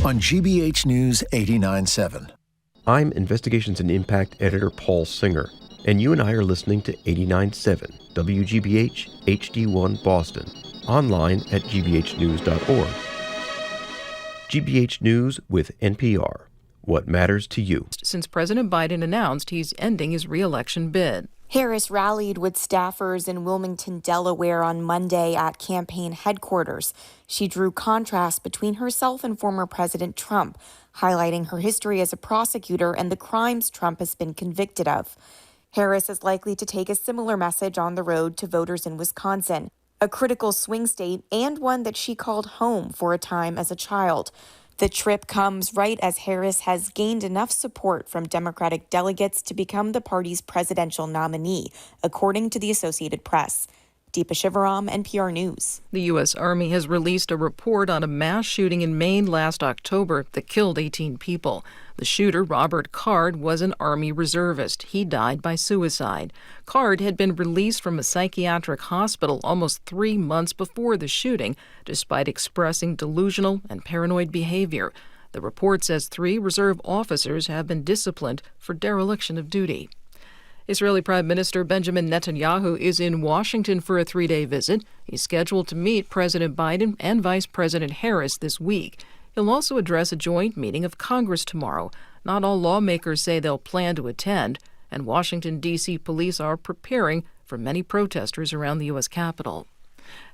on GBH News 89.7. I'm Investigations and Impact editor Paul Singer, and you and I are listening to 89.7 WGBH HD1 Boston, online at gbhnews.org. GBH News with NPR. What matters to you? Since President Biden announced he's ending his re-election bid. Harris rallied with staffers in Wilmington, Delaware on Monday at campaign headquarters. She drew contrast between herself and former President Trump, highlighting her history as a prosecutor and the crimes Trump has been convicted of. Harris is likely to take a similar message on the road to voters in Wisconsin, a critical swing state and one that she called home for a time as a child. The trip comes right as Harris has gained enough support from Democratic delegates to become the party's presidential nominee, according to the Associated Press. Deepa Shivaram, NPR News. The U.S. Army has released a report on a mass shooting in Maine last October that killed 18 people. The shooter, Robert Card, was an Army reservist. He died by suicide. Card had been released from a psychiatric hospital almost 3 months before the shooting, despite expressing delusional and paranoid behavior. The report says 3 reserve officers have been disciplined for dereliction of duty. Israeli Prime Minister Benjamin Netanyahu is in Washington for a 3-day visit. He's scheduled to meet President Biden and Vice President Harris this week. He'll also address a joint meeting of Congress tomorrow. Not all lawmakers say they'll plan to attend, and Washington, D.C. police are preparing for many protesters around the U.S. Capitol.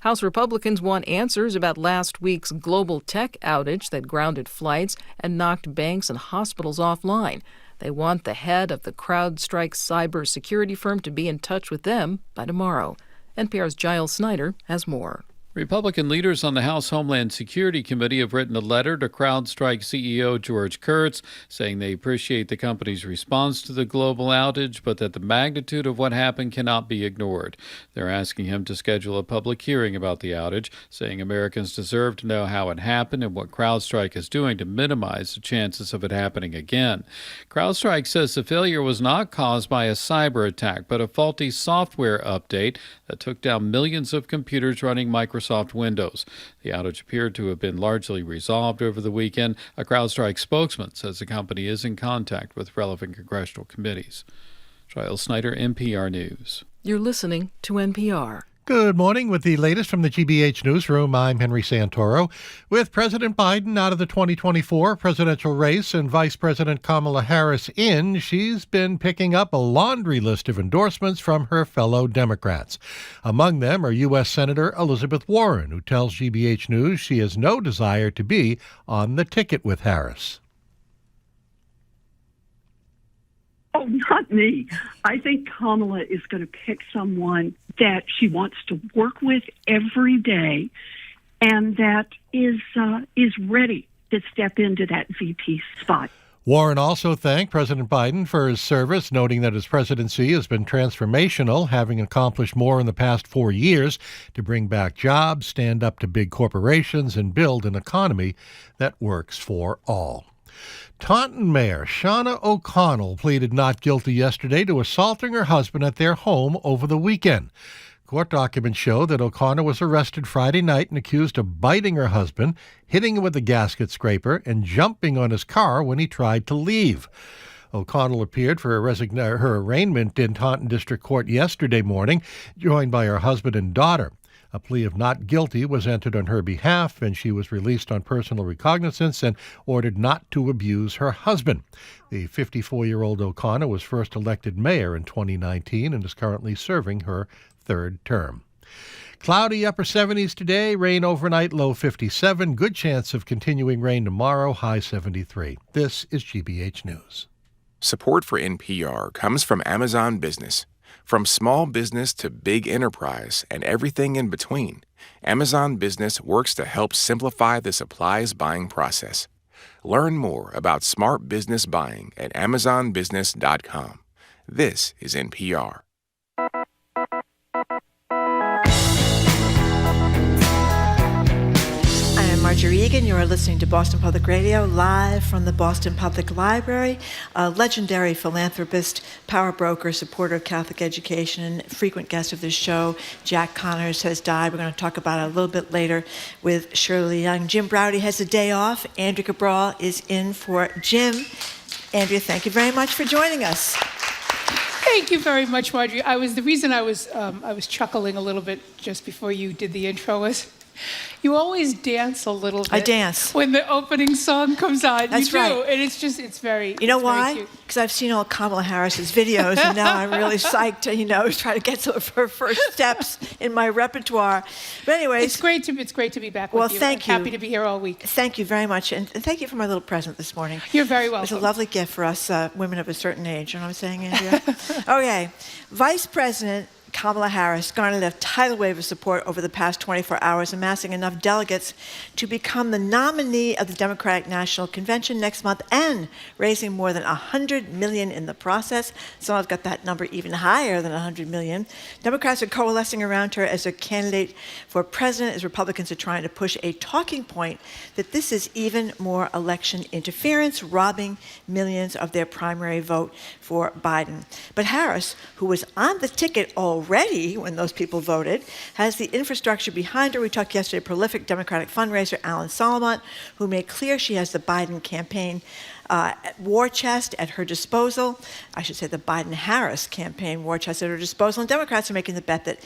House Republicans want answers about last week's global tech outage that grounded flights and knocked banks and hospitals offline. They want the head of the CrowdStrike cybersecurity firm to be in touch with them by tomorrow. NPR's Giles Snyder has more. Republican leaders on the House Homeland Security Committee have written a letter to CrowdStrike CEO George Kurtz saying they appreciate the company's response to the global outage, but that the magnitude of what happened cannot be ignored. They're asking him to schedule a public hearing about the outage, saying Americans deserve to know how it happened and what CrowdStrike is doing to minimize the chances of it happening again. CrowdStrike says the failure was not caused by a cyber attack, but a faulty software update that took down millions of computers running Microsoft Windows. The outage appeared to have been largely resolved over the weekend. A CrowdStrike spokesman says the company is in contact with relevant congressional committees. Giles Snyder, NPR News. You're listening to NPR. Good morning. With the latest from the GBH Newsroom, I'm Henry Santoro. With President Biden out of the 2024 presidential race and Vice President Kamala Harris in, she's been picking up a laundry list of endorsements from her fellow Democrats. Among them are U.S. Senator Elizabeth Warren, who tells GBH News she has no desire to be on the ticket with Harris. Oh, not me. I think Kamala is going to pick someone that she wants to work with every day and that is ready to step into that VP spot. Warren also thanked President Biden for his service, noting that his presidency has been transformational, having accomplished more in the past 4 years to bring back jobs, stand up to big corporations, and build an economy that works for all. Taunton Mayor Shauna O'Connell pleaded not guilty yesterday to assaulting her husband at their home over the weekend. Court documents show that O'Connell was arrested Friday night and accused of biting her husband, hitting him with a gasket scraper, and jumping on his car when he tried to leave. O'Connell appeared for her arraignment in Taunton District Court yesterday morning, joined by her husband and daughter. A plea of not guilty was entered on her behalf, and she was released on personal recognizance and ordered not to abuse her husband. The 54-year-old O'Connor was first elected mayor in 2019 and is currently serving her third term. Cloudy upper 70s today, rain overnight, low 57. Good chance of continuing rain tomorrow, high 73. This is GBH News. Support for NPR comes from Amazon Business. From small business to big enterprise and everything in between, Amazon Business works to help simplify the supplies buying process. Learn more about smart business buying at amazonbusiness.com. This is NPR. Marjorie Egan. You are listening to Boston Public Radio, live from the Boston Public Library. A legendary philanthropist, power broker, supporter of Catholic education, and frequent guest of this show, Jack Connors, has died. We're going to talk about it a little bit later with Shirley Young. Jim Browdy has a day off. Andrea Cabral is in for Jim. Andrea, thank you very much for joining us. Thank you very much, Marjorie. The reason I was chuckling a little bit just before you did the intro was, you always dance a little bit. I dance. When the opening song comes on. That's you do. right. And it's very You know why? Because I've seen all Kamala Harris's videos, and now I'm really psyched to, try to get some of her first steps in my repertoire. But anyways. It's great to be back with you. Thank you. I'm happy to be here all week. Thank you very much. And thank you for my little present this morning. You're very welcome. It was a lovely gift for us women of a certain age. You know what I'm saying, Andrea? Okay. Vice President Kamala Harris garnered a tidal wave of support over the past 24 hours, amassing enough delegates to become the nominee of the Democratic National Convention next month and raising more than $100 million in the process. Some have got that number even higher than $100 million. Democrats are coalescing around her as a candidate for president as Republicans are trying to push a talking point that this is even more election interference, robbing millions of their primary vote for Biden. But Harris, who was on the ticket already when those people voted, has the infrastructure behind her. We talked yesterday, prolific Democratic fundraiser Alan Solomon, who made clear she has the Biden campaign war chest at her disposal. I should say the Biden-Harris campaign war chest at her disposal. And Democrats are making the bet that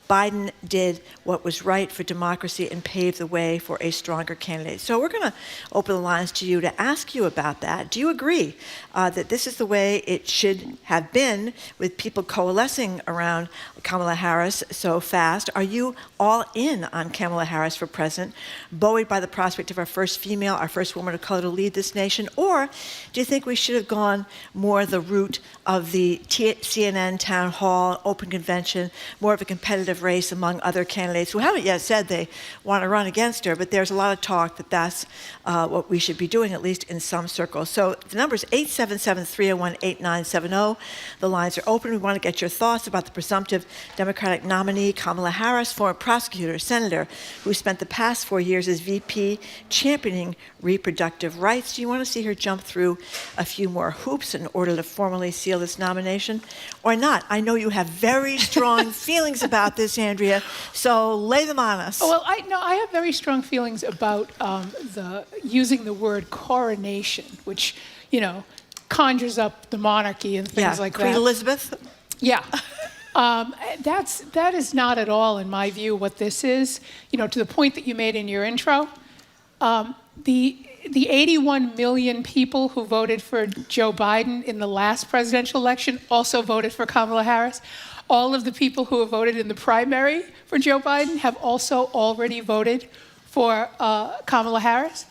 Biden did what was right for democracy and paved the way for a stronger candidate. So we're going to open the lines to you to ask you about that. Do you agree that this is the way it should have been, with people coalescing around Kamala Harris so fast? Are you all in on Kamala Harris for president, buoyed by the prospect of our first female, our first woman of color to lead this nation? Or do you think we should have gone more the route of the CNN town hall, open convention, more of a competitive race among other candidates who haven't yet said they want to run against her, but there's a lot of talk that that's what we should be doing, at least in some circles. So the number is 877-301-8970. The lines are open. We want to get your thoughts about the presumptive Democratic nominee, Kamala Harris, former prosecutor, senator, who spent the past 4 years as VP championing reproductive rights. Do you want to see her jump through a few more hoops in order to formally seal this nomination, or not? I know you have very strong feelings about this, Andrea, so lay them on us. Well, I have very strong feelings about using the word coronation, which, conjures up the monarchy and things like that. Queen Elizabeth? Yeah. That is not at all, in my view, what this is. To the point that you made in your intro, the 81 million people who voted for Joe Biden in the last presidential election also voted for Kamala Harris. All of the people who have voted in the primary for Joe Biden have also already voted for Kamala Harris.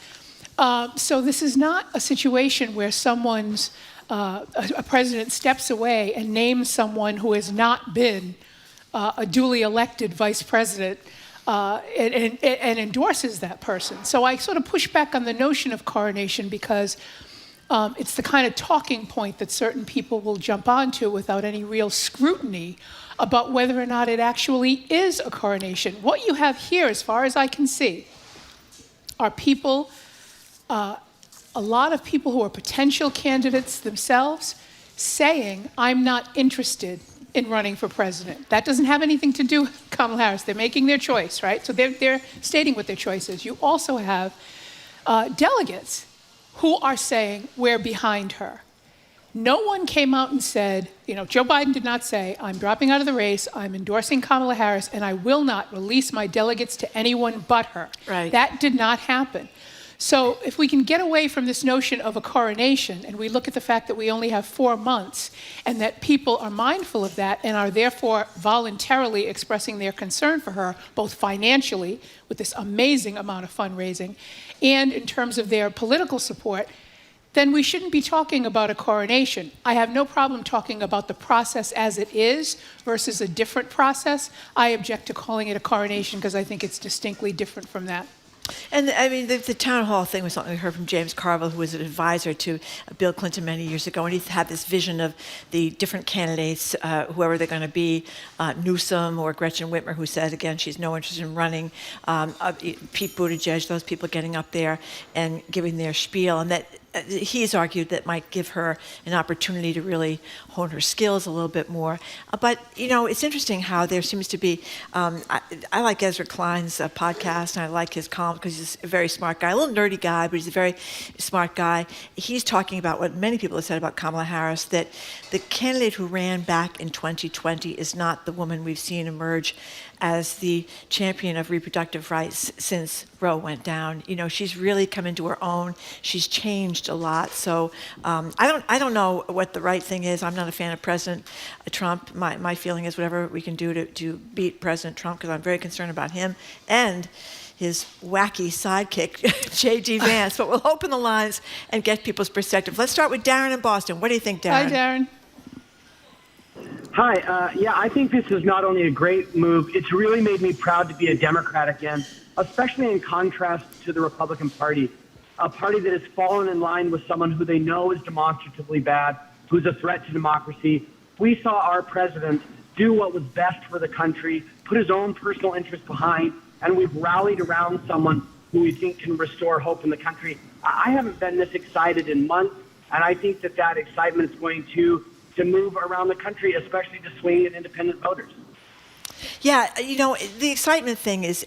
So this is not a situation where a president steps away and names someone who has not been a duly elected vice president and endorses that person. So I sort of push back on the notion of coronation because it's the kind of talking point that certain people will jump onto without any real scrutiny about whether or not it actually is a coronation. What you have here, as far as I can see, are people, a lot of people who are potential candidates themselves saying, I'm not interested in running for president. That doesn't have anything to do with Kamala Harris. They're making their choice, right? So they're stating what their choice is. You also have delegates who are saying, we're behind her. No one came out and said, Joe Biden did not say, I'm dropping out of the race, I'm endorsing Kamala Harris, and I will not release my delegates to anyone but her. Right. That did not happen. So if we can get away from this notion of a coronation, and we look at the fact that we only have 4 months, and that people are mindful of that and are therefore voluntarily expressing their concern for her, both financially, with this amazing amount of fundraising, and in terms of their political support, then we shouldn't be talking about a coronation. I have no problem talking about the process as it is versus a different process. I object to calling it a coronation because I think it's distinctly different from that. And I mean, the town hall thing was something we heard from James Carville, who was an advisor to Bill Clinton many years ago, and he had this vision of the different candidates, whoever they're going to be, Newsom or Gretchen Whitmer, who said, again, she's no interest in running, Pete Buttigieg, those people getting up there and giving their spiel, and that he's argued that might give her an opportunity to really hone her skills a little bit more. But, it's interesting how there seems to be, I like Ezra Klein's podcast, and I like his column because he's a very smart guy, a little nerdy guy, but he's a very smart guy. He's talking about what many people have said about Kamala Harris, that the candidate who ran back in 2020 is not the woman we've seen emerge as the champion of reproductive rights since Roe went down. She's really come into her own. She's changed a lot. So I don't know what the right thing is. I'm not a fan of President Trump. My feeling is whatever we can do to beat President Trump, because I'm very concerned about him and his wacky sidekick, J.D. Vance. But we'll open the lines and get people's perspective. Let's start with Darren in Boston. What do you think, Darren? Hi, Darren. Hi. Yeah, I think this is not only a great move, it's really made me proud to be a Democrat again, especially in contrast to the Republican Party, a party that has fallen in line with someone who they know is demonstratively bad, who's a threat to democracy. We saw our president do what was best for the country, put his own personal interests behind, and we've rallied around someone who we think can restore hope in the country. I haven't been this excited in months, and I think that excitement is going to move around the country, especially to swing at independent voters. Yeah, the excitement thing is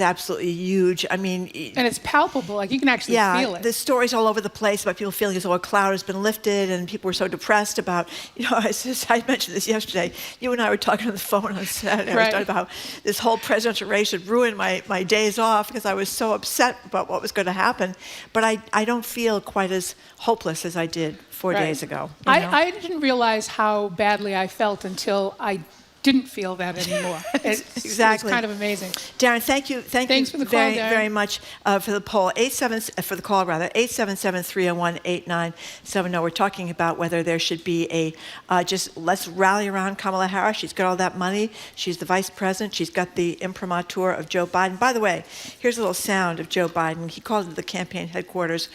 absolutely huge. I mean, and it's palpable. Like, you can actually feel it. The stories all over the place about people feeling as though a cloud has been lifted, and people were so depressed about, I mentioned this yesterday. You and I were talking on the phone on Saturday. Right. I was talking about this whole presidential race had ruined my days off because I was so upset about what was going to happen. But I don't feel quite as hopeless as I did 4 days ago. I didn't realize how badly I felt until I didn't feel that anymore. Exactly. It's kind of amazing. Darren, thank you. Thanks for the call, Darren. Very much for the poll. 877-301-8970. We're talking about whether there should be just let's rally around Kamala Harris. She's got all that money. She's the vice president. She's got the imprimatur of Joe Biden. By the way, here's a little sound of Joe Biden. He called to the campaign headquarters,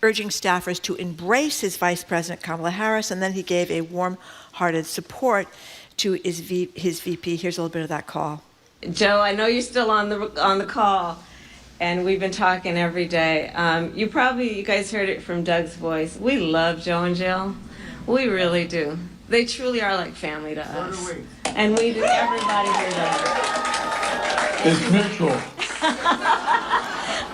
urging staffers to embrace his vice president, Kamala Harris, and then he gave a warm-hearted support to his VP. Here's a little bit of that call. Joe, I know you're still on the call, and we've been talking every day. You guys heard it from Doug's voice. We love Joe and Jill. We really do. They truly are like family to us. And we do. Everybody here does. It's mutual.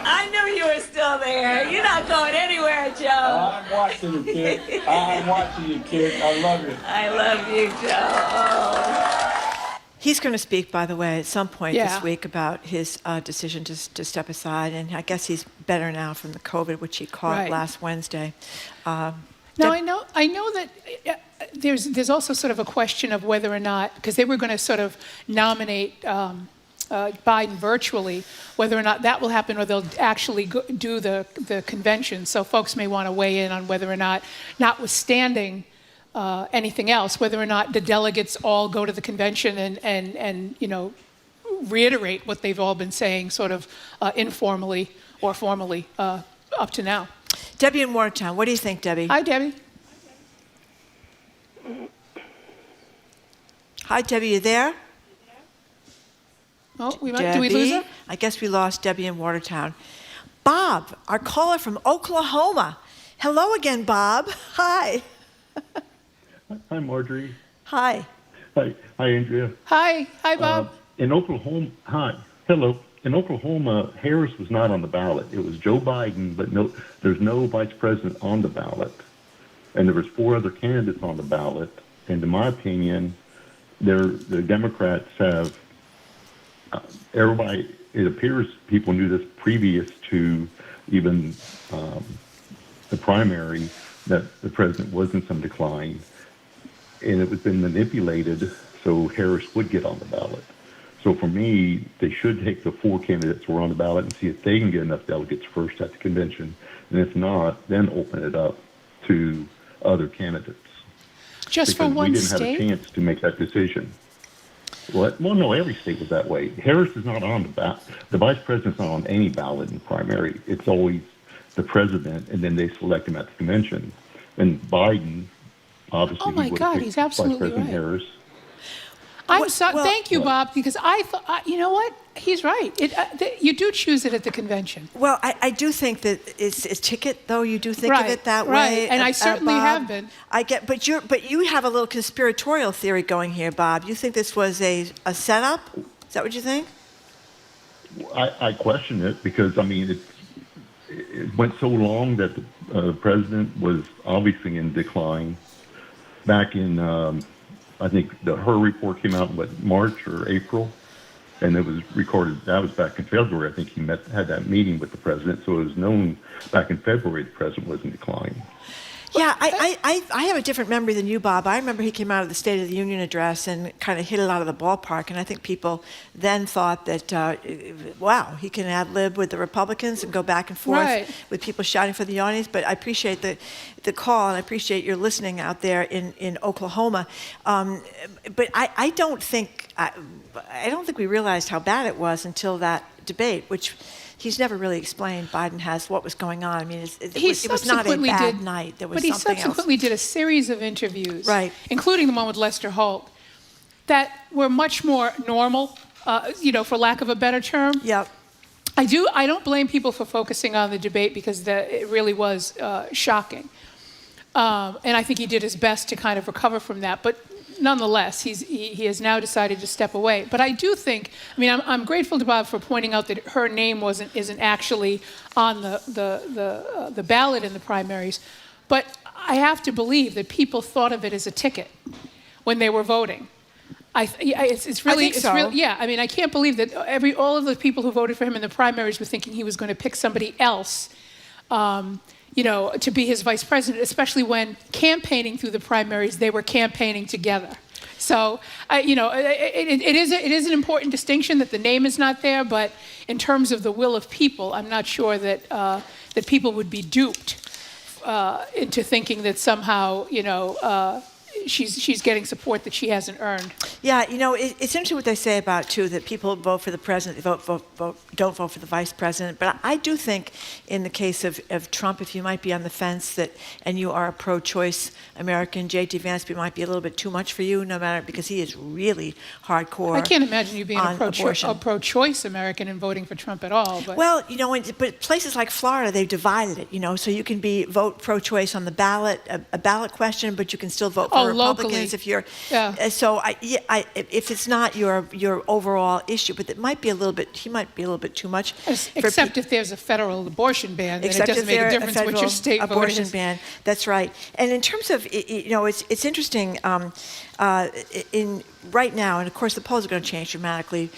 I knew you were still there. You're not going anywhere, Joe. I'm watching you, kid. I'm watching you, kid. I love you. I love you, Joe. Oh. He's going to speak, by the way, at some point this week about his decision to step aside, and I guess he's better now from the COVID, which he caught last Wednesday. Now, I know that there's also sort of a question of whether or not, because they were going to sort of nominate Biden virtually, whether or not that will happen or they'll actually do the convention. So folks may want to weigh in on whether or not, notwithstanding anything else, whether or not the delegates all go to the convention and reiterate what they've all been saying sort of informally or formally up to now. Debbie in Watertown, what do you think, Debbie? Hi, Debbie. Hi, Debbie, you there? Oh, did we lose her? I guess we lost Debbie in Watertown. Bob, our caller from Oklahoma. Hello again, Bob. Hi. Hi, Marjorie. Hi. Hi, Andrea. Hi, Bob. In Oklahoma, hi. Hello. In Oklahoma, Harris was not on the ballot. It was Joe Biden, but there's no vice president on the ballot. And there was 4 other candidates on the ballot. And in my opinion, the Democrats have everybody, it appears people knew this previous to even the primary, that the president was in some decline, and it was been manipulated so Harris would get on the ballot. So for me, they should take the 4 candidates who are on the ballot and see if they can get enough delegates first at the convention, and if not, then open it up to other candidates. Just for one state? We didn't have a chance to make that decision. Well, no, every state was that way. Harris is not on the ballot. The vice president's not on any ballot in the primary. It's always the president, and then they select him at the convention. And Biden, obviously, Oh my God, he's absolutely Vice President right. Harris. I'm sorry. Thank you, Bob, because I thought, you know what? He's right. You do choose it at the convention. Well, I do think that it's a ticket, though. You do think Right, of it that right. way, And I certainly Bob. have been. I get, but you have a little conspiratorial theory going here, Bob. You think this was a setup? Is that what you think? I question it because, I mean, it went so long that the president was obviously in decline. Back in, I think her report came out in March or April, and it was recorded. That was back in February. I think he had that meeting with the president, so it was known back in February the president was in decline. Yeah, I have a different memory than you, Bob. I remember he came out of the State of the Union address and kind of hit it out of the ballpark, and I think people then thought that, wow, he can ad-lib with the Republicans and go back and forth with people shouting for the audience. But I appreciate the call, and I appreciate your listening out there in Oklahoma. But I don't think we realized how bad it was until that debate, which he's never really explained. Biden has what was going on. I mean, it was not a bad night. There was but he something subsequently did a series of interviews, including the one with Lester Holt, that were much more normal, for lack of a better term. Yep. I don't blame people for focusing on the debate because it really was shocking. And I think he did his best to kind of recover from that. But nonetheless, he has now decided to step away. But I do think, I'm grateful to Bob for pointing out that her name isn't actually on the ballot in the primaries. But I have to believe that people thought of it as a ticket when they were voting. It's really, yeah. I mean, I can't believe that all of the people who voted for him in the primaries were thinking he was going to pick somebody else, to be his vice president, especially when campaigning through the primaries, they were campaigning together. So, it is an important distinction that the name is not there, but in terms of the will of people, I'm not sure that that people would be duped into thinking that somehow, she's getting support that she hasn't earned. Yeah, it's interesting what they say about, too, that people vote for the president, they don't vote for the vice president. But I do think in the case of Trump, if you might be on the fence and you are a pro-choice American, J.D. Vance might be a little bit too much for you, because he is really hardcore. I can't imagine you being a pro-choice American and voting for Trump at all. But. Well, but places like Florida, they've divided it, so you can vote pro-choice on the ballot, a ballot question, but you can still vote for Republicans locally. if you're. So if it's not your overall issue, but it might be he might be a little bit too much. Except if there's a federal abortion ban, then it doesn't make a difference what your state vote is. Abortion ban. That's right. And in terms of, it's interesting. In right now, and of course the polls are going to change dramatically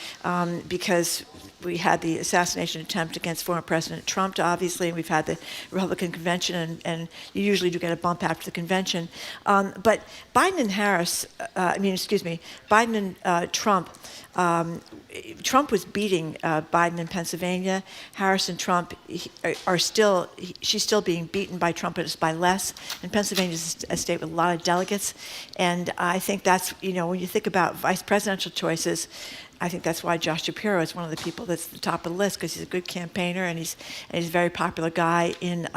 because we had the assassination attempt against former President Trump, obviously, and we've had the Republican convention, and you usually do get a bump after the convention. But Biden and Biden and Trump. Trump was beating Biden in Pennsylvania. Harris and Trump she's still being beaten by Trump, but it's by less. And Pennsylvania is a state with a lot of delegates. And I think that's, when you think about vice presidential choices, I think that's why Josh Shapiro is one of the people that's at the top of the list, because he's a good campaigner and he's a very popular guy in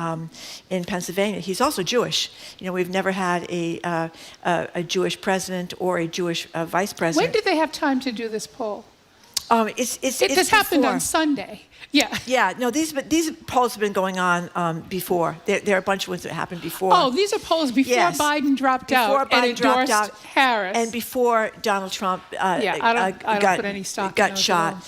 Pennsylvania. He's also Jewish. We've never had a Jewish president or a Jewish vice president. When did they have time to do this poll? It's happened on Sunday. Yeah. Yeah. No, these polls have been going on before. There are a bunch of ones that happened before. Oh, these are polls before Biden dropped out and endorsed Harris, and before Donald Trump I don't put any stock got shot.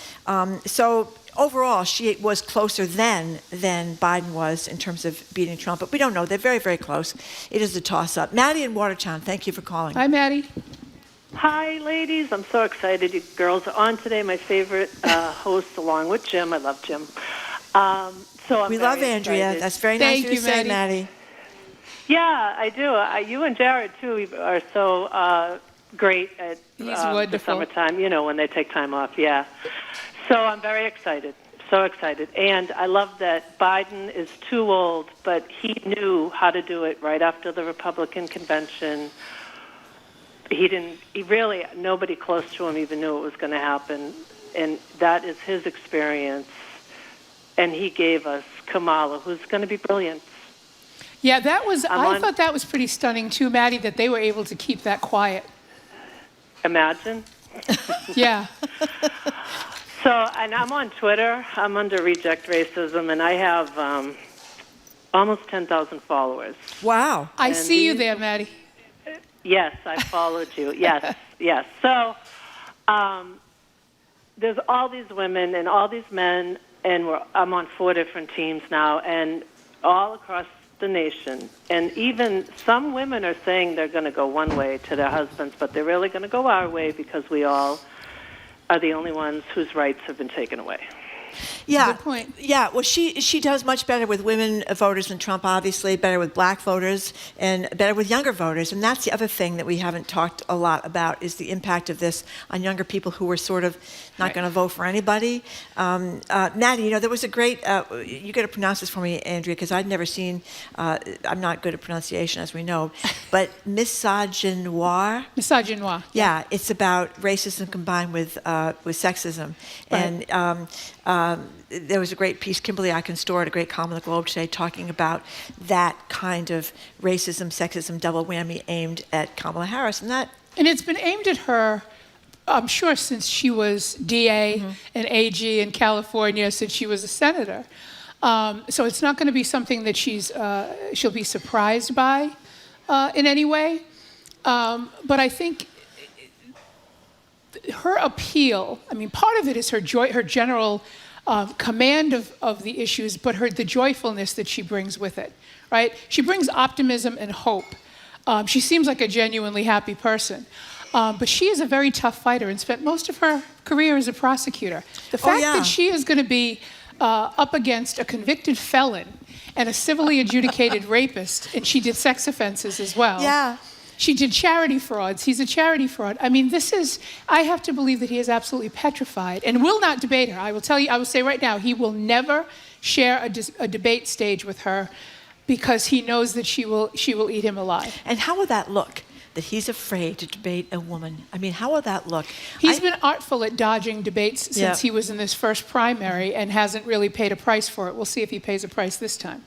So overall, she was closer than Biden was in terms of beating Trump. But we don't know. They're very, very close. It is a toss-up. Maddie in Watertown, thank you for calling. Hi, Maddie. Hi, ladies. I'm so excited you girls are on today. My favorite host, along with Jim. I love Jim. We love Andrea. Excited. That's very nice of you to say, Maddie. Yeah, I do. You and Jared, too, are so great at the summertime, when they take time off. Yeah. So I'm very excited. So excited. And I love that Biden is too old, but he knew how to do it right after the Republican convention. nobody close to him even knew it was going to happen. And that is his experience. And he gave us Kamala, who's going to be brilliant. Yeah, I thought that was pretty stunning too, Maddie, that they were able to keep that quiet. Imagine. Yeah. So, and I'm on Twitter. I'm under Reject Racism, and I have almost 10,000 followers. Wow. I see you there, Maddie. Yes, I followed you. Yes, yes. So there's all these women and all these men, and I'm on 4 different teams now, and all across the nation. And even some women are saying they're going to go one way to their husbands, but they're really going to go our way because we all are the only ones whose rights have been taken away. Yeah. Good point. Yeah, well, she does much better with women voters than Trump, obviously, better with black voters and better with younger voters. And that's the other thing that we haven't talked a lot about is the impact of this on younger people who are sort of not going to vote for anybody. Maddie, there was a great, you got to pronounce this for me, Andrea, because I'd never seen, I'm not good at pronunciation, as we know, but misogynoir. Misogynoir. Yeah, it's about racism combined with sexism. Right. And there was a great piece, Kimberly Akinstore, at a great column in the Globe today, talking about that kind of racism, sexism, double whammy aimed at Kamala Harris. And it's been aimed at her, I'm sure, since she was DA and AG in California, since she was a senator. So it's not going to be something that she'll be surprised by in any way. But I think her appeal, part of it is her general command of the issues, but the joyfulness that she brings with it, right? She brings optimism and hope. She seems like a genuinely happy person. But she is a very tough fighter and spent most of her career as a prosecutor. The fact that she is going to be up against a convicted felon and a civilly adjudicated rapist, and she did sex offenses as well. Yeah. She did charity frauds. He's a charity fraud. I have to believe that he is absolutely petrified and will not debate her. I will say right now, he will never share a debate stage with her because he knows that she will eat him alive. And how will that look? That he's afraid to debate a woman. How will that look? He's been artful at dodging debates since he was in this first primary and hasn't really paid a price for it. We'll see if he pays a price this time.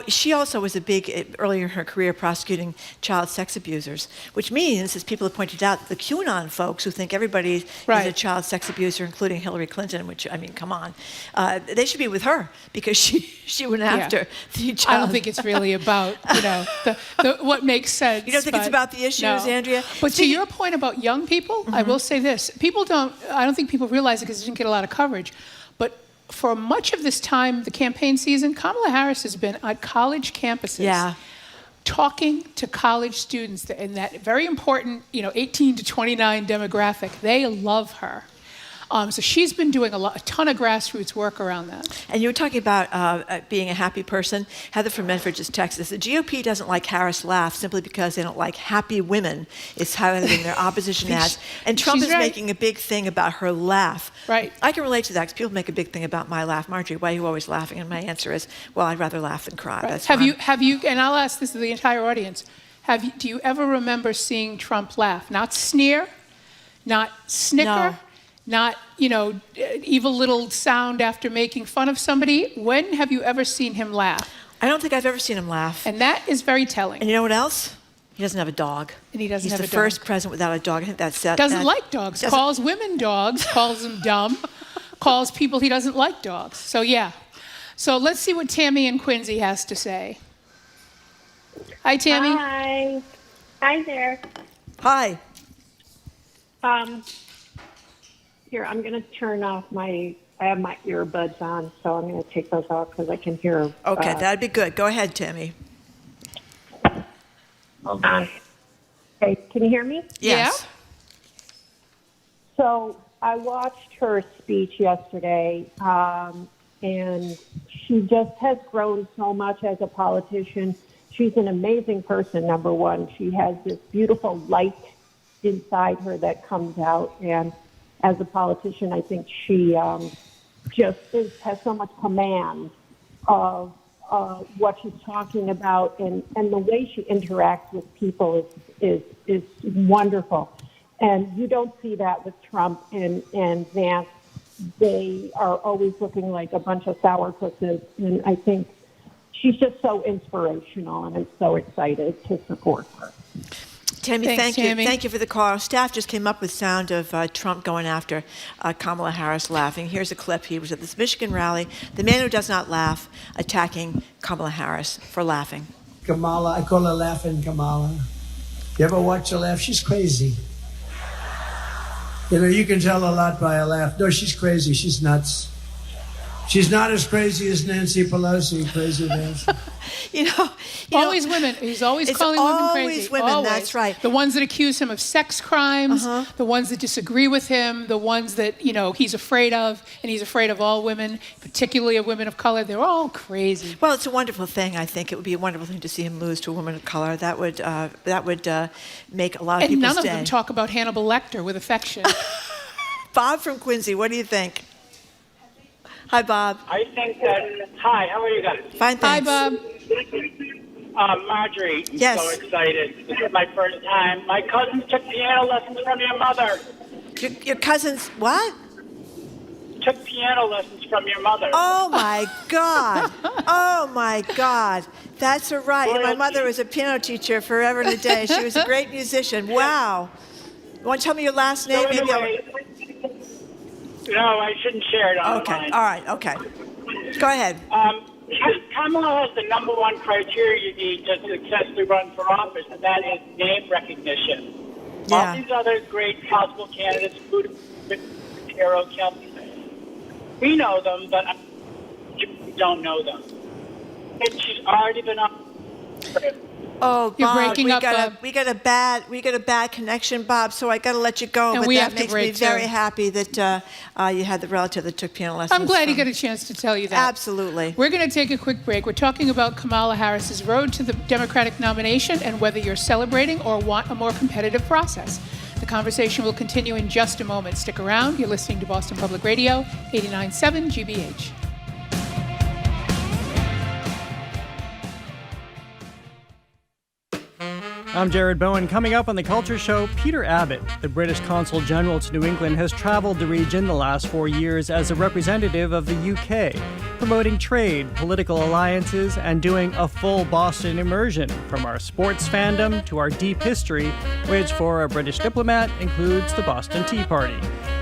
She also was earlier in her career, prosecuting child sex abusers, which means, as people have pointed out, the QAnon folks who think everybody is a child sex abuser, including Hillary Clinton, which, come on, they should be with her because she went after the child. I don't think it's really about, what makes sense. You don't think it's about the issues, no. Andrea? But to your point about young people, I will say this. I don't think people realize it because it didn't get a lot of coverage. But for much of this time, the campaign season, Kamala Harris has been at college campuses talking to college students in that very important, 18 to 29 demographic. They love her. So she's been doing a ton of grassroots work around that. And you were talking about being a happy person. Heather from Medford just texted us. The GOP doesn't like Harris laugh simply because they don't like happy women. It's highlighted in their opposition ads. And Trump is making a big thing about her laugh. Right. I can relate to that because people make a big thing about my laugh. Marjorie, why are you always laughing? And my answer is, well, I'd rather laugh than cry. Right. That's have you, and I'll ask this to the entire audience, do you ever remember seeing Trump laugh? Not sneer, not snicker, not, evil little sound after making fun of somebody. When have you ever seen him laugh? I don't think I've ever seen him laugh. And that is very telling. And you know what else? He doesn't have a dog. And he doesn't have a dog. He's the first president without a dog. I think that's that. Doesn't like dogs. Calls women dogs. Calls them dumb. Calls people he doesn't like dogs. So, yeah. So let's see what Tammy and Quincy has to say. Hi, Tammy. Hi. Hi there. Hi. Here, I'm going to turn off I have my earbuds on, so I'm going to take those off because I can hear. Okay, that'd be good. Go ahead, Tammy. Hold on. Okay, can you hear me? Yes. Yeah. So I watched her speech yesterday, and she just has grown so much as a politician. She's an amazing person, number one. She has this beautiful light inside her that comes out, and as a politician, I think she just has so much command of what she's talking about, and the way she interacts with people is wonderful. And you don't see that with Trump and Vance. They are always looking like a bunch of sourpusses, and I think she's just so inspirational, and I'm so excited to support her. Tammy, Thanks, thank you. Tammy. Thank you for the call. Staff just came up with sound of Trump going after Kamala Harris laughing. Here's a clip. He was at this Michigan rally. The man who does not laugh attacking Kamala Harris for laughing. Kamala, I call her Laughing Kamala. You ever watch her laugh? She's crazy. You know, you can tell a lot by her laugh. No, she's crazy. She's nuts. She's not as crazy as Nancy Pelosi, crazy Nancy. Always women. He's always calling women crazy. Always women, that's right. The ones that accuse him of sex crimes, the ones that disagree with him, the ones that, he's afraid of, and he's afraid of all women, particularly of women of color. They're all crazy. Well, it's a wonderful thing, I think. It would be a wonderful thing to see him lose to a woman of color. That would make a lot of people's day. And none of them talk about Hannibal Lecter with affection. Bob from Quincy, what do you think? Hi, Bob. I think that... Hi, how are you guys? Fine, thanks. Hi, Bob. Marjorie, I'm yes. so excited. This is my first time. My cousins took piano lessons from your mother. Your cousins, what? Took piano lessons from your mother. Oh, my God. Oh, my God. That's right. My mother was a piano teacher forever and a day. She was a great musician. Wow. You want to tell me your last name? So anyway, no, I shouldn't share it on Okay. the line. All right. Okay. Go ahead. Kamala has the number one criteria you need to successfully run for office, and that is name recognition. Yeah. All these other great possible candidates, Hero, Kelly, we know them, but we don't know them. And she's already been on. Oh, You're Bob, breaking up, Bob. we got a bad connection, Bob. So I got to let you go. And but we that have to makes me break, very too. happy that you had the relative that took piano lessons. I'm glad you from- got a chance to tell you that. Absolutely. We're going to take a quick break. We're talking about Kamala Harris's road to the Democratic nomination and whether you're celebrating or want a more competitive process. The conversation will continue in just a moment. Stick around. You're listening to Boston Public Radio, 89.7 GBH. I'm Jared Bowen. Coming up on The Culture Show, Peter Abbott, the British Consul General to New England, has traveled the region the last 4 years as a representative of the UK, promoting trade, political alliances, and doing a full Boston immersion, from our sports fandom to our deep history, which for a British diplomat includes the Boston Tea Party.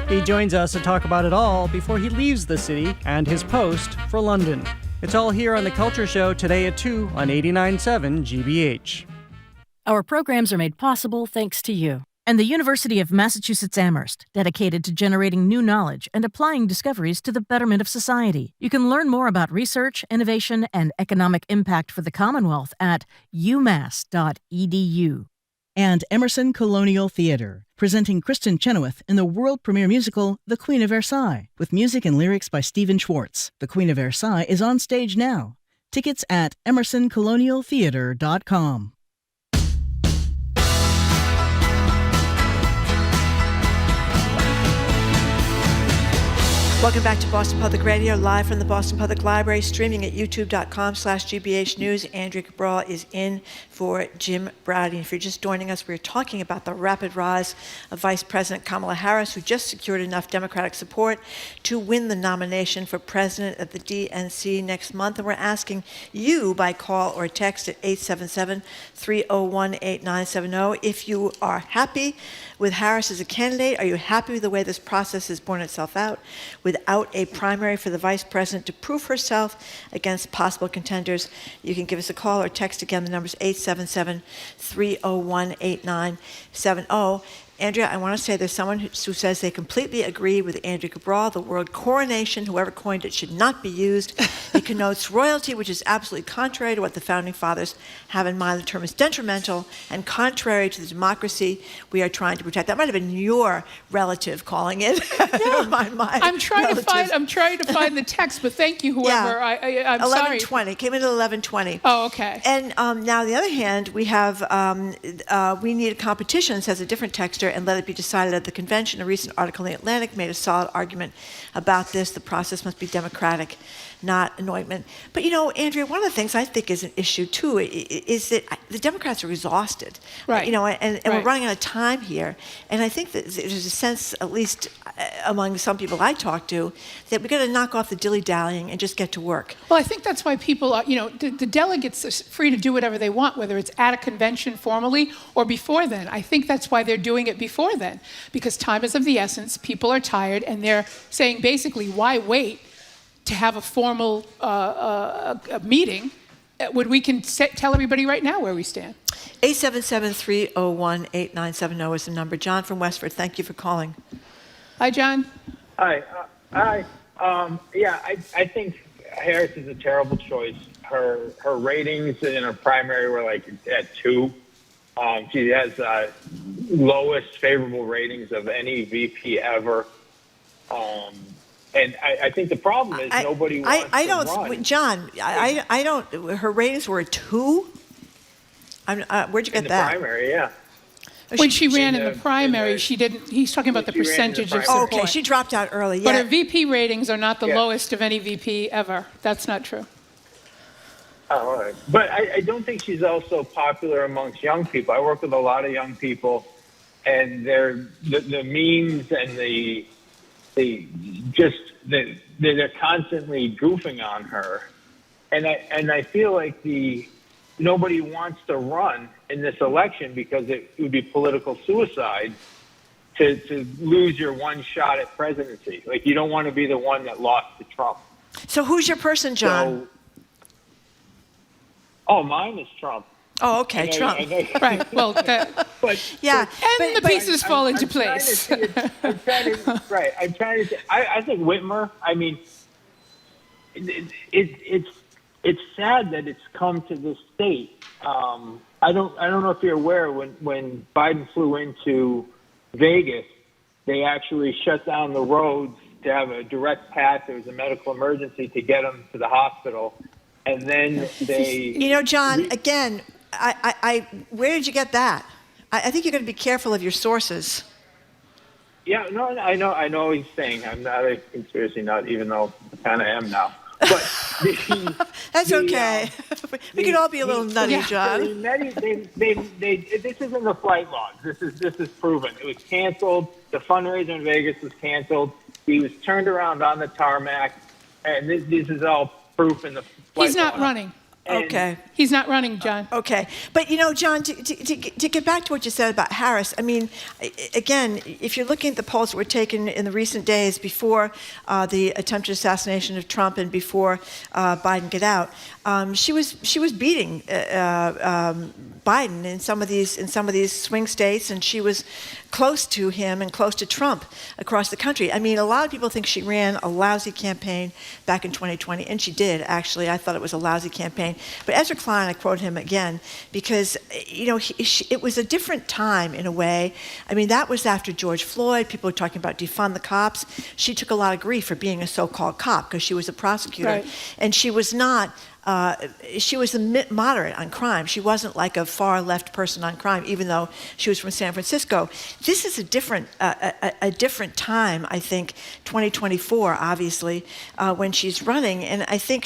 He joins us to talk about it all before he leaves the city and his post for London. It's all here on The Culture Show today at 2 on 89.7 GBH. Our programs are made possible thanks to you and the University of Massachusetts Amherst, dedicated to generating new knowledge and applying discoveries to the betterment of society. You can learn more about research, innovation, and economic impact for the Commonwealth at umass.edu. And Emerson Colonial Theater, presenting Kristen Chenoweth in the world premiere musical The Queen of Versailles, with music and lyrics by Stephen Schwartz. The Queen of Versailles is on stage now. Tickets at emersoncolonialtheater.com. Welcome back to Boston Public Radio, live from the Boston Public Library, streaming at youtube.com/GBH News. Andrea Cabral is in for Jim Browdy. If you're just joining us, we're talking about the rapid rise of Vice President Kamala Harris, who just secured enough Democratic support to win the nomination for president at the DNC next month. And we're asking you by call or text at 877-301-8970 if you are happy with Harris as a candidate. Are you happy with the way this process has borne itself out, without a primary for the vice president to prove herself against possible contenders? You can give us a call or text again. The number is 877-301-8970. Andrea, I want to say there's someone who says they completely agree with Andrea Cabral. The word coronation, whoever coined it, should not be used. It connotes royalty, which is absolutely contrary to what the Founding Fathers have in mind. The term is detrimental and contrary to the democracy we are trying to protect. That might have been your relative calling it. I'm trying to find the text, but thank you, whoever. Yeah. I'm sorry. 11:20. Came in at 11:20. Oh, okay. And now, on the other hand, we have We Need a Competition, says a different texter, and let it be decided at the convention. A recent article in The Atlantic made a solid argument about this. The process must be democratic. not anointment. But, Andrea, one of the things I think is an issue, too, is that the Democrats are exhausted. Right. And we're running out of time here. And I think that there's a sense, at least among some people I talk to, that we've got to knock off the dilly-dallying and just get to work. Well, I think that's why people are, the delegates are free to do whatever they want, whether it's at a convention formally or before then. I think that's why they're doing it before then, because time is of the essence, people are tired, and they're saying basically, why wait to have a formal a meeting when we can tell everybody right now where we stand? 877-301-8970 is the number. John from Westford, thank you for calling. Hi, John. Hi. I think Harris is a terrible choice. Her ratings in her primary were like at 2. She has lowest favorable ratings of any VP ever. And I think the problem is nobody wants to run. John, I don't. Her ratings were a 2. Where'd you get that? In the primary, yeah. When she ran in the primary, she didn't. He's talking about the percentage of support. Okay, she dropped out early. But Yeah. her VP ratings are not the lowest of any VP ever. That's not true. Oh, all right. But I don't think she's also popular amongst young people. I work with a lot of young people, and they're the memes and they're constantly goofing on her, and I feel like nobody wants to run in this election because it would be political suicide to lose your one shot at presidency. Like, you don't want to be the one that lost to Trump. So who's your person, John? Mine is Trump. Oh, okay, Trump. Right. Well, yeah. And the pieces fall into place. I'm trying to say, I think Whitmer, I mean, it's sad that it's come to this state. I don't know if you're aware, when Biden flew into Vegas, they actually shut down the roads to have a direct path. There was a medical emergency to get him to the hospital. And then they... John, again, where did you get that? I think you're going to be careful of your sources. Yeah, no, I know what he's saying. I'm not a conspiracy nut, even though I kind of am now. But that's okay. We can all be a little nutty, John. This isn't the flight logs. This is proven. It was canceled. The fundraiser in Vegas was canceled. He was turned around on the tarmac, and this is all proof in the flight. He's not running. Okay. He's not running, John. Okay. But, John, to get back to what you said about Harris, I mean, again, if you're looking at the polls that were taken in the recent days before the attempted assassination of Trump and before Biden got out, she was beating Biden in some of these swing states, and she was close to him and close to Trump across the country. I mean, a lot of people think she ran a lousy campaign back in 2020, and she did, actually. I thought it was a lousy campaign. But Ezra Klein, I quote him again, because, it was a different time in a way. I mean, that was after George Floyd. People were talking about defund the cops. She took a lot of grief for being a so-called cop because she was a prosecutor. Right. And she was not... she was a moderate on crime. She wasn't like a far left person on crime, even though she was from San Francisco. This is a different time, I think, 2024, obviously, when she's running. And I think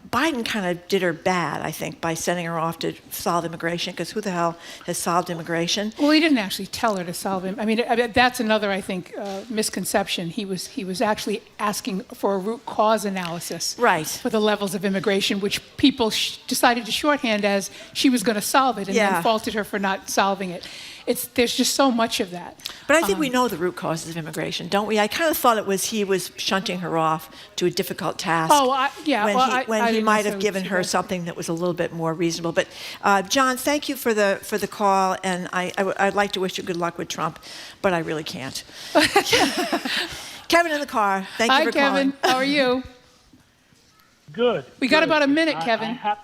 Biden kind of did her bad, I think, by sending her off to solve immigration, because who the hell has solved immigration? Well, he didn't actually tell her to solve him. I mean, that's another, I think, misconception. He was actually asking for a root cause analysis for the levels of immigration, which people decided to shorthand as she was going to solve it, and then faulted her for not solving it. There's just so much of that. But I think we know the root causes of immigration, don't we? I kind of thought he was shunting her off to a difficult task. When he might have given her something that was a little bit more reasonable. But John, thank you for the call, and I'd like to wish you good luck with Trump, but I really can't. Kevin in the car, thank you for calling. Hi, Kevin. How are you? Good. We got about a minute, Kevin. I have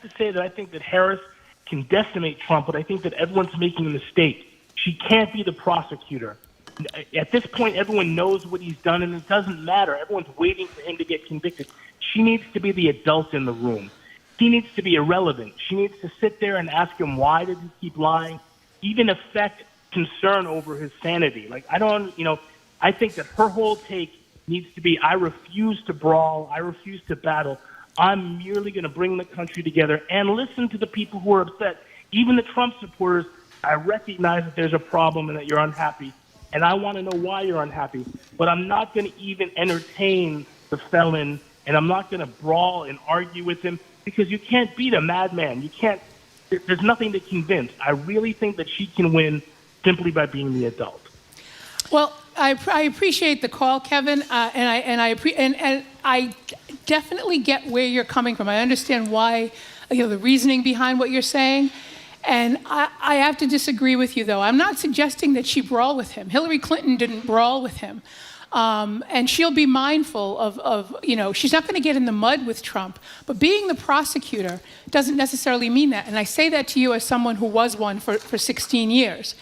to say that I think that Harris can decimate Trump, but I think that everyone's making a mistake. She can't be the prosecutor. At this point, everyone knows what he's done, and it doesn't matter. Everyone's waiting for him to get convicted. She needs to be the adult in the room. He needs to be irrelevant. She needs to sit there and ask him, why did he keep lying? Even affect concern over his sanity. I think that her whole take needs to be, I refuse to brawl, I refuse to battle. I'm merely going to bring the country together and listen to the people who are upset. Even the Trump supporters, I recognize that there's a problem and that you're unhappy. And I want to know why you're unhappy. But I'm not going to even entertain the felon, and I'm not going to brawl and argue with him, because you can't beat a madman. You can't. There's nothing to convince. I really think that she can win simply by being the adult. Well, I appreciate the call, Kevin, and I definitely get where you're coming from. I understand why, the reasoning behind what you're saying. And I have to disagree with you, though. I'm not suggesting that she brawl with him. Hillary Clinton didn't brawl with him. And she'll be mindful of she's not going to get in the mud with Trump. But being the prosecutor doesn't necessarily mean that. And I say that to you as someone who was one for 16 years.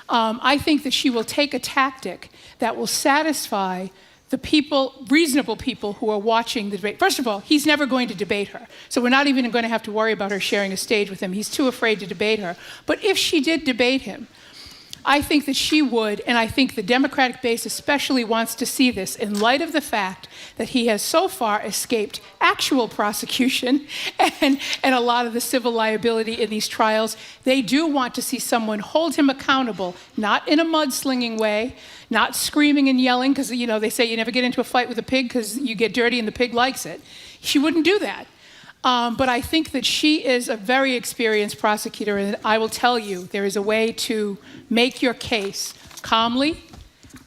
I think that she will take a tactic that will satisfy the people, reasonable people who are watching the debate. First of all, he's never going to debate her. So we're not even going to have to worry about her sharing a stage with him. He's too afraid to debate her. But if she did debate him, I think that she would, and I think the Democratic base especially wants to see this in light of the fact that he has so far escaped actual prosecution and a lot of the civil liability in these trials. They do want to see someone hold him accountable, not in a mudslinging way, not screaming and yelling, because they say you never get into a fight with a pig because you get dirty and the pig likes it. She wouldn't do that. But I think that she is a very experienced prosecutor, and I will tell you, there is a way to make your case calmly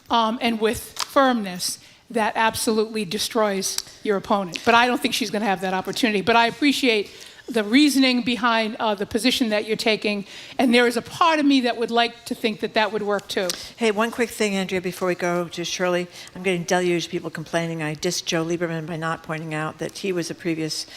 and with firmness that absolutely destroys your opponent. But I don't think she's going to have that opportunity. But I appreciate the reasoning behind the position that you're taking, and there is a part of me that would like to think that that would work too. Hey, one quick thing, Andrea, before we go to Shirley. I'm getting deluged people complaining I dissed Joe Lieberman by not pointing out that he was a previous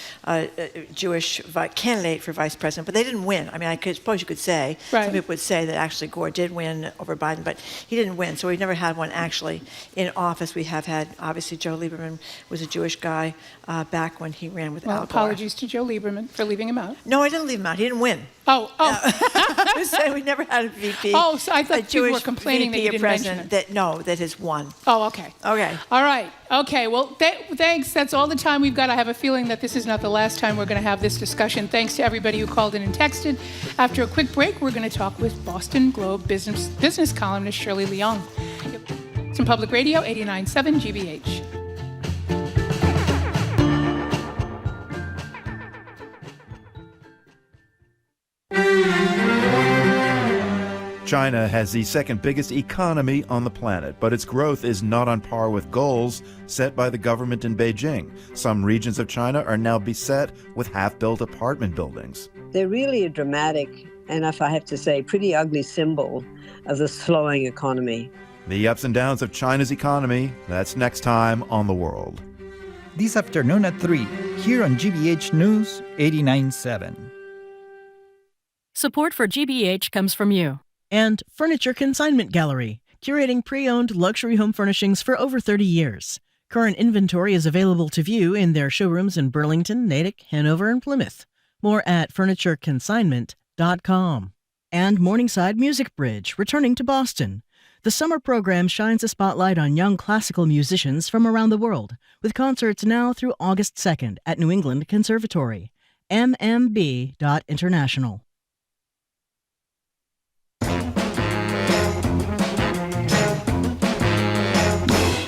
Jewish candidate for vice president, but they didn't win. I mean, I suppose you could say, some people would say that actually Gore did win over Biden, but he didn't win, so we've never had one actually in office. We have had, obviously, Joe Lieberman was a Jewish guy back when he ran with Al Gore. Apologies to Joe Lieberman for leaving him out. No, I didn't leave him out. He didn't win. Oh. I was saying we never had a VP. Oh, so I thought you were complaining VP that you didn't mention president it. that has won. Oh, okay. Okay. All right. Okay. Well, thanks. That's all the time we've got. I have a feeling that this is not the last time we're going to have this discussion. Thanks to everybody who called in and texted. After a quick break, we're going to talk with Boston Globe business columnist Shirley Leung. It's in Public Radio 89.7 GBH. China has the second biggest economy on the planet, but its growth is not on par with goals set by the government in Beijing. Some regions of China are now beset with half-built apartment buildings. They're really a dramatic, and if I have to say, pretty ugly symbol of the slowing economy. The ups and downs of China's economy, that's next time on The World. This afternoon at 3, here on GBH News 89.7. Support for GBH comes from you. And Furniture Consignment Gallery, curating pre-owned luxury home furnishings for over 30 years. Current inventory is available to view in their showrooms in Burlington, Natick, Hanover, and Plymouth. More at FurnitureConsignment.com. And Morningside Music Bridge, returning to Boston. The summer program shines a spotlight on young classical musicians from around the world, with concerts now through August 2nd at New England Conservatory. mmb.international.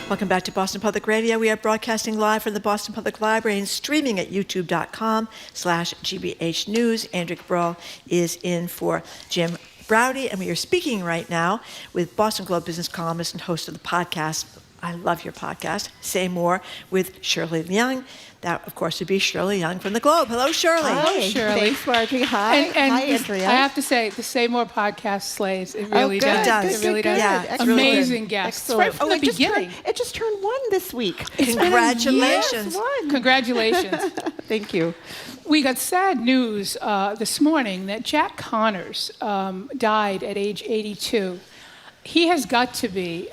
Welcome back to Boston Public Radio. We are broadcasting live from the Boston Public Library and streaming at youtube.com/GBH News. Andrea Cabral is in for Jim Braude, and we are speaking right now with Boston Globe business columnist and host of the podcast, I love your podcast, Say More, with Shirley Leung. That, of course, would be Shirley Leung from the Globe. Hello, Shirley. Hi, Shirley. Thanks, Marjorie. Hi. And Hi, Andrea. I have to say, the Say More podcast slays. It really good. does. It really does. Yeah, amazing guests. Excellent. Right from the beginning. It just turned 1 this week. Congratulations. Congratulations. Thank you. We got sad news this morning that Jack Connors died at age 82. He has got to be...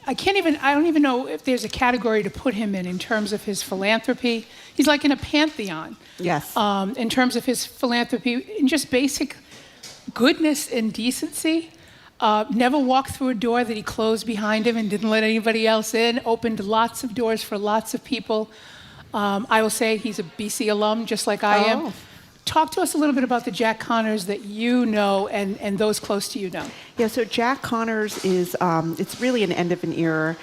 I don't even know if there's a category to put him in terms of his philanthropy. He's like in a pantheon. Yes. In terms of his philanthropy, in just basic goodness and decency. Never walked through a door that he closed behind him and didn't let anybody else in. Opened lots of doors for lots of people. I will say he's a BC alum, just like I am. Talk to us a little bit about the Jack Connors that you know and those close to you know. Yeah, so Jack Connors is, it's really an end of an era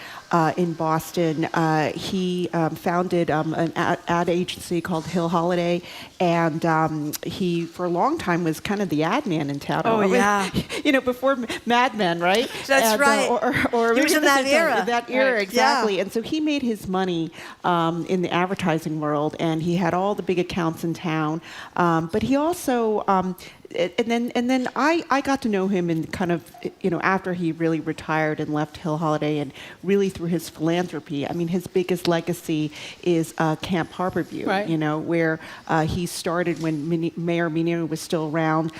in Boston. He founded an ad agency called Hill Holiday, and he, for a long time, was kind of the ad man in town. Oh, yeah. You know, before Mad Men, right? That's right. Or he was in that era. That era, right. exactly. Yeah. And so he made his money in the advertising world, and he had all the big accounts in town. But he also... And then I got to know him in kind of, you know, after he really retired and left Hill Holiday, and really through his philanthropy. I mean, his biggest legacy is Camp Harborview, right. You know, where he started when Mayor Menino was still around.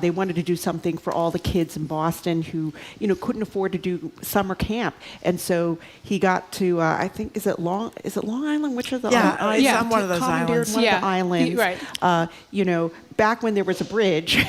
They wanted to do something for all the kids in Boston who, you know, couldn't afford to do summer camp. And so he got to, I think, is it Long Island? Which are the islands? Yeah, one of those islands. One of the islands. Right. You know, back when there was a bridge,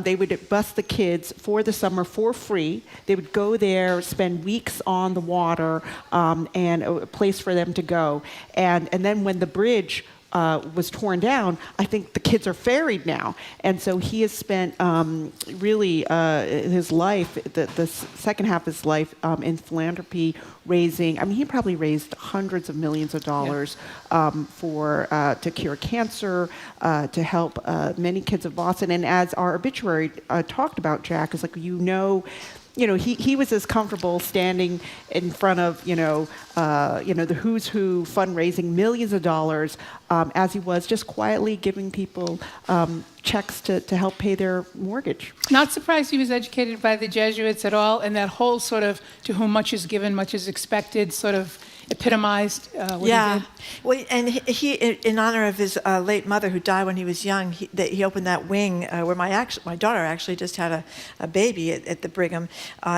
they would bus the kids for the summer for free. They would go there, spend weeks on the water, and a place for them to go. And then when the bridge was torn down, I think the kids are ferried now. And so he has spent really his life, the second half of his life, in philanthropy, raising, I mean, he probably raised hundreds of millions of dollars to cure cancer, to help many kids of Boston. And as our obituary talked about, Jack, is like, you know, he was as comfortable standing in front of, the who's who fundraising millions of dollars as he was just quietly giving people checks to help pay their mortgage. Not surprised he was educated by the Jesuits at all, and that whole sort of to whom much is given, much is expected sort of epitomized what he did. Well, and he, in honor of his late mother who died when he was young, he opened that wing where my daughter actually just had a baby at the Brigham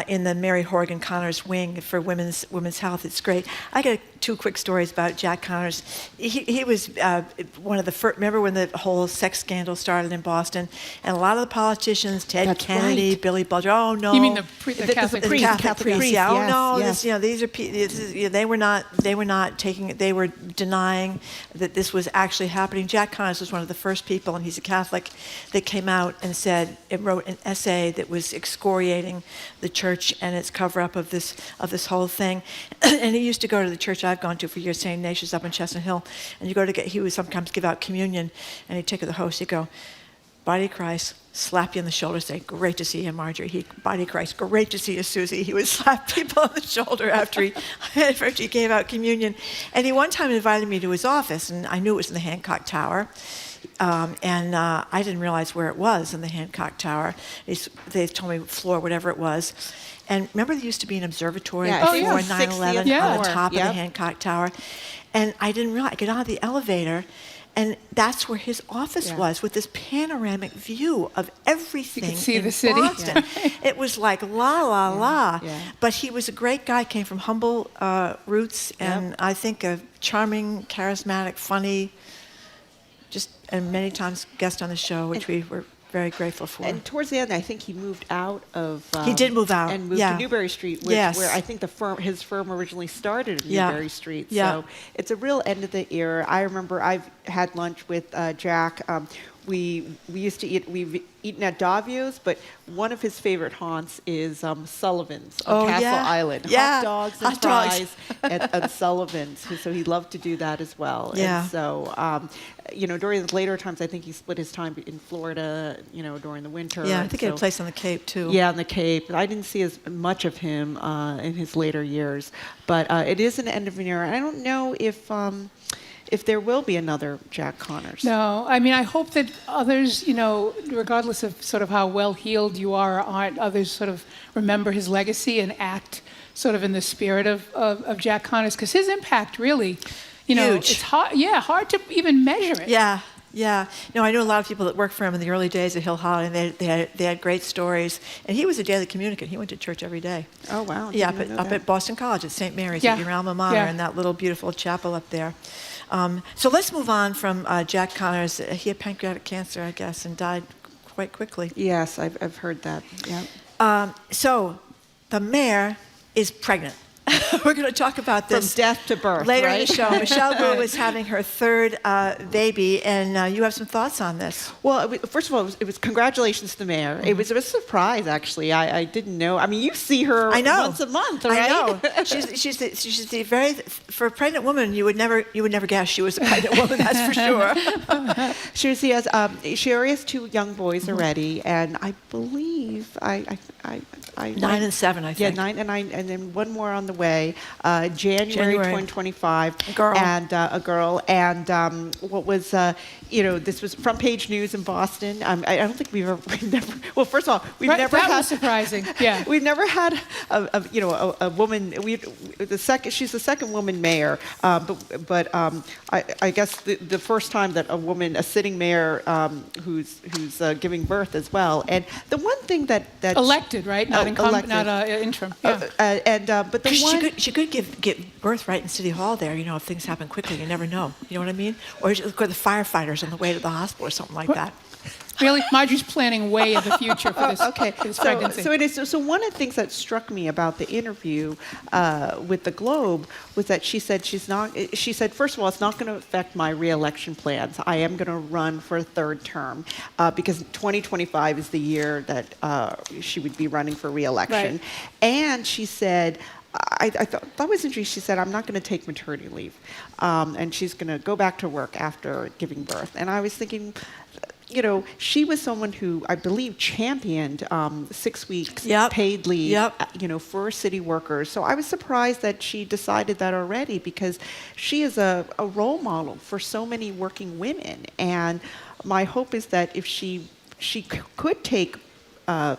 in the Mary Horgan Connors wing for women's health. It's great. I got two quick stories about Jack Connors. He was one of the first. Remember when the whole sex scandal started in Boston, and a lot of the politicians, Ted Kennedy, Billy Bulger. Oh no! You mean the Catholic priest? Catholic priest. Yeah. Yes, oh no! yes. These are they were not taking. They were denying that this was actually happening. Jack Connors was one of the first people, and he's a Catholic, that came out and wrote an essay that was excoriating the church and its cover-up of this whole thing. And he used to go to the church I've gone to for years, St. Ignatius up in Chestnut Hill, and he would sometimes give out communion, and he'd take the host, he'd go, "Body of Christ," slap you on the shoulder, say, "Great to see you, Marjorie." "Body of Christ, great to see you, Susie." He would slap people on the shoulder after he gave out communion. And he one time invited me to his office, and I knew it was in the Hancock Tower. And I didn't realize where it was in the Hancock Tower. They told me floor, whatever it was. And remember there used to be an observatory before 9/11 on the top of the Hancock Tower? And I didn't realize, I get out of the elevator, and that's where his office was, with this panoramic view of everything. You could see in the city. Boston. It was like la la la. Yeah. But he was a great guy, came from humble roots, and I think a charming, charismatic, funny, and many times guest on the show, which we were very grateful for. And towards the end, I think he moved out of... he did move out. And moved to Newbury Street, where I think his firm originally started in Newbury Street. Yeah. So it's a real end of the era. I remember I've had lunch with Jack. We used to we've eaten at Davio's, but one of his favorite haunts is Sullivan's on Castle Island. Hot dogs and fries at Sullivan's. So he loved to do that as well. Yeah. And so, during the later times, I think he split his time in Florida, during the winter. Yeah, I think he had a place on the Cape, too. Yeah, on the Cape. I didn't see as much of him in his later years. But it is an end of an era. I don't know if there will be another Jack Connors. No, I mean, I hope that others, regardless of sort of how well-heeled you are or aren't, others sort of remember his legacy and act sort of in the spirit of Jack Connors, because his impact really, huge. It's hard to even measure it. Yeah. No, I know a lot of people that worked for him in the early days at Hill Holiday, and they had great stories. And he was a daily communicant. He went to church every day. Oh, wow. Yeah, up at Boston College at St. Mary's, at your alma mater, in that little beautiful chapel up there. So let's move on from Jack Connors. He had pancreatic cancer, I guess, and died quite quickly. Yes, I've heard that. Yeah. So the mayor is pregnant. We're going to talk about this from death to birth later right? in the show. Michelle Wu is having her third baby, and you have some thoughts on this. Well, first of all, it was congratulations to the mayor. Mm-hmm. It was a surprise, actually. I didn't know. I mean, you see her once a month, right? I know. She's the very, for a pregnant woman, you would never guess she was a pregnant woman. That's for sure. She already has 2 young boys already, and I believe I 9 and 7, I think. Yeah, 9 and 9, and then one more on the way. January 2025. A girl. And a girl. And what was, this was front page news in Boston. I don't think we've never. Well, first of all, we've never had. That was surprising. Yeah. We've never had a woman. She's the second woman mayor. But I guess the first time that a sitting mayor who's giving birth as well. And the one thing that elected, right? Not interim. Yeah. But the one she could give birth right in City Hall there. If things happen quickly, you never know. You know what I mean? Or go to the firefighters on the way to the hospital or something like that. Really, Marjorie's planning way in the future for this, this pregnancy. So it is. So one of the things that struck me about the interview with the Globe was that she said She said, first of all, it's not going to affect my re-election plans. I am going to run for a 3rd term because 2025 is the year that she would be running for re-election. Right. And she said. I thought was interesting. She said, I'm not going to take maternity leave. And she's going to go back to work after giving birth. And I was thinking, she was someone who I believe championed 6 weeks paid leave, for city workers. So I was surprised that she decided that already because she is a role model for so many working women. And my hope is that if she could take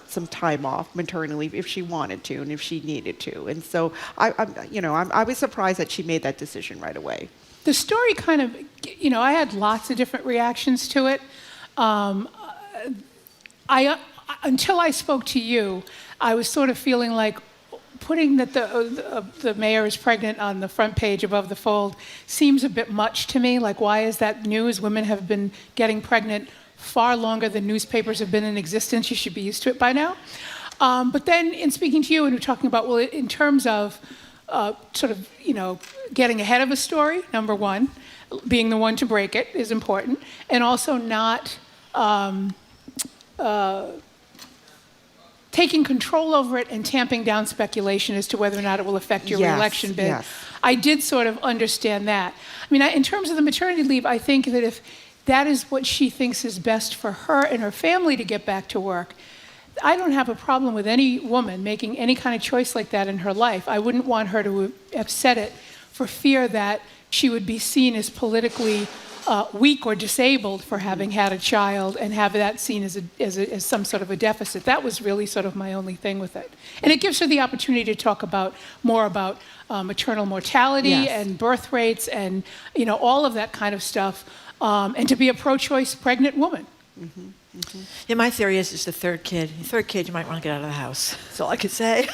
some time off, maternity leave, if she wanted to and if she needed to. And so I was surprised that she made that decision right away. The story kind of, I had lots of different reactions to it. Until I spoke to you, I was sort of feeling like putting that the mayor is pregnant on the front page above the fold seems a bit much to me. Like, why is that news? Women have been getting pregnant far longer than newspapers have been in existence. You should be used to it by now. But then in speaking to you and we're talking about, well, in terms of getting ahead of a story, number one, being the one to break it is important, and also not taking control over it and tamping down speculation as to whether or not it will affect your re-election bid. Yes. I did sort of understand that. I mean, in terms of the maternity leave, I think that if that is what she thinks is best for her and her family to get back to work, I don't have a problem with any woman making any kind of choice like that in her life. I wouldn't want her to have said it for fear that she would be seen as politically weak or disabled for having had a child and have that seen as some sort of a deficit. That was really sort of my only thing with it. And it gives her the opportunity to talk more about maternal mortality and birth rates and all of that kind of stuff, and to be a pro-choice pregnant woman. Mm-hmm. Mm-hmm. Yeah, my theory is it's the third kid. The third kid, you might want to get out of the house. That's all I could say.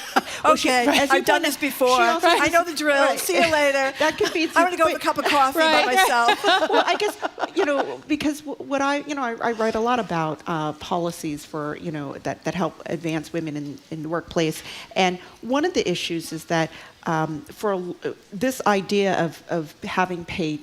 Okay, I've done this before. I know the drill. Right. See you later. That could be. I'm going to go have a cup of coffee by myself. Well, I guess because what I write a lot about policies for that help advance women in the workplace, and one of the issues is that for this idea of having paid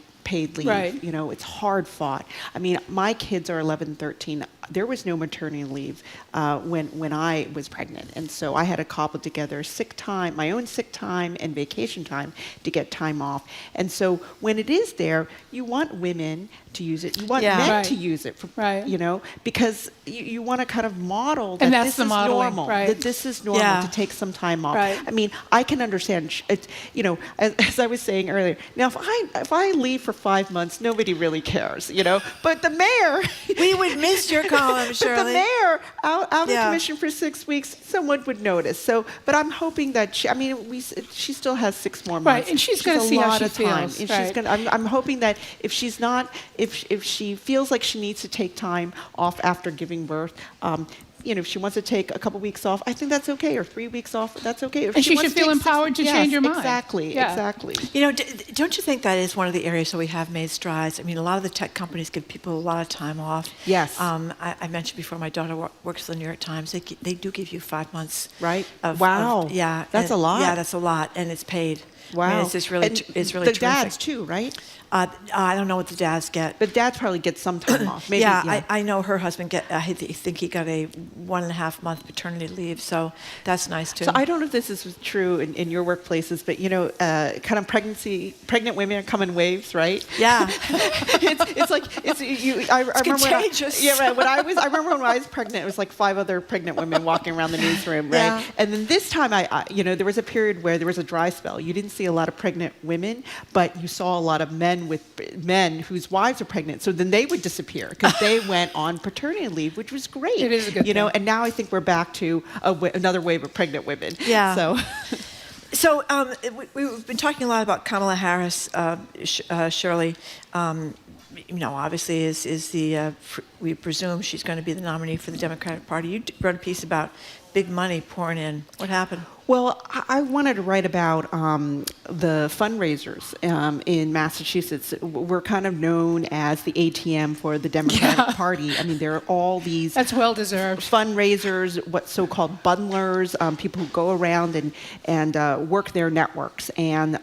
leave, it's hard fought. I mean, my kids are 11 and 13. There was no maternity leave when I was pregnant, and so I had to cobble together sick time, my own sick time and vacation time to get time off. And so when it is there, you want women to use it. You want men to use it, because you want to kind of model that this is normal. That this is normal to take some time off. I mean, I can understand. As I was saying earlier. Now, if I leave for 5 months, nobody really cares. But the mayor, we would miss your column, Shirley. But the mayor out of commission for 6 weeks, someone would notice. So, but I'm hoping that she still has 6 more months. Right, and she's going to see how she feels. And she's going. I'm hoping that if she's not, if she feels like she needs to take time off after giving birth, if she wants to take a couple weeks off, I think that's okay, or 3 weeks off, that's okay. If and she wants should feel empowered to change her mind. Exactly, yeah. exactly. Don't you think that is one of the areas where we have made strides? I mean, a lot of the tech companies give people a lot of time off. Yes. I mentioned before, my daughter works for the New York Times. They do give you 5 months. Right. Wow. Yeah. That's a lot. Yeah, that's a lot, and it's paid. Wow. I mean, it's really the terrific. dads too, right? I don't know what the dads get. But dads probably get some time off. Maybe, I know her husband I think he got a 1.5 month paternity leave, so that's nice too. So I don't know if this is true in your workplaces, but kind of pregnant women come in waves, right? Yeah. it's like I remember contagious. I remember when I was pregnant, it was like 5 other pregnant women walking around the newsroom, right? Yeah. And then this time, there was a period where there was a dry spell. You didn't see a lot of pregnant women, but you saw a lot of men whose wives are pregnant. So then they would disappear because they went on paternity leave, which was great. It is a good thing. And now I think we're back to another wave of pregnant women. Yeah. So we've been talking a lot about Kamala Harris, Shirley. Obviously is the we presume she's going to be the nominee for the Democratic Party. You wrote a piece about big money pouring in. What happened? Well, I wanted to write about the fundraisers in Massachusetts. We're kind of known as the ATM for the Democratic Party. I mean, there are all these that's well deserved fundraisers, what so-called bundlers, people who go around and work their networks, and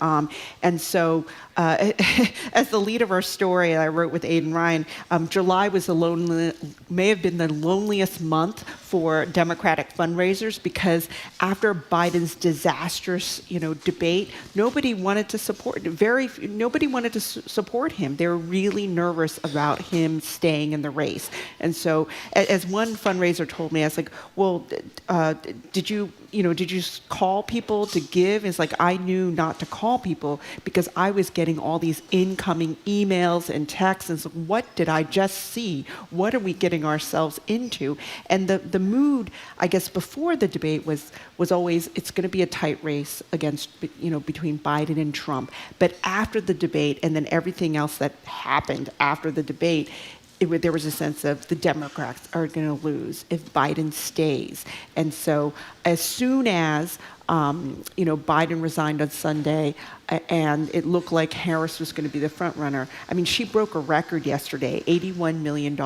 so. As the lead of our story I wrote with Aidan Ryan, July was may have been the loneliest month for Democratic fundraisers because after Biden's disastrous, debate, nobody wanted to support him. They were really nervous about him staying in the race. And so, as one fundraiser told me, I was like, "Well, did you call people to give?" It's like I knew not to call people because I was getting all these incoming emails and texts, and so what did I just see? What are we getting ourselves into? And the mood, I guess, before the debate was always it's going to be a tight race between Biden and Trump. But after the debate, and then everything else that happened after the debate, there was a sense of the Democrats are going to lose if Biden stays. And so as soon as Biden resigned on Sunday, and it looked like Harris was going to be the front runner. I mean, she broke a record yesterday, $81 million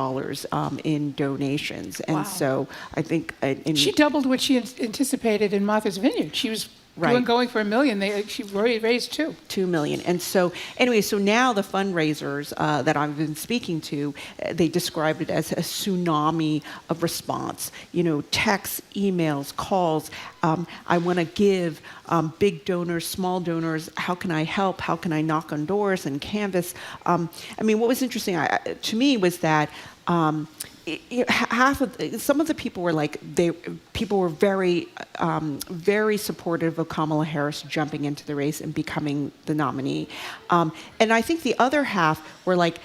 in donations. And so I think... she doubled what she anticipated in Martha's Vineyard. She was going for $1 million. She raised $2 million. And so anyway, so now the fundraisers that I've been speaking to, they described it as a tsunami of response. Texts, emails, calls. I want to give big donors, small donors. How can I help? How can I knock on doors and canvass? What was interesting to me was that some of the people were very, very supportive of Kamala Harris jumping into the race and becoming the nominee. And I think the other half were like,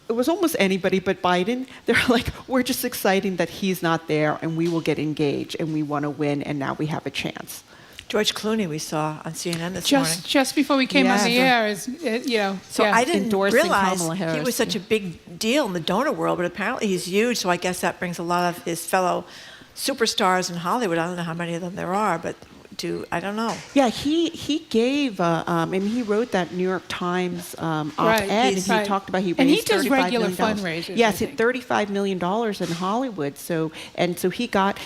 it was almost anybody but Biden. They're like, we're just excited that he's not there and we will get engaged and we want to win and now we have a chance. George Clooney we saw on CNN this morning. Just before we came on the air, So I didn't realize Harris, he was such a big deal in the donor world, but apparently he's huge, so I guess that brings a lot of his fellow superstars in Hollywood. I don't know how many of them there are, but I don't know. Yeah, he gave, he wrote that New York Times op-ed, and he talked about he raised does $35 regular million. fundraisers. Yes, $35 million in Hollywood. So he got,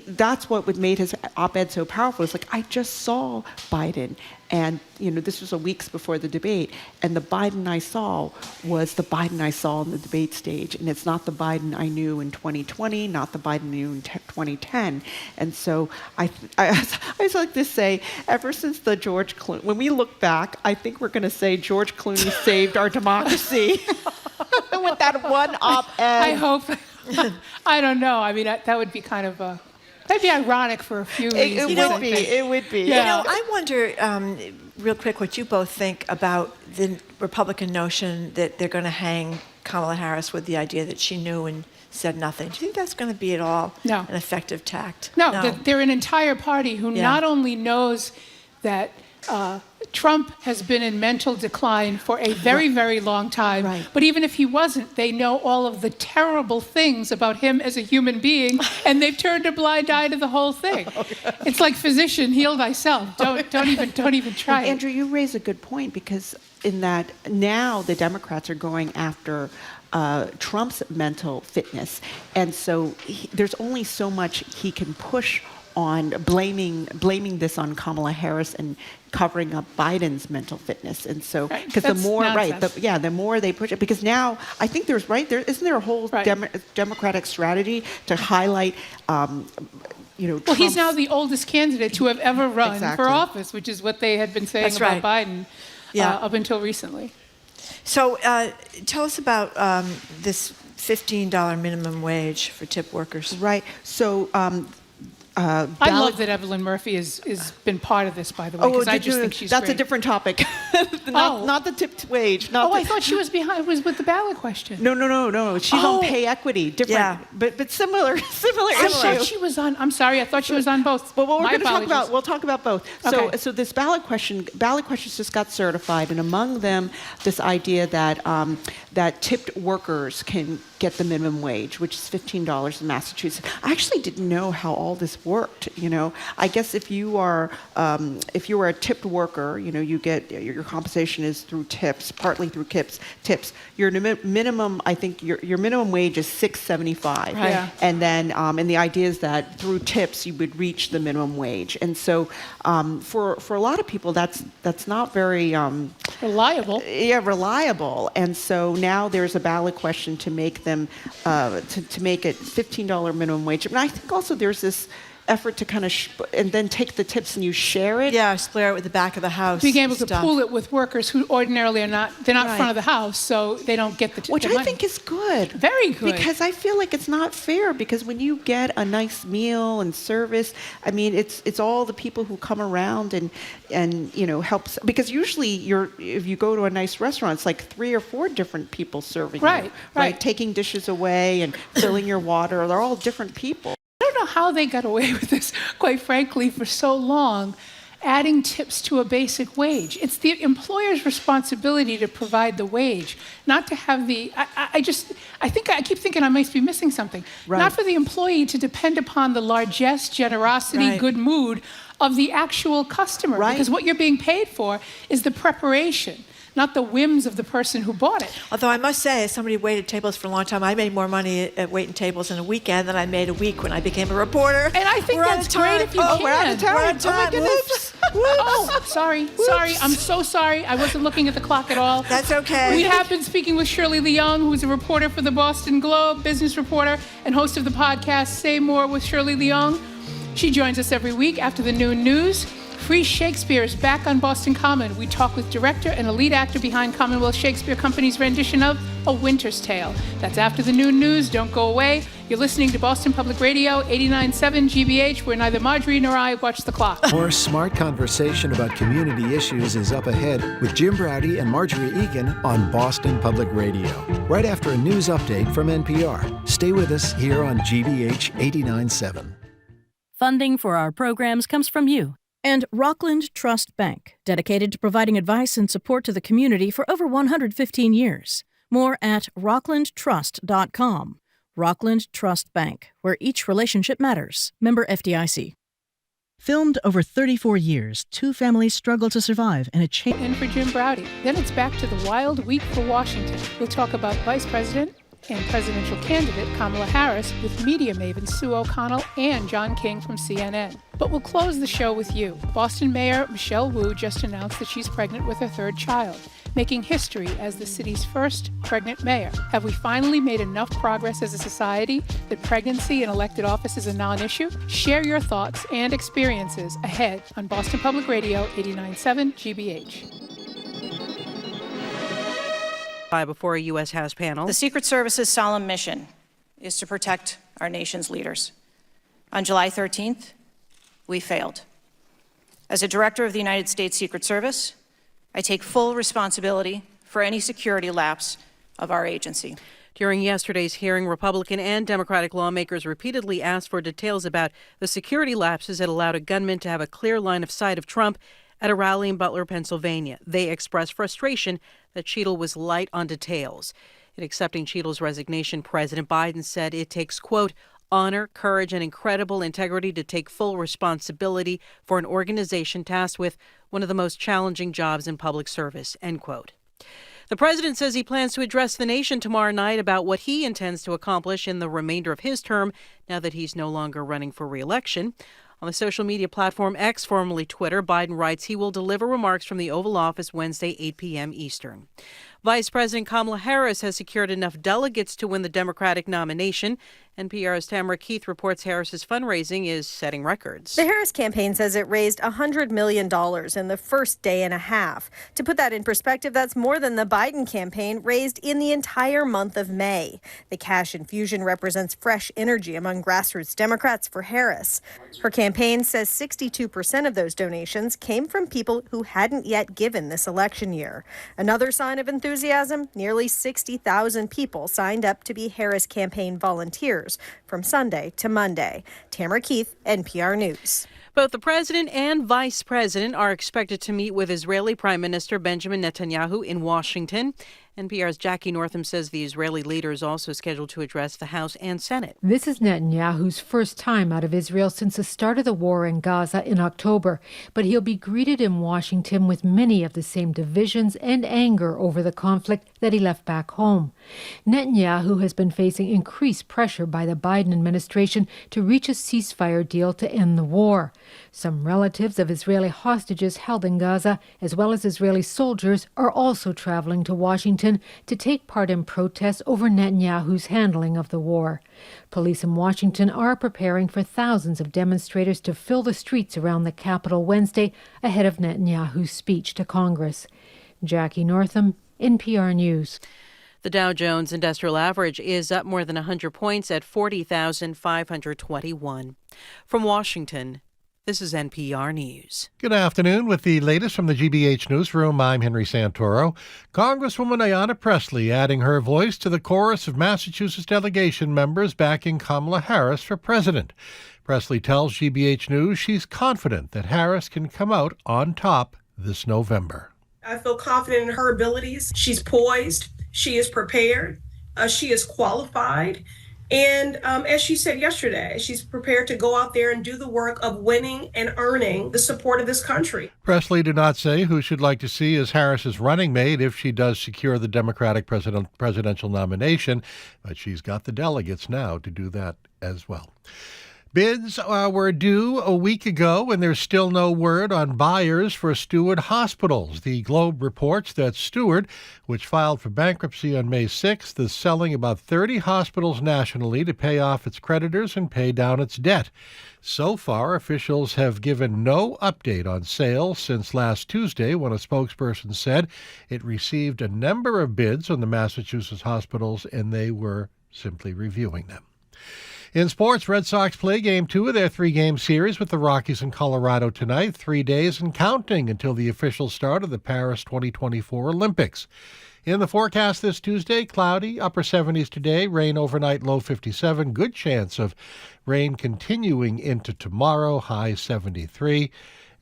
that's what made his op-ed so powerful. It's like, I just saw Biden. And, this was weeks before the debate. And the Biden I saw was the Biden I saw on the debate stage. And it's not the Biden I knew in 2020, not the Biden I knew in 2010. And so I always like to say, ever since the George Clooney, when we look back, I think we're going to say George Clooney saved our democracy with that one op-ed. I hope. I don't know. That would be kind of that'd be ironic for a few reasons. It would be. Yeah. I wonder, real quick, what you both think about the Republican notion that they're going to hang Kamala Harris with the idea that she knew and said nothing. Do you think that's going to be at all an effective tact? No. They're an entire party who not only knows that Trump has been in mental decline for a very, very long time. Right. But even if he wasn't, they know all of the terrible things about him as a human being, and they've turned a blind eye to the whole thing. It's like physician, heal thyself. Don't even try it. Andrew, you raise a good point, because in that now the Democrats are going after Trump's mental fitness, and so there's only so much he can push on blaming this on Kamala Harris and covering up Biden's mental fitness. And so, because the more they push it, because now I think isn't there a whole Democratic strategy to highlight, well, he's now the oldest candidate to have ever run for office, which is what they had been saying about Biden up until recently. So tell us about this $15 minimum wage for tip workers. Right. So I love that Evelyn Murphy has been part of this, by the way, because I just think she's That's great. A different topip. Not the tipped wage. I thought she was with the ballot question. No. She's on pay equity. Different, but similar issue. I thought she was on. I'm sorry. I thought she was on both. Well, we'll talk about both. Okay. So this ballot questions just got certified, and among them, this idea that tipped workers can get the minimum wage, which is $15 in Massachusetts. I actually didn't know how all this worked. I guess if you are a tipped worker, you get your compensation is through tips, partly through tips. Your minimum, I think your minimum wage is $6.75, right. Yeah. And then and the idea is that through tips you would reach the minimum wage. And so for a lot of people that's not very reliable. Yeah, reliable. And so now there's a ballot question to make them to make it $15 minimum wage. And I think also there's this effort to kind of and then take the tips and you share it. Yeah, split it with the back of the house. Being able to pool it with workers who ordinarily are not front of the house, so they don't get the Which I think is good. Very good. Because I feel like it's not fair, because when you get a nice meal and service, I mean, it's all the people who come around and helps, because usually if you go to a nice restaurant, it's like 3 or 4 different people serving you, right? Taking dishes away and filling your water. They're all different people. I don't know how they got away with this, quite frankly, for so long, adding tips to a basic wage. It's the employer's responsibility to provide the wage, not to have I keep thinking I might be missing something. Right. Not for the employee to depend upon the largesse, generosity, good mood of the actual customer. Right. Because what you're being paid for is the preparation, not the whims of the person who bought it. Although I must say, as somebody who waited tables for a long time, I made more money at waiting tables in a weekend than I made a week when I became a reporter. And I think that's great if you can. We're out of time. We're out of time. Oh, my goodness. Oh, sorry. I'm so sorry. I wasn't looking at the clock at all. That's okay. We have been speaking with Shirley Leung, who's a reporter for the Boston Globe, business reporter, and host of the podcast Say More with Shirley Leung. She joins us every week after the noon news. Free Shakespeare is back on Boston Common. We talk with director and a lead actor behind Commonwealth Shakespeare Company's rendition of A Winter's Tale. That's after the noon news. Don't go away. You're listening to Boston Public Radio, 89.7 GBH, where neither Marjorie nor I watch the clock. More smart conversation about community issues is up ahead with Jim Braude and Marjorie Egan on Boston Public Radio, right after a news update from NPR. Stay with us here on GBH 89.7. Funding for our programs comes from you. And Rockland Trust Bank, dedicated to providing advice and support to the community for over 115 years. More at rocklandtrust.com. Rockland Trust Bank, where each relationship matters. Member FDIC. Filmed over 34 years, 2 families struggle to survive in a chain. And for Jim Braude. Then it's back to the wild week for Washington. We'll talk about Vice President and presidential candidate Kamala Harris with media maven Sue O'Connell and John King from CNN. But we'll close the show with you. Boston Mayor Michelle Wu just announced that she's pregnant with her 3rd child, making history as the city's first pregnant mayor. Have we finally made enough progress as a society that pregnancy in elected office is a non-issue? Share your thoughts and experiences ahead on Boston Public Radio 89.7 GBH. Before a U.S. House panel. The Secret Service's solemn mission is to protect our nation's leaders. On July 13th, we failed. As a director of the United States Secret Service, I take full responsibility for any security lapse of our agency. During yesterday's hearing, Republican and Democratic lawmakers repeatedly asked for details about the security lapses that allowed a gunman to have a clear line of sight of Trump at a rally in Butler, Pennsylvania. They expressed frustration that Cheadle was light on details. In accepting Cheadle's resignation, President Biden said it takes, quote, honor, courage, and incredible integrity to take full responsibility for an organization tasked with one of the most challenging jobs in public service, end quote. The president says he plans to address the nation tomorrow night about what he intends to accomplish in the remainder of his term now that he's no longer running for re-election. On the social media platform X, formerly Twitter, Biden writes he will deliver remarks from the Oval Office Wednesday, 8 p.m. Eastern. Vice President Kamala Harris has secured enough delegates to win the Democratic nomination. NPR's Tamara Keith reports Harris's fundraising is setting records. The Harris campaign says it raised $100 million in the first day and a half. To put that in perspective, that's more than the Biden campaign raised in the entire month of May. The cash infusion represents fresh energy among grassroots Democrats for Harris. Her campaign says 62% of those donations came from people who hadn't yet given this election year. Another sign of enthusiasm, nearly 60,000 people signed up to be Harris campaign volunteers from Sunday to Monday. Tamara Keith, NPR News. Both the president and vice president are expected to meet with Israeli Prime Minister Benjamin Netanyahu in Washington. NPR's Jackie Northam says the Israeli leader is also scheduled to address the House and Senate. This is Netanyahu's first time out of Israel since the start of the war in Gaza in October, but he'll be greeted in Washington with many of the same divisions and anger over the conflict that he left back home. Netanyahu has been facing increased pressure by the Biden administration to reach a ceasefire deal to end the war. Some relatives of Israeli hostages held in Gaza, as well as Israeli soldiers, are also traveling to Washington to take part in protests over Netanyahu's handling of the war. Police in Washington are preparing for thousands of demonstrators to fill the streets around the Capitol Wednesday ahead of Netanyahu's speech to Congress. Jackie Northam, NPR News. The Dow Jones Industrial Average is up more than 100 points at 40,521. From Washington, this is NPR News. Good afternoon. With the latest from the GBH Newsroom, I'm Henry Santoro. Congresswoman Ayanna Pressley adding her voice to the chorus of Massachusetts delegation members backing Kamala Harris for president. Pressley tells GBH News she's confident that Harris can come out on top this November. I feel confident in her abilities. She's poised. She is prepared. She is qualified. And as she said yesterday, she's prepared to go out there and do the work of winning and earning the support of this country. Pressley did not say who she'd like to see as Harris's running mate if she does secure the Democratic presidential nomination, but she's got the delegates now to do that as well. Bids were due a week ago, and there's still no word on buyers for Steward Hospitals. The Globe reports that Steward, which filed for bankruptcy on May 6th, is selling about 30 hospitals nationally to pay off its creditors and pay down its debt. So far, officials have given no update on sales since last Tuesday, when a spokesperson said it received a number of bids on the Massachusetts hospitals, and they were simply reviewing them. In sports, Red Sox play Game 2 of their 3-game series with the Rockies in Colorado tonight, 3 days and counting until the official start of the Paris 2024 Olympics. In the forecast this Tuesday, cloudy, upper 70s today, rain overnight, low 57, good chance of rain continuing into tomorrow, high 73.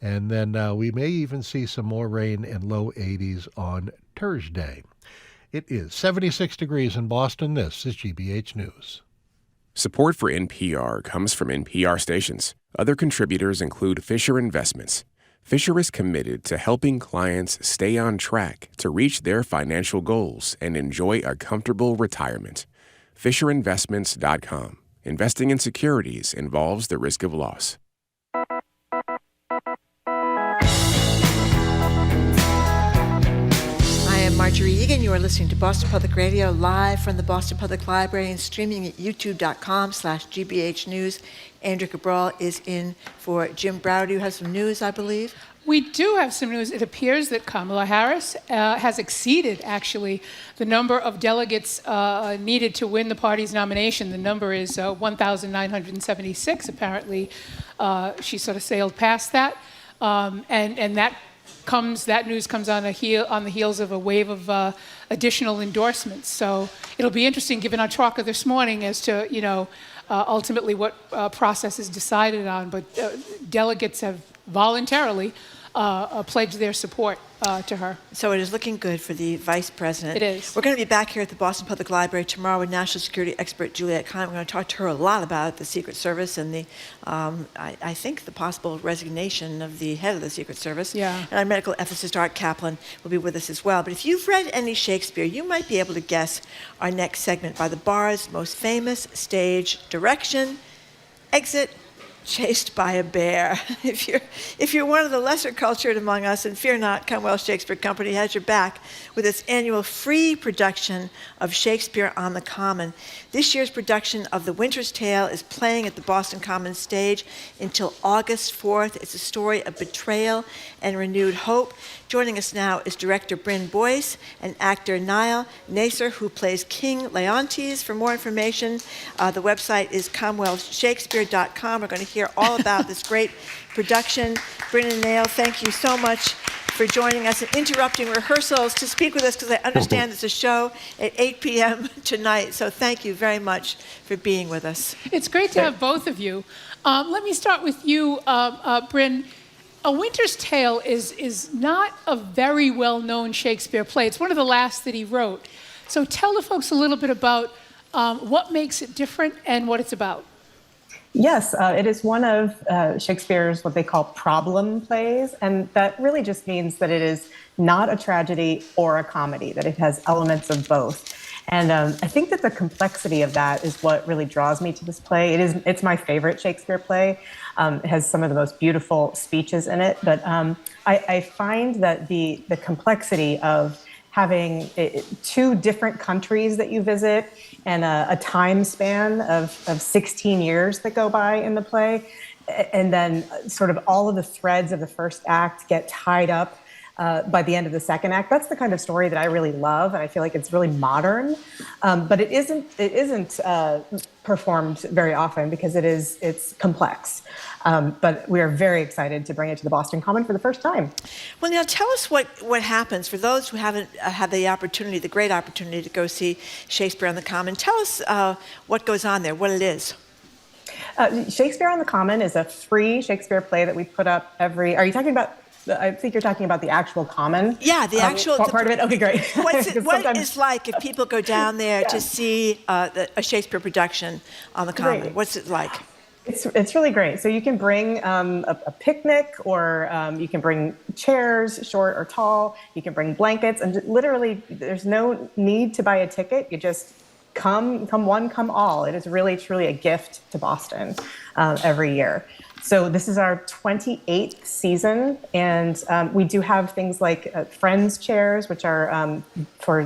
And then we may even see some more rain in low 80s on Thursday. It is 76 degrees in Boston. This is GBH News. Support for NPR comes from NPR stations. Other contributors include Fisher Investments. Fisher is committed to helping clients stay on track to reach their financial goals and enjoy a comfortable retirement. FisherInvestments.com. Investing in securities involves the risk of loss. Marjorie Egan. You are listening to Boston Public Radio live from the Boston Public Library and streaming at youtube.com/GBH News. Andrew Cabral is in for Jim Browder. You have some news, I believe. We do have some news. It appears that Kamala Harris has exceeded, actually, the number of delegates needed to win the party's nomination. The number is 1,976. Apparently, she sort of sailed past that, and that news comes on the heels of a wave of additional endorsements. So it'll be interesting, given our talk of this morning, as to ultimately what process is decided on. But delegates have voluntarily pledge their support to her. So it is looking good for the vice president. It is. We're going to be back here at the Boston Public Library tomorrow with national security expert Juliette Kahn. We're going to talk to her a lot about the Secret Service and the, I think, the possible resignation of the head of the Secret Service. Yeah. And our medical ethicist Art Kaplan will be with us as well. But if you've read any Shakespeare, you might be able to guess our next segment by the bard's most famous stage direction, exit, chased by a bear. If you're one of the lesser cultured among us, and fear not, Commonwealth Shakespeare Company has your back with its annual free production of Shakespeare on the Common. This year's production of The Winter's Tale is playing at the Boston Common stage until August 4th. It's a story of betrayal and renewed hope. Joining us now is director Bryn Boyce and actor Niall Nasser, who plays King Leontes. For more information, the website is commonwealthshakespeare.com. We're going to hear all about this great production. Bryn and Niall, thank you so much for joining us and interrupting rehearsals to speak with us, because I understand it's a show at 8 p.m. tonight. So thank you very much for being with us. It's great to have both of you. Let me start with you, Bryn. A Winter's Tale is not a very well-known Shakespeare play. It's one of the last that he wrote. So tell the folks a little bit about what makes it different and what it's about. Yes, it is one of Shakespeare's what they call problem plays, and that really just means that it is not a tragedy or a comedy, that it has elements of both. And I think that the complexity of that is what really draws me to this play. It's my favorite Shakespeare play. It has some of the most beautiful speeches in it, but I find that the complexity of having two different countries that you visit and a time span of 16 years that go by in the play, and then sort of all of the threads of the first act get tied up by the end of the second act. That's the kind of story that I really love, and I feel like it's really modern, but it isn't performed very often because it's complex. But we are very excited to bring it to the Boston Common for the first time. Well, now tell us what happens for those who haven't had the great opportunity to go see Shakespeare on the Common. Tell us what goes on there, what it is. Shakespeare on the Common is a free Shakespeare play that we put up are you talking about, I think you're talking about the actual Common? Yeah, the actual part of it. Okay, great. What is like if people go down there to see a Shakespeare production on the Common? Great. What's it like? It's really great. So you can bring a picnic, or you can bring chairs, short or tall. You can bring blankets, and literally there's no need to buy a ticket. You just come one, come all. It is really, truly a gift to Boston every year. So this is our 28th season, and we do have things like Friends chairs, which are for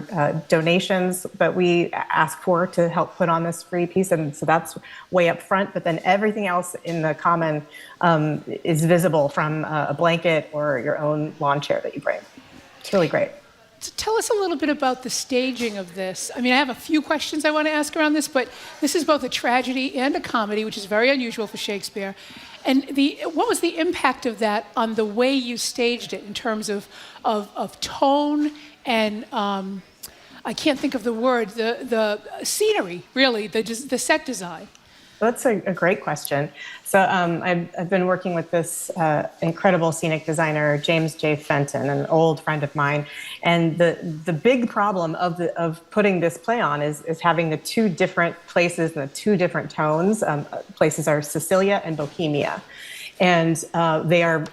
donations, but we ask for to help put on this free piece, and so that's way up front. But then everything else in the Common is visible from a blanket or your own lawn chair that you bring. It's really great. So tell us a little bit about the staging of this. I mean, I have a few questions I want to ask around this, but this is both a tragedy and a comedy, which is very unusual for Shakespeare. And what was the impact of that on the way you staged it in terms of tone and I can't think of the word, the scenery, really, the set design? That's a great question. So I've been working with this incredible scenic designer, James J. Fenton, an old friend of mine. And the big problem of putting this play on is having the two different places and the two different tones. Places are Sicilia and Bohemia. And they are,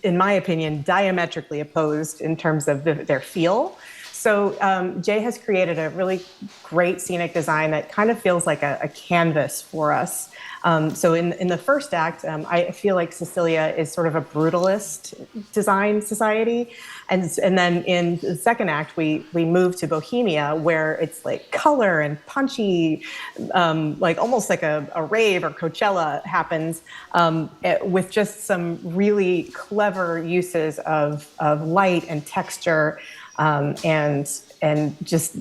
in my opinion, diametrically opposed in terms of their feel. So Jay has created a really great scenic design that kind of feels like a canvas for us. So in the first act, I feel like Sicilia is sort of a brutalist design society. And then in the second act, we move to Bohemia, where it's like color and punchy, like almost like a rave or Coachella happens, with just some really clever uses of light and texture. And just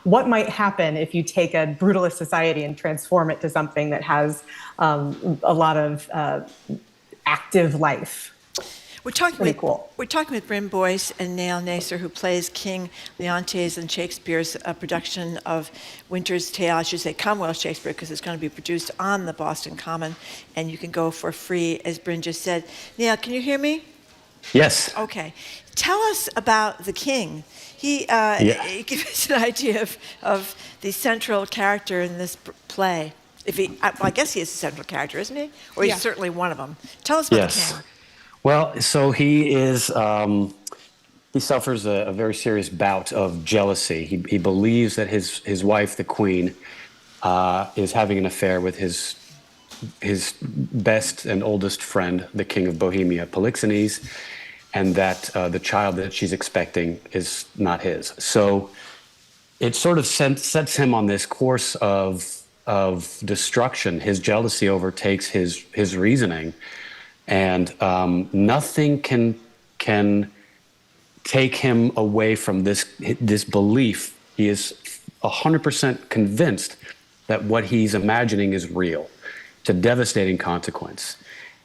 what might happen if you take a brutalist society and transform it to something that has a lot of active life. We're talking Pretty with cool. We're talking with Bryn Boyce and Neil Nasser, who plays King Leontes in Shakespeare's production of Winter's Tale. I should say Commonwealth Shakespeare, because it's going to be produced on the Boston Common, and you can go for free, as Bryn just said. Neil, can you hear me? Yes. Okay. Tell us about the King. He gives us an idea of the central character in this play. I guess he is the central character, isn't he? Or he's certainly one of them. Tell us about the King. Well, so he is. He suffers a very serious bout of jealousy. He believes that his wife, the Queen, is having an affair with his best and oldest friend, the King of Bohemia, Polixenes, and that the child that she's expecting is not his. So it sort of sets him on this course of destruction. His jealousy overtakes his reasoning, and nothing can take him away from this belief. He is 100% convinced that what he's imagining is real. It's a devastating consequence,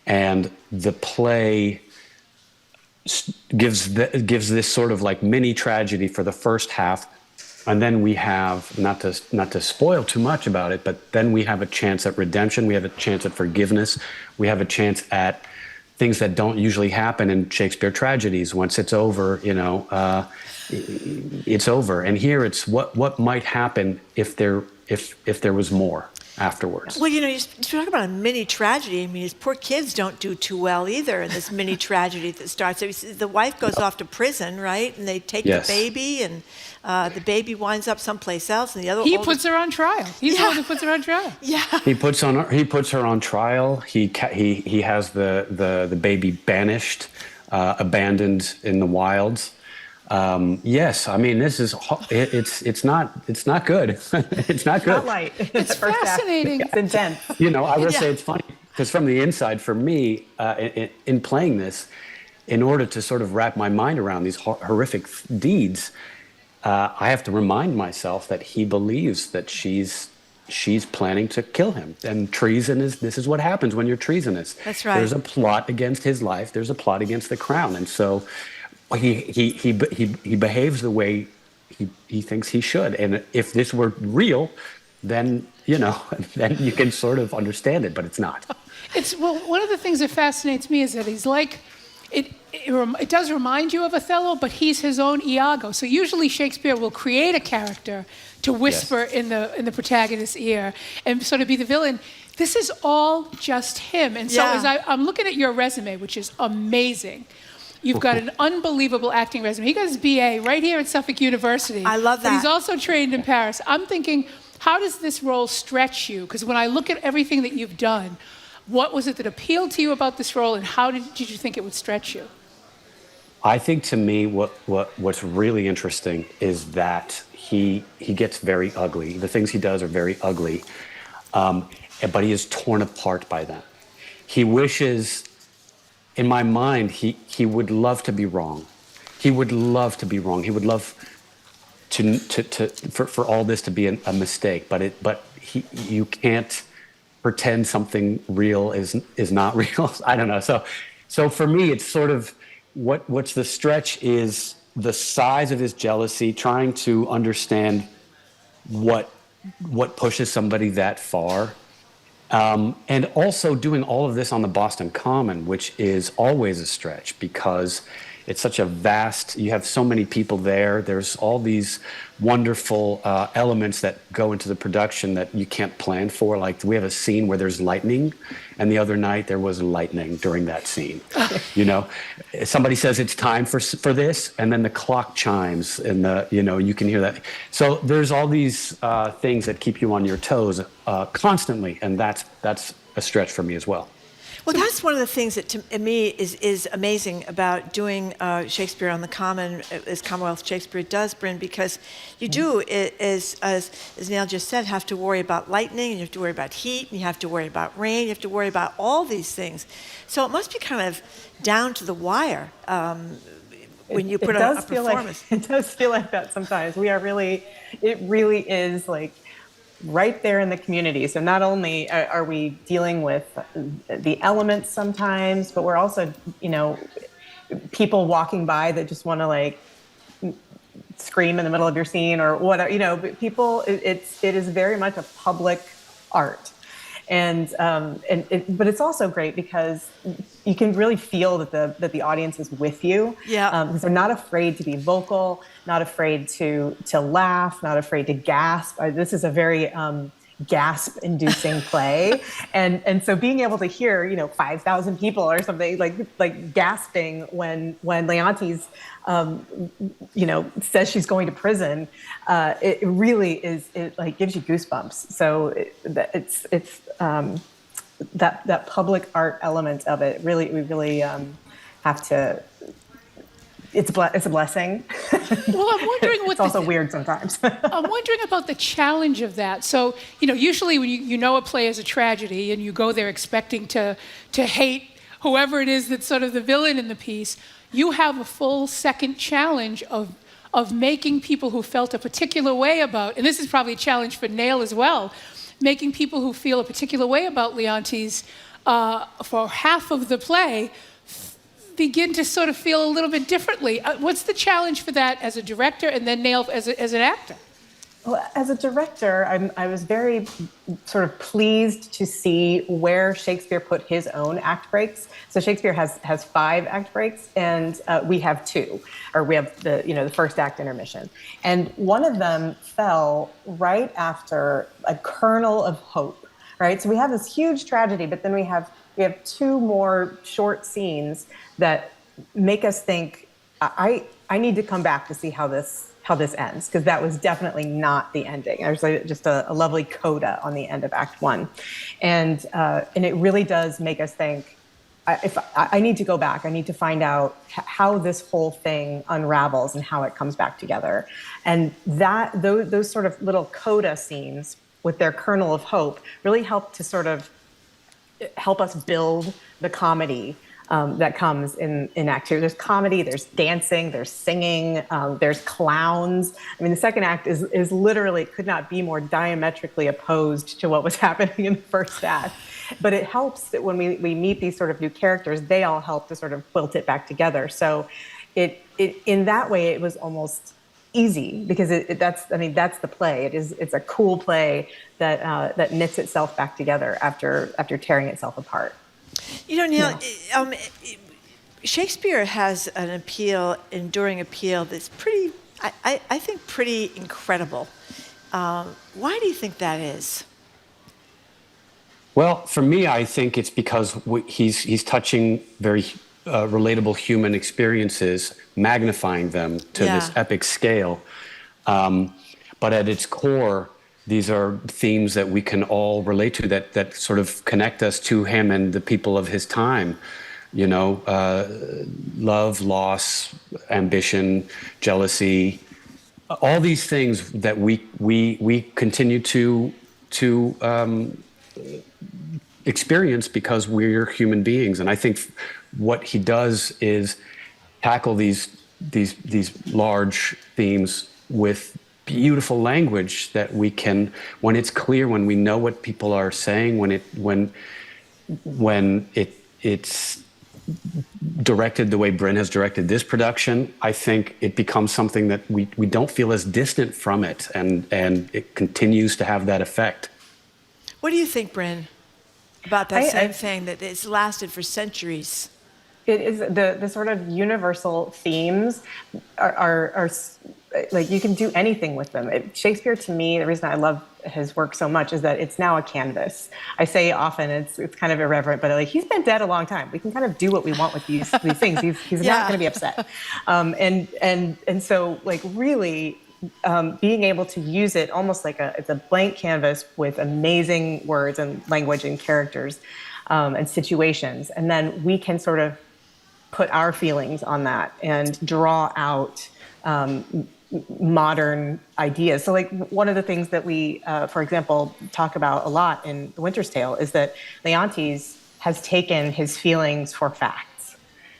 and the play gives this sort of like mini tragedy for the first half. And then we have, not to spoil too much about it, but then we have a chance at redemption. We have a chance at forgiveness. We have a chance at things that don't usually happen in Shakespeare tragedies. Once it's over, it's over. And here it's what might happen if there was more afterwards. Well, you talk about a mini tragedy. I mean, his poor kids don't do too well either in this mini tragedy that starts. The wife goes off to prison, right? And they take the baby, and the baby winds up someplace else, and the other. He puts her on trial. He's the one who puts her on trial. Yeah. He puts her on trial. He has the baby banished, abandoned in the wilds. Yes, I mean it's not good. It's not good. Not light. It's fascinating. It's intense. I will say it's funny because from the inside, for me, in playing this, in order to sort of wrap my mind around these horrific deeds, I have to remind myself that he believes that she's planning to kill him. And this is what happens when you're treasonous. That's right. There's a plot against his life. There's a plot against the crown. And so he behaves the way he thinks he should. And if this were real, then then you can sort of understand it, but it's not. One of the things that fascinates me is that he's like, it does remind you of Othello, but he's his own Iago. So usually Shakespeare will create a character to whisper in the protagonist's ear and sort of be the villain. This is all just him. And so as I'm looking at your resume, which is amazing, you've got an unbelievable acting resume. He got his BA right here at Suffolk University. I love that. But he's also trained in Paris. I'm thinking, how does this role stretch you? Because when I look at everything that you've done, what was it that appealed to you about this role, and how did you think it would stretch you? I think to me, what's really interesting is that he gets very ugly. The things he does are very ugly, but he is torn apart by that. He wishes, in my mind, he would love to be wrong. He would love to be wrong. He would love for all this to be a mistake. But you can't pretend something real is not real. I don't know. So for me, it's sort of what's the stretch is the size of his jealousy, trying to understand what pushes somebody that far. And also doing all of this on the Boston Common, which is always a stretch because it's such a vast, you have so many people there. There's all these wonderful elements that go into the production that you can't plan for. Like we have a scene where there's lightning, and the other night there was lightning during that scene. Somebody says it's time for this, and then the clock chimes, and you can hear that. So there's all these things that keep you on your toes constantly, and that's a stretch for me as well. Well, that's one of the things that to me is amazing about doing Shakespeare on the Common, as Commonwealth Shakespeare does, Bryn, because you do, as Neil just said, have to worry about lightning, and you have to worry about heat, and you have to worry about rain, you have to worry about all these things. So it must be kind of down to the wire when you put on a performance. It does feel like that sometimes. It really is like right there in the community. So not only are we dealing with the elements sometimes, but we're also, people walking by that just want to like scream in the middle of your scene or whatever, you know, people, it is very much a public art. But it's also great because you can really feel that the audience is with you. Yeah. Because they're not afraid to be vocal, not afraid to laugh, not afraid to gasp. This is a very gasp-inducing play, and so being able to hear 5,000 people or something like gasping when Leontes says she's going to prison, it really is, it like gives you goosebumps. So it's that public art element of it, we really have to. It's a blessing. Well, I'm wondering what it's also weird sometimes. I'm wondering about the challenge of that. So, usually when you know a play is a tragedy and you go there expecting to hate whoever it is that's sort of the villain in the piece, you have a full second challenge of making people who felt a particular way about, and this is probably a challenge for Neil as well, making people who feel a particular way about Leontes for half of the play begin to sort of feel a little bit differently. What's the challenge for that as a director, and then Neil as an actor? Well, as a director, I was very sort of pleased to see where Shakespeare put his own act breaks. So Shakespeare has 5 act breaks, and we have 2, or we have the first act intermission. And one of them fell right after a kernel of hope, right? So we have this huge tragedy, but then we have 2 more short scenes that make us think, I need to come back to see how this ends, because that was definitely not the ending. There's just a lovely coda on the end of Act 1. And it really does make us think, if I need to go back, I need to find out how this whole thing unravels and how it comes back together. And those sort of little coda scenes with their kernel of hope really help to sort of help us build the comedy that comes in Act 2. There's comedy, there's dancing, there's singing, there's clowns. I mean, the second act is literally, could not be more diametrically opposed to what was happening in the first act. But it helps that when we meet these sort of new characters, they all help to sort of quilt it back together. So it in that way, it was almost easy, because that's the play. It's a cool play that knits itself back together after tearing itself apart. Neil, Shakespeare has an enduring appeal that's pretty, I think, pretty incredible. Why do you think that is? Well, for me, I think it's because he's touching very relatable human experiences, magnifying them to this epic scale. But at its core, these are themes that we can all relate to, that sort of connect us to him and the people of his time. Love, loss, ambition, jealousy, all these things that we continue to experience because we're human beings. And I think what he does is tackle these large themes with beautiful language that we can, when it's clear, when we know what people are saying, when it's directed the way Bryn has directed this production, I think it becomes something that we don't feel as distant from it, and it continues to have that effect. What do you think, Bryn, about that same thing, that it's lasted for centuries? It is the sort of universal themes are like, you can do anything with them. Shakespeare, to me, the reason I love his work so much is that it's now a canvas. I say often it's kind of irreverent, but like, he's been dead a long time. We can kind of do what we want with these things. He's not going to be upset. And so, like, really being able to use it almost like it's a blank canvas with amazing words and language and characters and situations, and then we can sort of put our feelings on that and draw out modern ideas. So, like, one of the things that we, for example, talk about a lot in The Winter's Tale is that Leontes has taken his feelings for facts.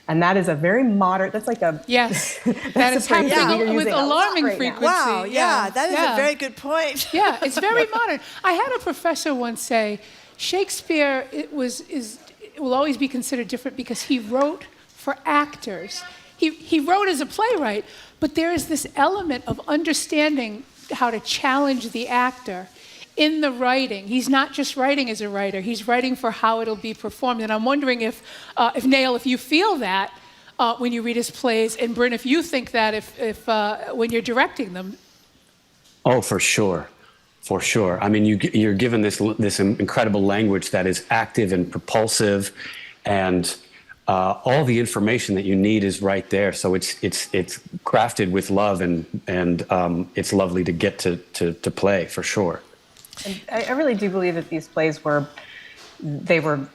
And that is a very modern, that's like a... Yes, that is happening with alarming frequency. Wow, that is a very good point. Yeah, it's very modern. I had a professor once say, Shakespeare will always be considered different because he wrote for actors. He wrote as a playwright, but there is this element of understanding how to challenge the actor in the writing. He's not just writing as a writer, he's writing for how it'll be performed. And I'm wondering if Nail, if you feel that when you read his plays, and Bryn, if you think that if when you're directing them. Oh, for sure. For sure. I mean, you're given this incredible language that is active and propulsive, and all the information that you need is right there. So it's crafted with love, and it's lovely to get to play, for sure. And I really do believe that these plays were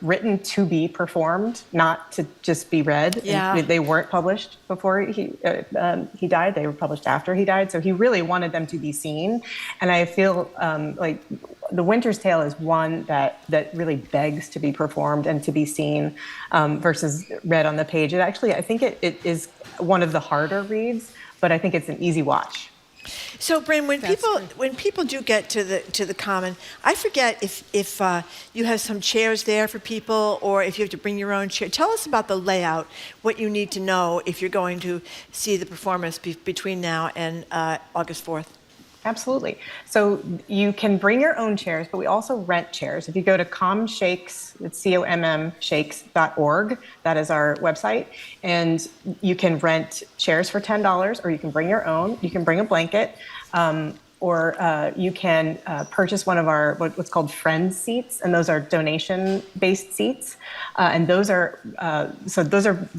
written to be performed, not to just be read. Yeah. They weren't published before he died. They were published after he died. So he really wanted them to be seen. And I feel like The Winter's Tale is one that really begs to be performed and to be seen versus read on the page. I think it is one of the harder reads, but I think it's an easy watch. So, Bryn, when people do get to the Common, I forget if you have some chairs there for people, or if you have to bring your own chair. Tell us about the layout, what you need to know if you're going to see the performance between now and August 4th. Absolutely. So you can bring your own chairs, but we also rent chairs. If you go to CommShakes, it's COMMShakes.org, that is our website, and you can rent chairs for $10, or you can bring your own. You can bring a blanket, or you can purchase one of our what's called Friends seats, and those are donation-based seats, and those are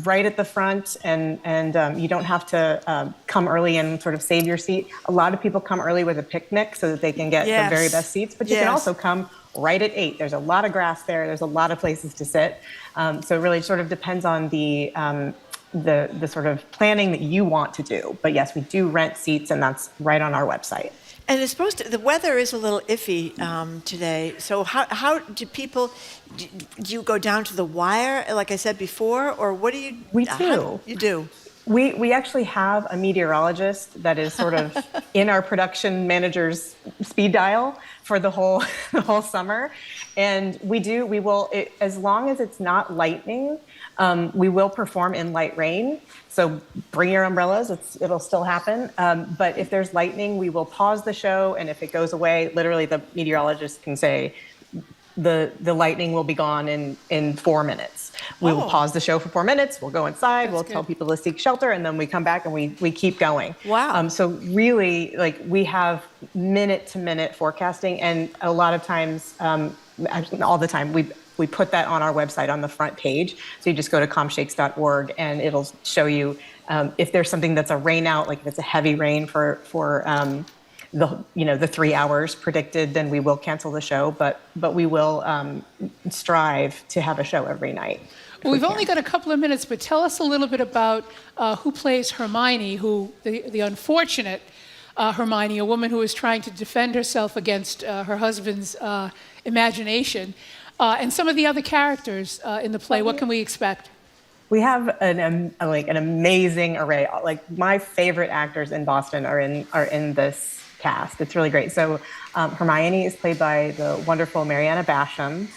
right at the front, and you don't have to come early and sort of save your seat. A lot of people come early with a picnic so that they can get the very best seats, but you can also come right at 8. There's a lot of grass there. There's a lot of places to sit. So it really sort of depends on the sort of planning that you want to do. But yes, we do rent seats, and that's right on our website. And it's the weather is a little iffy today. So how do people, do you go down to the wire, like I said before, or what do you? We do. You do. We actually have a meteorologist that is sort of in our production manager's speed dial for the whole summer. And we will, as long as it's not lightning, we will perform in light rain. So bring your umbrellas, it'll still happen. But if there's lightning, we will pause the show. And if it goes away, literally the meteorologist can say, the lightning will be gone in 4 minutes. We will pause the show for 4 minutes. We'll go inside. We'll tell people to seek shelter, and then we come back and we keep going. Wow. So really, we have minute-to-minute forecasting, and a lot of times, actually all the time, we put that on our website on the front page. So you just go to commshakes.org, and it'll show you if there's something that's a rain out, like if it's a heavy rain for the 3 hours predicted, then we will cancel the show, but we will strive to have a show every night. Well, we've only got a couple of minutes, but tell us a little bit about who plays Hermione, the unfortunate Hermione, a woman who is trying to defend herself against her husband's imagination, and some of the other characters in the play. What can we expect? We have an amazing array. Like, my favorite actors in Boston are in this cast. It's really great. So Hermione is played by the wonderful Mariana Basham,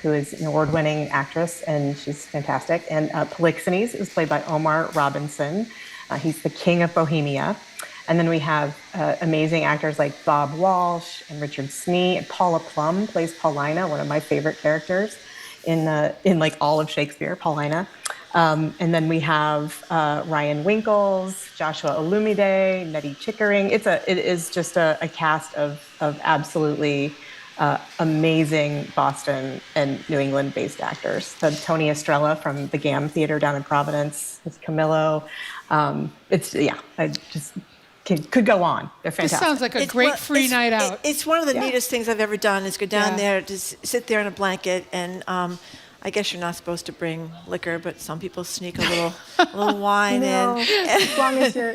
who is an award-winning actress, and she's fantastic. And Polixenes is played by Omar Robinson. He's the king of Bohemia. And then we have amazing actors like Bob Walsh and Richard Snee, and Paula Plum plays Paulina, one of my favorite characters in all of Shakespeare, Paulina. And then we have Ryan Winkles, Joshua Olumide, Nettie Chickering. It is just a cast of absolutely amazing Boston and New England-based actors. So Tony Estrella from the GAM Theater down in Providence is Camillo. I just could go on. They're fantastic. This sounds like a great free night out. It's one of the neatest things I've ever done, is go down there, just sit there in a blanket, and I guess you're not supposed to bring liquor, but some people sneak a little wine in. As long as you're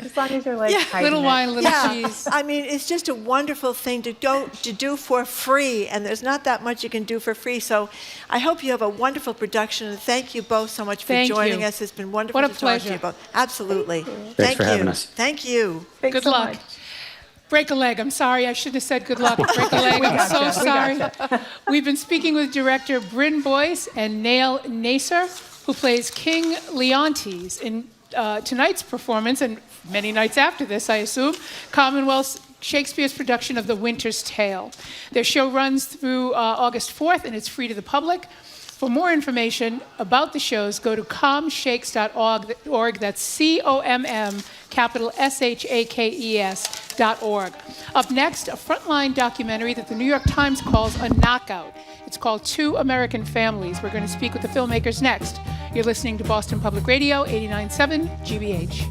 like little wine, little cheese. I mean, it's just a wonderful thing to do for free, and there's not that much you can do for free. So I hope you have a wonderful production, and thank you both so much for joining us. It's been wonderful to talk to you both. Absolutely. Thanks for having us. Thank you. Good luck. Break a leg. I'm sorry. I shouldn't have said good luck. Break a leg. I'm so sorry. We've been speaking with director Bryn Boyce and Nail Nasser. who plays King Leontes in tonight's performance, and many nights after this, I assume, Commonwealth's Shakespeare's production of The Winter's Tale. Their show runs through August 4th, and it's free to the public. For more information about the shows, go to comshakes.org. That's COMM, capital SHAKES.org. Up next, a frontline documentary that the New York Times calls a knockout. It's called Two American Families. We're going to speak with the filmmakers next. You're listening to Boston Public Radio, 89.7 GBH.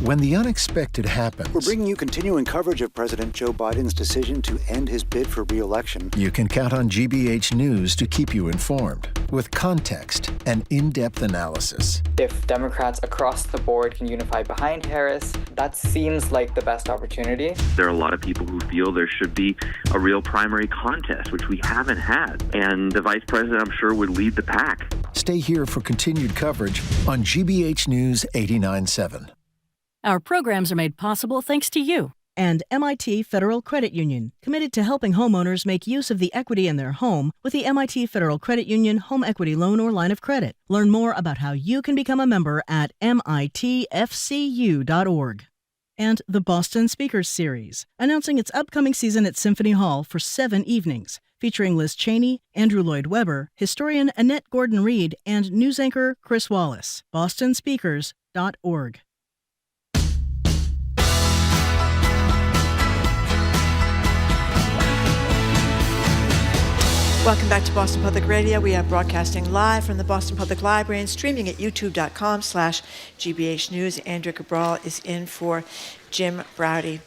When the unexpected happens, we're bringing you continuing coverage of President Joe Biden's decision to end his bid for re-election. You can count on GBH News to keep you informed with context and in-depth analysis. If Democrats across the board can unify behind Harris, that seems like the best opportunity. There are a lot of people who feel there should be a real primary contest, which we haven't had. And the vice president, I'm sure, would lead the pack. Stay here for continued coverage on GBH News 89.7. Our programs are made possible thanks to you. And MIT Federal Credit Union, committed to helping homeowners make use of the equity in their home with the MIT Federal Credit Union Home Equity Loan or Line of Credit. Learn more about how you can become a member at mitfcu.org. And the Boston Speakers Series, announcing its upcoming season at Symphony Hall for 7 evenings, featuring Liz Cheney, Andrew Lloyd Webber, historian Annette Gordon-Reed, and news anchor Chris Wallace. bostonspeakers.org. Welcome back to Boston Public Radio. We are broadcasting live from the Boston Public Library and streaming at youtube.com/GBH News. Andrea Cabral is in for Jim Braude.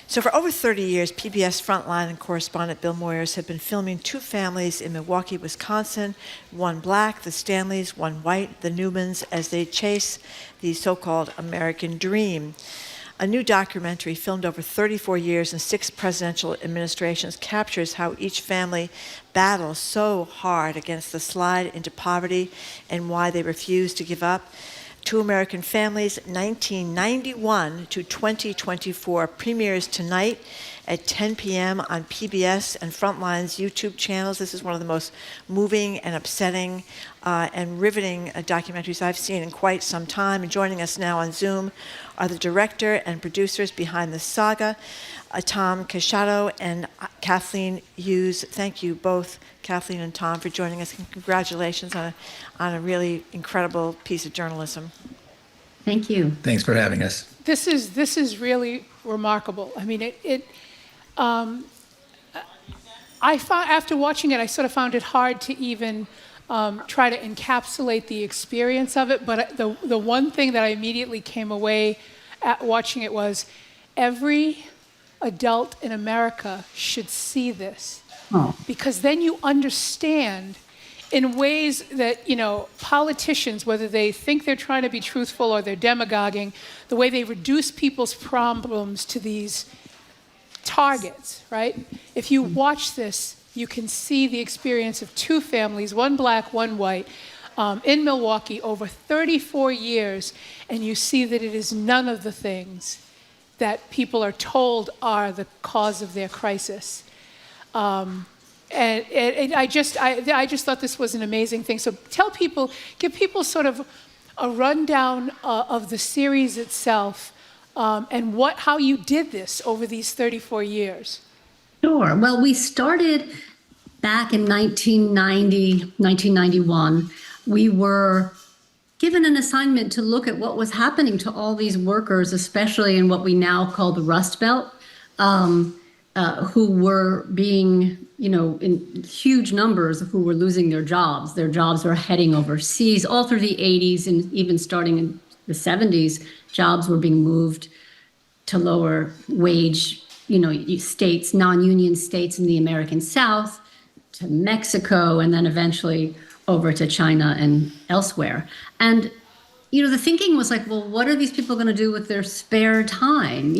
So for over 30 years, PBS frontline and correspondent Bill Moyers have been filming two families in Milwaukee, Wisconsin, one black, the Stanleys, one white, the Newmans, as they chase the so-called American dream. A new documentary filmed over 34 years and 6 presidential administrations captures how each family battles so hard against the slide into poverty and why they refuse to give up. Two American Families, 1991 to 2024, premieres tonight at 10 p.m. on PBS and Frontline's YouTube channels. This is one of the most moving and upsetting and riveting documentaries I've seen in quite some time. And joining us now on Zoom are the director and producers behind the saga, Tom Casciato and Kathleen Hughes. Thank you both, Kathleen and Tom, for joining us. And congratulations on a really incredible piece of journalism. Thank you. Thanks for having us. This is really remarkable. I mean, after watching it, I sort of found it hard to even try to encapsulate the experience of it. But the one thing that I immediately came away at watching it was every adult in America should see this. Oh. Because then you understand in ways that, politicians, whether they think they're trying to be truthful or they're demagoguing, the way they reduce people's problems to these targets, right? If you watch this, you can see the experience of two families, one black, one white, in Milwaukee over 34 years, and you see that it is none of the things that people are told are the cause of their crisis. And I just thought this was an amazing thing. So give people sort of a rundown of the series itself and how you did this over these 34 years. Sure. Well, we started back in 1991. We were given an assignment to look at what was happening to all these workers, especially in what we now call the Rust Belt, who were being, in huge numbers, who were losing their jobs. Their jobs were heading overseas. All through the 80s and even starting in the 70s, jobs were being moved to lower wage, states, non-union states in the American South, to Mexico, and then eventually over to China and elsewhere. And, the thinking was like, well, what are these people going to do with their spare time?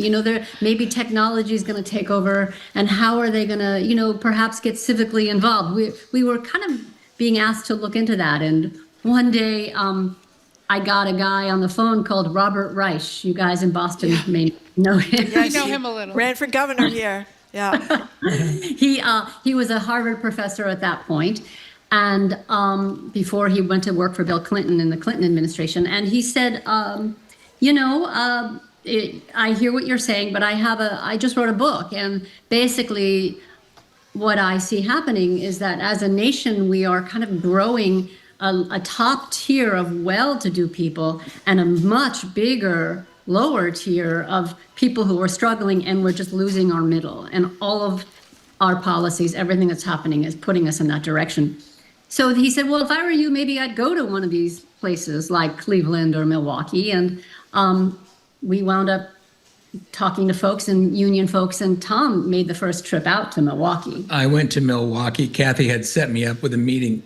Maybe technology is going to take over, and how are they going to, perhaps get civically involved? We were kind of being asked to look into that. And one day, I got a guy on the phone called Robert Reich. You guys in Boston may know him. I know him a little. Ran for governor here. Yeah. He was a Harvard professor at that point. And before he went to work for Bill Clinton in the Clinton administration. And he said, I hear what you're saying, but I just wrote a book. And basically what I see happening is that as a nation, we are kind of growing a top tier of well-to-do people and a much bigger lower tier of people who are struggling, and we're just losing our middle. And all of our policies, everything that's happening is putting us in that direction. So he said, well, if I were you, maybe I'd go to one of these places like Cleveland or Milwaukee. And we wound up talking to folks and union folks, and Tom made the first trip out to Milwaukee. I went to Milwaukee. Kathy had set me up with a meeting,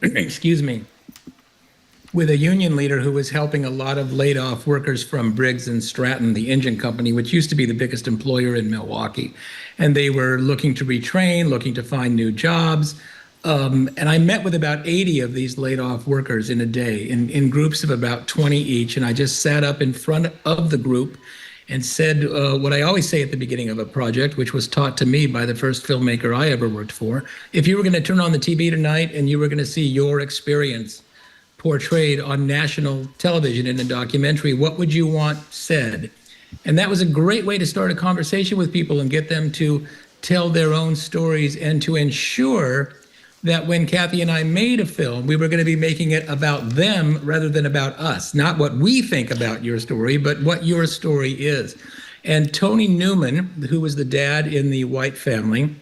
with a union leader who was helping a lot of laid off workers from Briggs and Stratton, the engine company, which used to be the biggest employer in Milwaukee. And they were looking to retrain, looking to find new jobs. And I met with about 80 of these laid off workers in a day in groups of about 20 each. And I just sat up in front of the group and said what I always say at the beginning of a project, which was taught to me by the first filmmaker I ever worked for. If you were going to turn on the TV tonight and you were going to see your experience portrayed on national television in a documentary, what would you want said? And that was a great way to start a conversation with people and get them to tell their own stories, and to ensure that when Kathy and I made a film, we were going to be making it about them rather than about us. Not what we think about your story, but what your story is. And Tony Newman, who was the dad in the white family,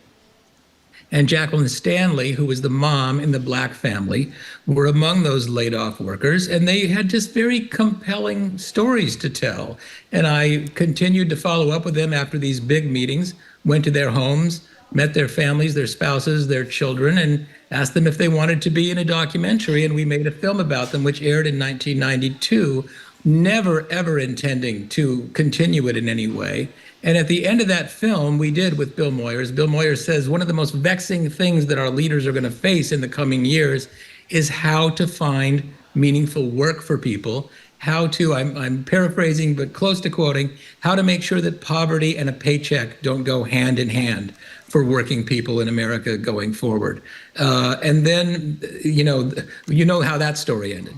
and Jacqueline Stanley, who was the mom in the black family, were among those laid off workers. And they had just very compelling stories to tell. And I continued to follow up with them after these big meetings, went to their homes, met their families, their spouses, their children, and asked them if they wanted to be in a documentary. And we made a film about them, which aired in 1992, never, ever intending to continue it in any way. And at the end of that film, we did with Bill Moyers. Bill Moyers says one of the most vexing things that our leaders are going to face in the coming years is how to find meaningful work for people, how to, I'm paraphrasing, but close to quoting, how to make sure that poverty and a paycheck don't go hand in hand for working people in America going forward. And then, you know how that story ended.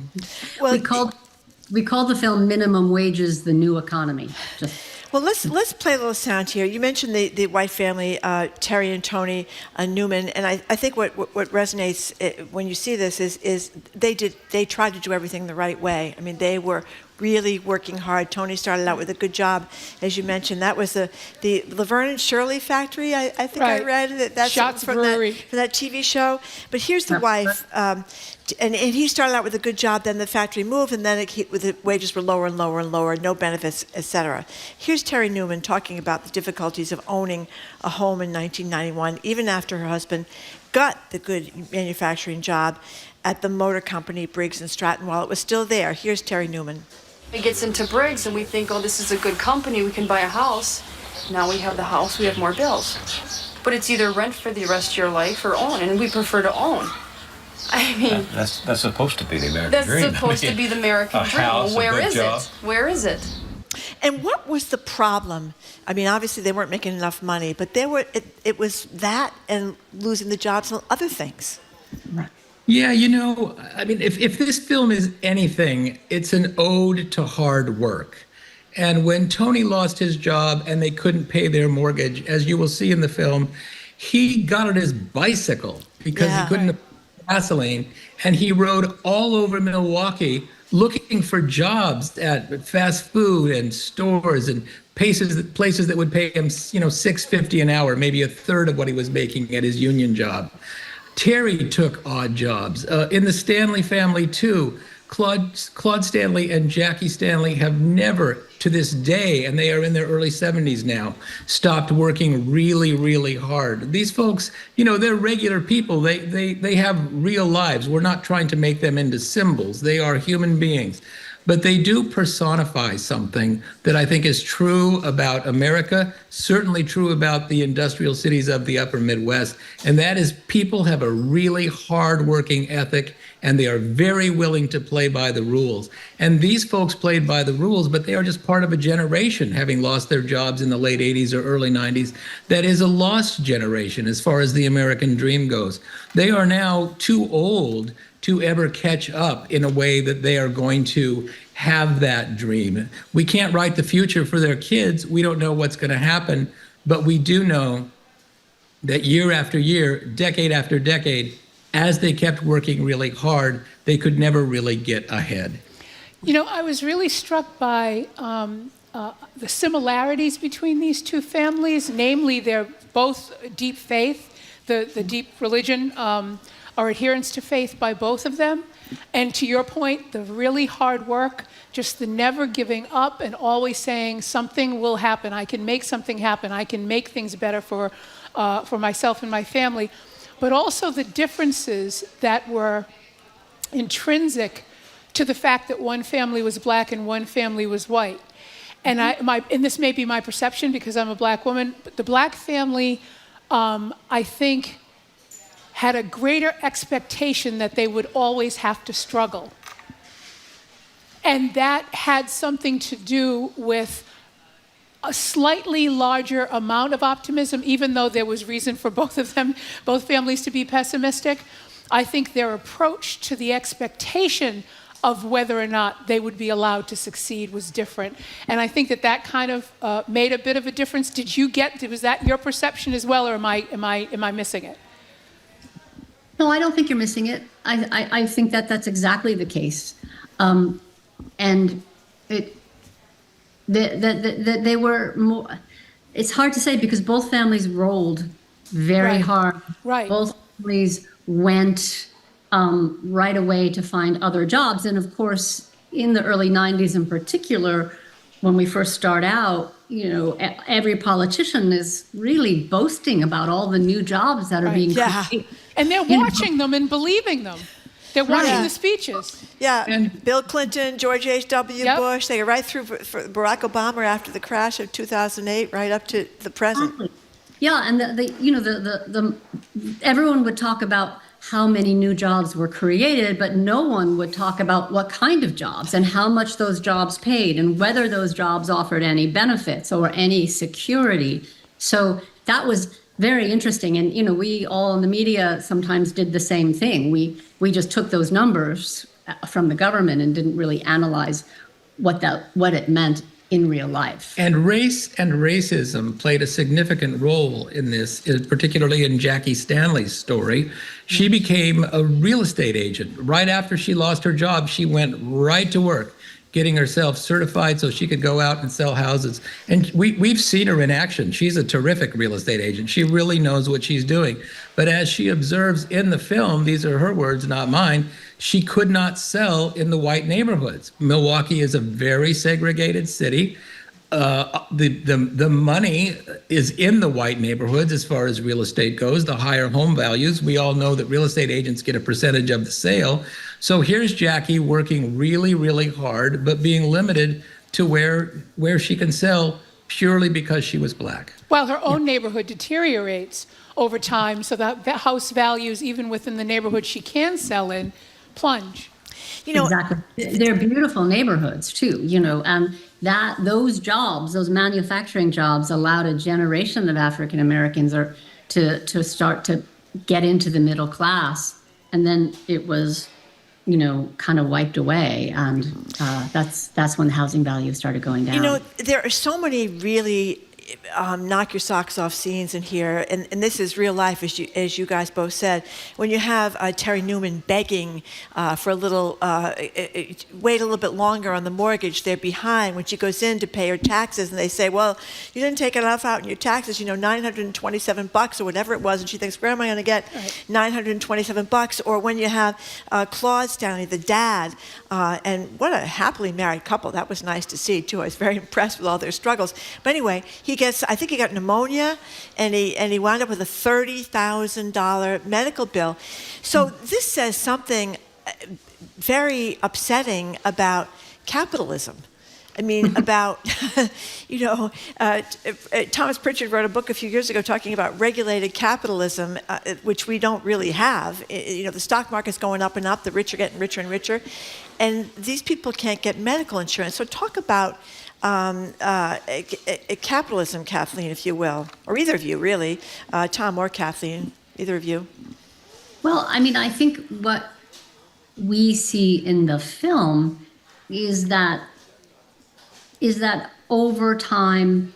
Well, we called the film Minimum Wages, the New Economy. Well, let's play a little sound here. You mentioned the white family, Terry and Tony Newman, and I think what resonates when you see this is they tried to do everything the right way. I mean, they were really working hard. Tony started out with a good job, as you mentioned. That was the Laverne and Shirley factory. I think right. I read that's Shots from Brewery. from that TV show. But here's the wife. And he started out with a good job, then the factory moved, and then the wages were lower and lower and lower, no benefits, etc. Here's Terry Newman talking about the difficulties of owning a home in 1991, even after her husband got the good manufacturing job at the motor company Briggs and Stratton while it was still there. Here's Terry Newman. He gets into Briggs and we think, oh, this is a good company, we can buy a house. Now we have the house, we have more bills. But it's either rent for the rest of your life or own, and we prefer to own. I mean, that's supposed to be the American dream. That's supposed to be the American dream. House, Where is job. it? Where is it? And what was the problem? I mean, obviously they weren't making enough money, but it was that and losing the jobs and other things. Yeah, I mean, if this film is anything, it's an ode to hard work. And when Tony lost his job and they couldn't pay their mortgage, as you will see in the film, he got on his bicycle because he couldn't afford gasoline, and he rode all over Milwaukee looking for jobs at fast food and stores and places that would pay him, $6.50 an hour, maybe a third of what he was making at his union job. Terry took odd jobs. In the Stanley family, too, Claude Stanley and Jackie Stanley have never, to this day, and they are in their early 70s now, stopped working really, really hard. These folks, they're regular people. They have real lives. We're not trying to make them into symbols. They are human beings. but they do personify something that I think is true about America, certainly true about the industrial cities of the upper Midwest, and that is people have a really hard-working ethic, and they are very willing to play by the rules. And these folks played by the rules, but they are just part of a generation, having lost their jobs in the late 80s or early 90s, that is a lost generation as far as the American dream goes. They are now too old to ever catch up in a way that they are going to have that dream. We can't write the future for their kids. We don't know what's going to happen, but we do know that year after year, decade after decade, as they kept working really hard, they could never really get ahead. You know, I was really struck by the similarities between these two families. Namely, they're both deep faith, the deep religion, or adherence to faith by both of them. And to your point, the really hard work, just the never giving up and always saying something will happen. I can make something happen. I can make things better for myself and my family. But also the differences that were intrinsic to the fact that one family was black and one family was white. And and this may be my perception because I'm a black woman, but the black family, I think, had a greater expectation that they would always have to struggle. And that had something to do with a slightly larger amount of optimism, even though there was reason for both families to be pessimistic. I think their approach to the expectation of whether or not they would be allowed to succeed was different. And I think that kind of made a bit of a difference. Was that your perception as well, or am I missing it? No, I don't think you're missing it. I think that's exactly the case. And they were more, it's hard to say because both families rolled very hard. Right. Both families went right away to find other jobs. And of course, in the early 90s in particular, when we first start out, every politician is really boasting about all the new jobs that are being created. And they're watching them and believing them. They're watching the speeches. Yeah, and Bill Clinton, George H.W. Bush, they go right through for Barack Obama after the crash of 2008, right up to the present. Exactly. Yeah, and everyone would talk about how many new jobs were created, but no one would talk about what kind of jobs and how much those jobs paid and whether those jobs offered any benefits or any security. So that was very interesting. And, we all in the media sometimes did the same thing. We just took those numbers from the government and didn't really analyze what it meant in real life. And race and racism played a significant role in this, particularly in Jackie Stanley's story. She became a real estate agent. Right after she lost her job, she went right to work, getting herself certified so she could go out and sell houses. And we've seen her in action. She's a terrific real estate agent. She really knows what she's doing. But as she observes in the film, these are her words, not mine, she could not sell in the white neighborhoods. Milwaukee is a very segregated city. The money is in the white neighborhoods as far as real estate goes, the higher home values. We all know that real estate agents get a percentage of the sale. So here's Jackie working really, really hard, but being limited to where she can sell purely because she was black. While her own neighborhood deteriorates over time, so that the house values, even within the neighborhood she can sell in, plunge. Exactly. They're beautiful neighborhoods too, and those jobs, those manufacturing jobs allowed a generation of African Americans to start to get into the middle class. And then it was, kind of wiped away. And that's when the housing values started going down. There are so many really knock your socks off scenes in here, and this is real life, as you guys both said. When you have Terry Newman begging for a little, wait a little bit longer on the mortgage, they're behind. When she goes in to pay her taxes, and they say, well, you didn't take enough out in your taxes, $927 or whatever it was, and she thinks, where am I going to get $927? Or when you have Claude Stanley, the dad, and what a happily married couple. That was nice to see, too. I was very impressed with all their struggles. But anyway, I think he got pneumonia, and he wound up with a $30,000 medical bill. So this says something very upsetting about capitalism. I mean, about, Thomas Pritchard wrote a book a few years ago talking about regulated capitalism, which we don't really have. The stock market's going up and up, the rich are getting richer and richer, and these people can't get medical insurance. So talk about capitalism, Kathleen, if you will, or either of you, really, Tom or Kathleen, either of you. Well, I mean, I think what we see in the film is that over time,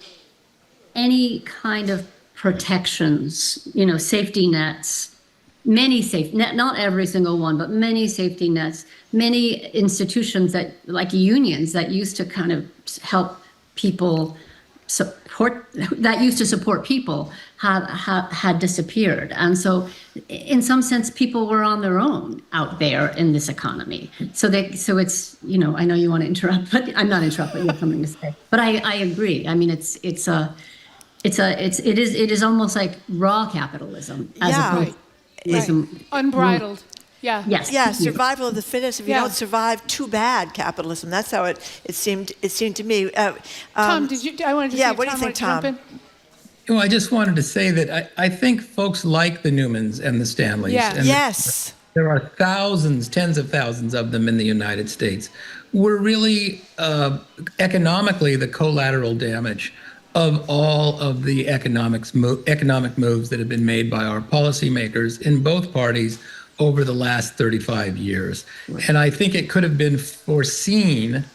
any kind of protections, safety nets, not every single one, but many safety nets, many institutions that, like unions, that used to kind of help people support people had disappeared. And so in some sense, people were on their own out there in this economy. So it's, I know you want to interrupt, but I'm not interrupting, you have something to say. But I agree. I mean, it is almost like raw capitalism as opposed to unbridled. Yeah. Yes. Yeah, survival of the fittest. If you don't survive, too bad, capitalism. That's how it seemed to me. Tom, I wanted to see what do you think, Tom? Well, I just wanted to say that I think folks like the Newmans and the Stanleys. Yeah. And yes. There are thousands, tens of thousands of them in the United States. We're really economically the collateral damage of all of the economic moves that have been made by our policymakers in both parties over the last 35 years. And I think it could have been foreseen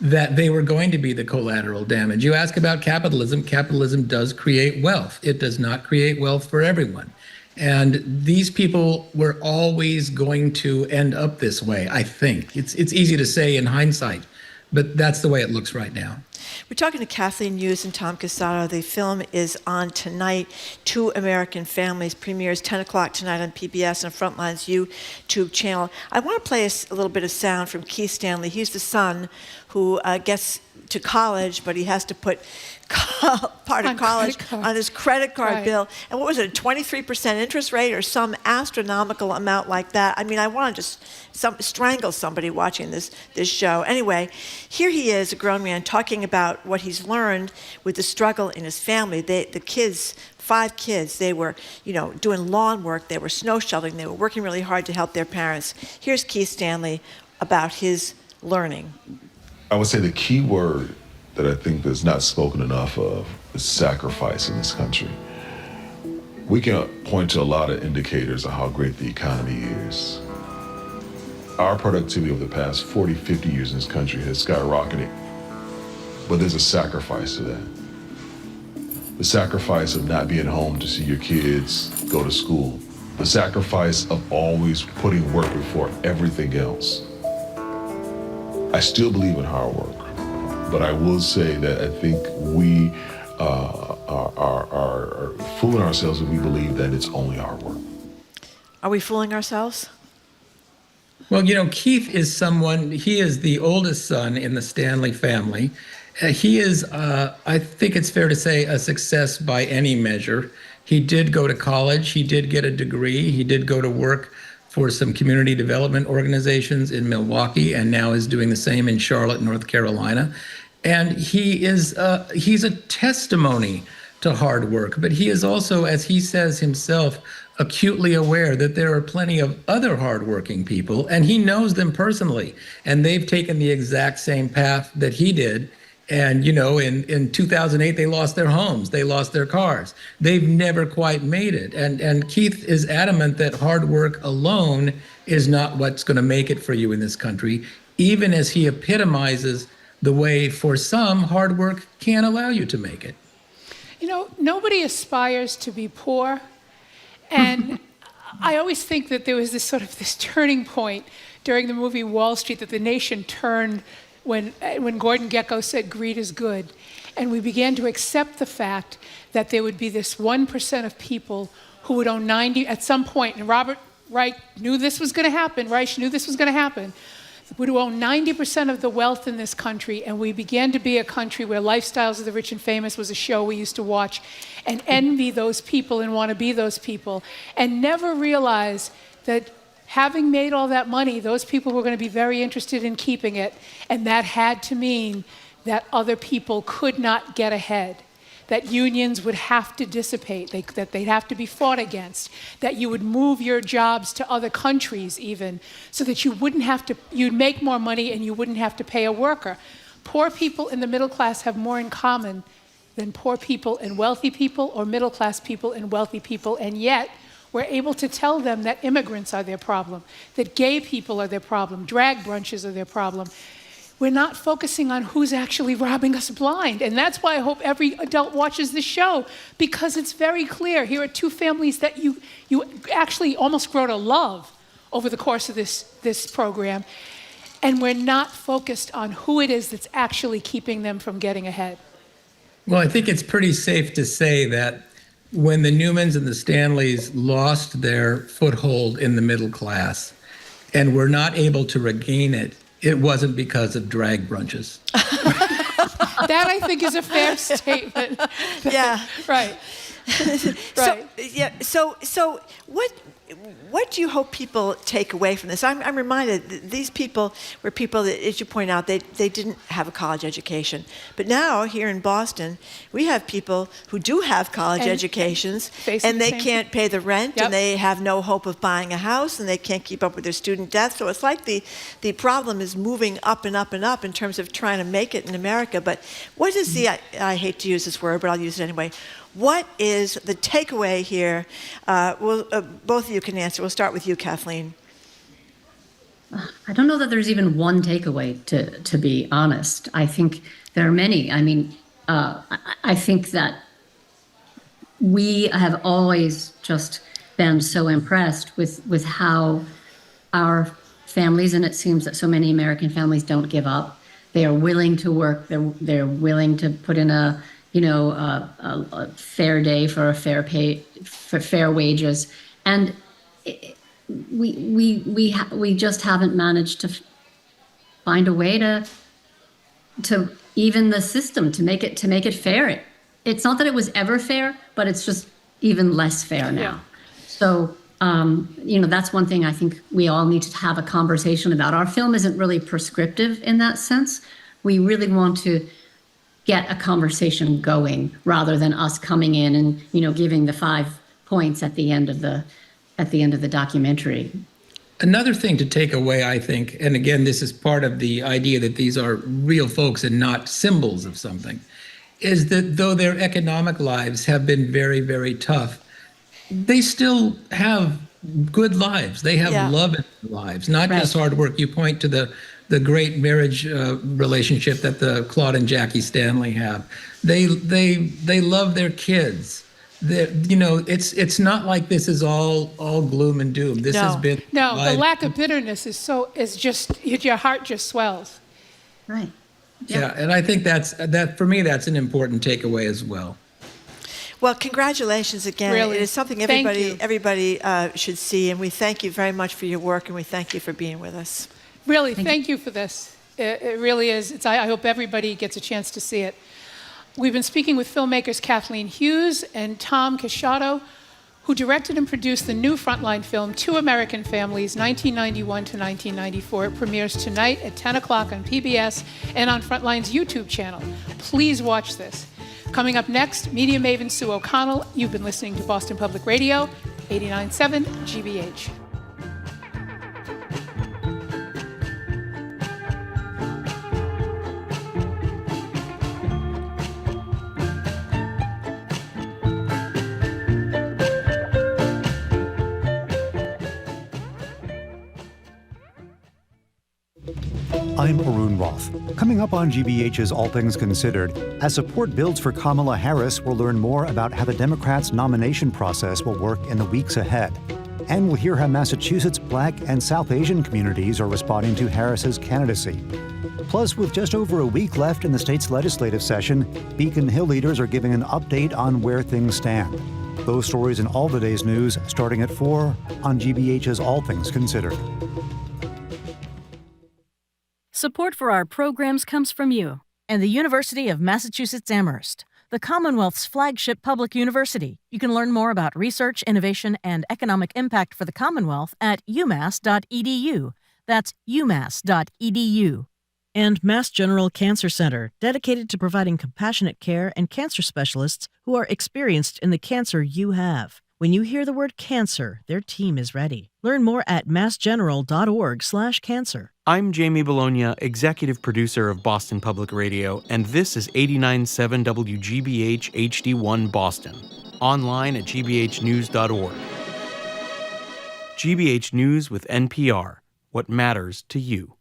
that they were going to be the collateral damage. You ask about capitalism. Capitalism does create wealth. It does not create wealth for everyone. And these people were always going to end up this way, I think. It's easy to say in hindsight, but that's the way it looks right now. We're talking to Kathleen Tues and Tom Casado. The film is on tonight. Two American Families premieres 10 o'clock tonight on PBS and Frontline's YouTube channel. I want to play a little bit of sound from Keith Stanley. He's the son who gets to college, but he has to put part of college on his credit card bill. And what was it, a 23% interest rate or some astronomical amount like that? I mean, I want to just strangle somebody watching this show. Anyway, here he is, a grown man, talking about what he's learned with the struggle in his family. The kids, 5 kids, they were, doing lawn work, they were snow shoveling, they were working really hard to help their parents. Here's Keith Stanley about his learning. I would say the key word that I think is not spoken enough of is sacrifice in this country. We can point to a lot of indicators of how great the economy is. Our productivity over the past 40, 50 years in this country has skyrocketed, but there's a sacrifice to that. The sacrifice of not being home to see your kids go to school. The sacrifice of always putting work before everything else. I still believe in hard work, but I will say that I think we are fooling ourselves if we believe that it's only hard work. Are we fooling ourselves? Well, Keith is he is the oldest son in the Stanley family. He is, I think it's fair to say, a success by any measure. He did go to college. He did get a degree. He did go to work for some community development organizations in Milwaukee, and now is doing the same in Charlotte, North Carolina. And he's a testimony to hard work, but he is also, as he says himself, acutely aware that there are plenty of other hardworking people, and he knows them personally, and they've taken the exact same path that he did. And, in 2008, they lost their homes, they lost their cars. They've never quite made it. And Keith is adamant that hard work alone is not what's going to make it for you in this country, even as he epitomizes the way for some hard work can't allow you to make it. Nobody aspires to be poor. And I always think that there was this turning point during the movie Wall Street, that the nation turned when Gordon Gekko said greed is good. And we began to accept the fact that there would be this 1% of people who would own 90 at some point, and Robert Reich knew this was going to happen, would own 90% of the wealth in this country, and we began to be a country where Lifestyles of the Rich and Famous was a show we used to watch and envy those people and want to be those people, and never realize that having made all that money, those people were going to be very interested in keeping it, and that had to mean that other people could not get ahead, that unions would have to dissipate, that they'd have to be fought against, that you would move your jobs to other countries even, so that you'd make more money and you wouldn't have to pay a worker. Poor people in the middle class have more in common than poor people and wealthy people, or middle class people and wealthy people, and yet we're able to tell them that immigrants are their problem, that gay people are their problem, drag brunches are their problem. We're not focusing on who's actually robbing us blind. And that's why I hope every adult watches this show, because it's very clear. Here are two families that you actually almost grow to love over the course of this program. And we're not focused on who it is that's actually keeping them from getting ahead. Well, I think it's pretty safe to say that when the Newmans and the Stanleys lost their foothold in the middle class and were not able to regain it, it wasn't because of drag brunches. That, I think, is a fair statement. Yeah. Right. Right. So what do you hope people take away from this? I'm reminded that these people were people that, as you point out, they didn't have a college education. But now, here in Boston, we have people who do have college educations, and they can't pay the rent, and they have no hope of buying a house, and they can't keep up with their student debt. So it's like the problem is moving up and up and up in terms of trying to make it in America. But what is I hate to use this word, but I'll use it anyway. What is the takeaway here? Both of you can answer. We'll start with you, Kathleen. I don't know that there's even one takeaway, to be honest. I think there are many. I mean, I think that we have always just been so impressed with how our families, and it seems that so many American families don't give up. They are willing to work. They're willing to put in a fair day for a fair pay, for fair wages, and we just haven't managed to find a way to even the system to make it fair. It's not that it was ever fair, but it's just even less fair now. Yeah. So that's one thing I think we all need to have a conversation about. Our film isn't really prescriptive in that sense. We really want to get a conversation going rather than us coming in and giving the 5 points at the end of the documentary. Another thing to take away, I think, and again, this is part of the idea that these are real folks and not symbols of something, is that though their economic lives have been very, very tough, they still have good lives. They have love in their lives, not just hard work. You point to the great marriage relationship that the Claude and Jackie Stanley have. They love their kids. It's not like this is all gloom and doom. This has been the lack of bitterness is just your heart just swells. Right. Yeah, and I think that for me that's an important takeaway as well. Well, congratulations again. Really? It is something everybody should see, and we thank you very much for your work, and we thank you for being with us. Really, thank you for this. It really is. I hope everybody gets a chance to see it. We've been speaking with filmmakers Kathleen Hughes and Tom Casciato, who directed and produced the new Frontline film, Two American Families, 1991 to 1994. It premieres tonight at 10 o'clock on PBS and on Frontline's YouTube channel. Please watch this. Coming up next, media maven Sue O'Connell. You've been listening to Boston Public Radio, 89.7 GBH. I'm Arun Roth. Coming up on GBH's All Things Considered, as support builds for Kamala Harris, we'll learn more about how the Democrats' nomination process will work in the weeks ahead. And we'll hear how Massachusetts Black and South Asian communities are responding to Harris's candidacy. Plus, with just over a week left in the state's legislative session, Beacon Hill leaders are giving an update on where things stand. Those stories and all the day's news starting at 4 on GBH's All Things Considered. Support for our programs comes from you and the University of Massachusetts Amherst. the Commonwealth's flagship public university. You can learn more about research, innovation, and economic impact for the Commonwealth at umass.edu. That's umass.edu. And Mass General Cancer Center, dedicated to providing compassionate care and cancer specialists who are experienced in the cancer you have. When you hear the word cancer, their team is ready. Learn more at massgeneral.org/cancer. I'm Jamie Bologna, executive producer of Boston Public Radio, and this is 89.7 WGBH HD1 Boston. Online at gbhnews.org. GBH News with NPR. What matters to you.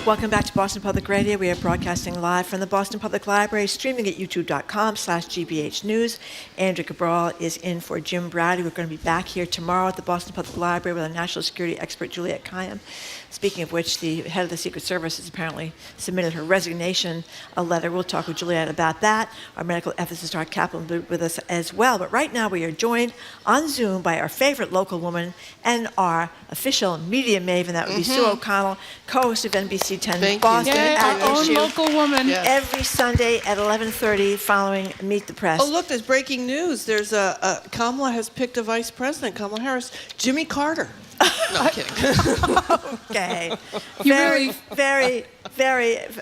Welcome back to Boston Public Radio. We are broadcasting live from the Boston Public Library, streaming at youtube.com/GBH News. Andrew Cabral is in for Jim Browdy. We're going to be back here tomorrow at the Boston Public Library with our national security expert, Juliette Kayyem. Speaking of which, the head of the Secret Service has apparently submitted her resignation letter. We'll talk with Juliette about that. Our medical ethicist, Art Kaplan, will be with us as well. But right now we are joined on Zoom by our favorite local woman and our official media maven, that would be Sue O'Connell, co-host of NBC 10 Boston at our own Issue. local woman. Every Sunday at 11:30 following Meet the Press. Oh, look, there's breaking news. There's Kamala has picked a vice president, Kamala Harris, Jimmy Carter. No, I'm kidding. Okay. Very,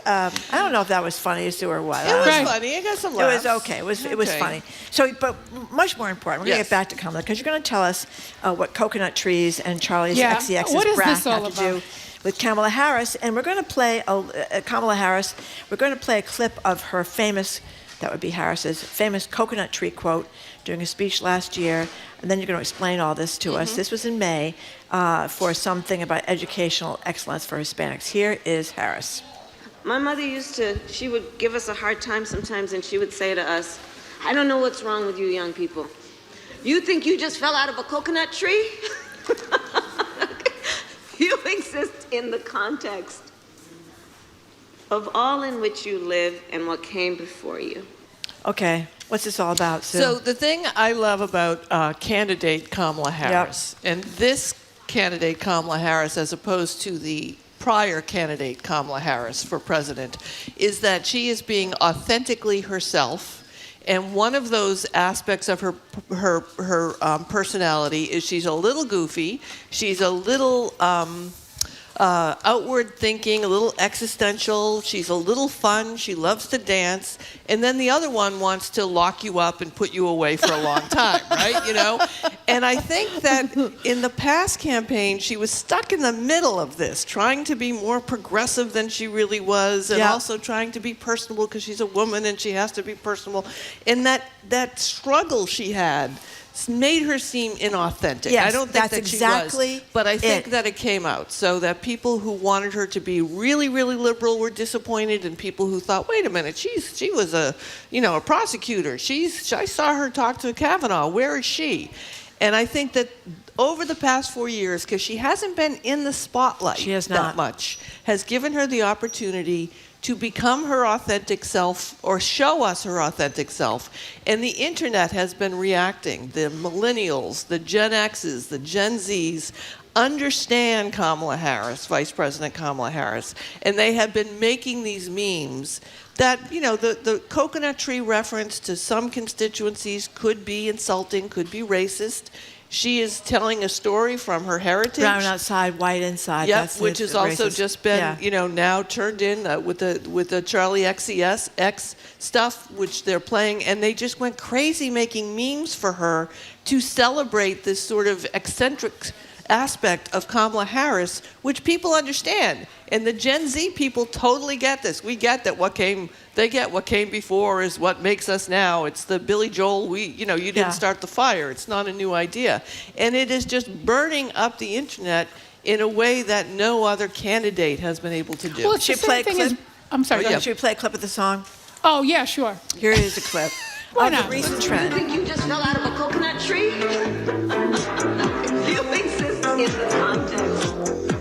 I don't know if that was funny, Sue, or what. It was funny. I got some laughs. It was okay. It was funny. So, but much more important, we're going to get back to Kamala, because you're going to tell us what coconut trees and Charlie's XCX's brat have to do with Kamala Harris. And we're going to play Kamala Harris. We're going to play a clip of her famous, that would be Harris's famous coconut tree quote during a speech last year. And then you're going to explain all this to us. This was in May for something about educational excellence for Hispanics. Here is Harris. My mother she would give us a hard time sometimes, and she would say to us, I don't know what's wrong with you young people. You think you just fell out of a coconut tree? You exist in the context of all in which you live and what came before you. Okay. What's this all about, Sue? So the thing I love about candidate Kamala Harris, and this candidate Kamala Harris, as opposed to the prior candidate Kamala Harris for president, is that she is being authentically herself. And one of those aspects of her personality is she's a little goofy, she's a little outward thinking, a little existential, she's a little fun, she loves to dance, and then the other one wants to lock you up and put you away for a long time, right? You know? And I think that in the past campaign, she was stuck in the middle of this, trying to be more progressive than she really was, and also trying to be personable because she's a woman and she has to be personable. And that struggle she had made her seem inauthentic. Yes, I don't think that's that exactly she was, but I think that it came out, so that people who wanted her to be really, really liberal were disappointed, and people who thought, wait a minute, she was a prosecutor. I saw her talk to Kavanaugh. Where is she? And I think that over the past 4 years, because she hasn't been in the spotlight that much, has given her the opportunity to become her authentic self or show us her authentic self. And the internet has been reacting. The millennials, the Gen X's, the Gen Z's understand Kamala Harris, Vice President Kamala Harris, and they have been making these memes that, the coconut tree reference to some constituencies could be insulting, could be racist. She is telling a story from her heritage. Brown outside, white inside. Yep, which has also just been, now turned in with the Charlie XCX stuff, which they're playing, and they just went crazy making memes for her to celebrate this sort of eccentric aspect of Kamala Harris, which people understand. And the Gen Z people totally get this. We get that they get what came before is what makes us now. It's the Billy Joel, you didn't start the fire. It's not a new idea. And it is just burning up the internet in a way that no other candidate has been able to do. Well, it's the same thing I'm sorry. Should we play a clip of the song? Oh, yeah, sure. Here is a clip of the recent trend. You think you just fell out of a coconut tree? You exist in the context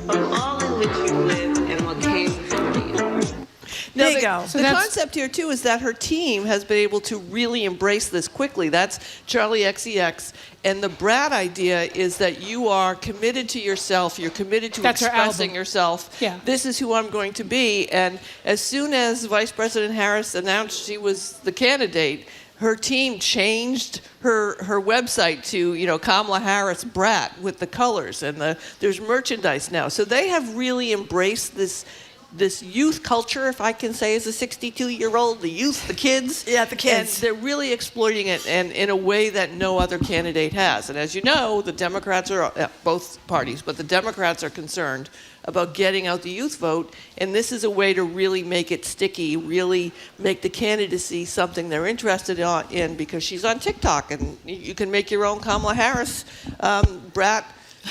of all in which you live and what came before you. Now, Bingo. The concept here, too, is that her team has been able to really embrace this quickly. That's Charlie XCX. And the Brat idea is that you are committed to yourself. You're committed to expressing yourself. Yeah. This is who I'm going to be. And as soon as Vice President Harris announced she was the candidate, her team changed her website to, Kamala Harris Brat with the colors, and there's merchandise now. So they have really embraced this youth culture, if I can say, as a 62-year-old, the youth, the kids. Yeah, the kids. And they're really exploiting it and in a way that no other candidate has. And as you know, the Democrats are, both parties, but the Democrats are concerned about getting out the youth vote, and this is a way to really make it sticky, really make the candidacy something they're interested in, because she's on TikTok, and you can make your own Kamala Harris Brat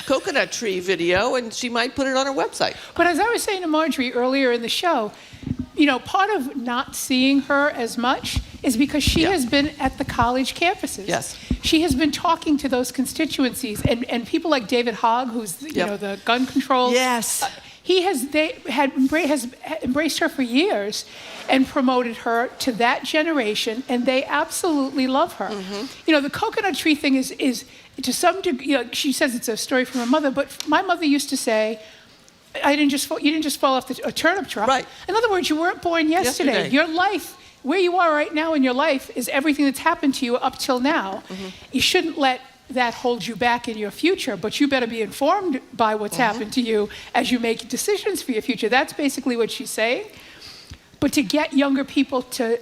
coconut tree video, and she might put it on her website. But as I was saying to Marjorie earlier in the show, part of not seeing her as much is because she has been at the college campuses. Yes. She has been talking to those constituencies, and people like David Hogg, who's the gun control. Yes. He has embraced her for years and promoted her to that generation, and they absolutely love her. Mm-hmm. The coconut tree thing is to some degree, she says it's a story from her mother, but my mother used to say, you didn't just fall off a turnip truck. Right. In other words, you weren't born yesterday. Your life, where you are right now in your life, is everything that's happened to you up till now. Mm-hmm. You shouldn't let that hold you back in your future, but you better be informed by what's happened to you as you make decisions for your future. That's basically what she's saying. But to get younger people to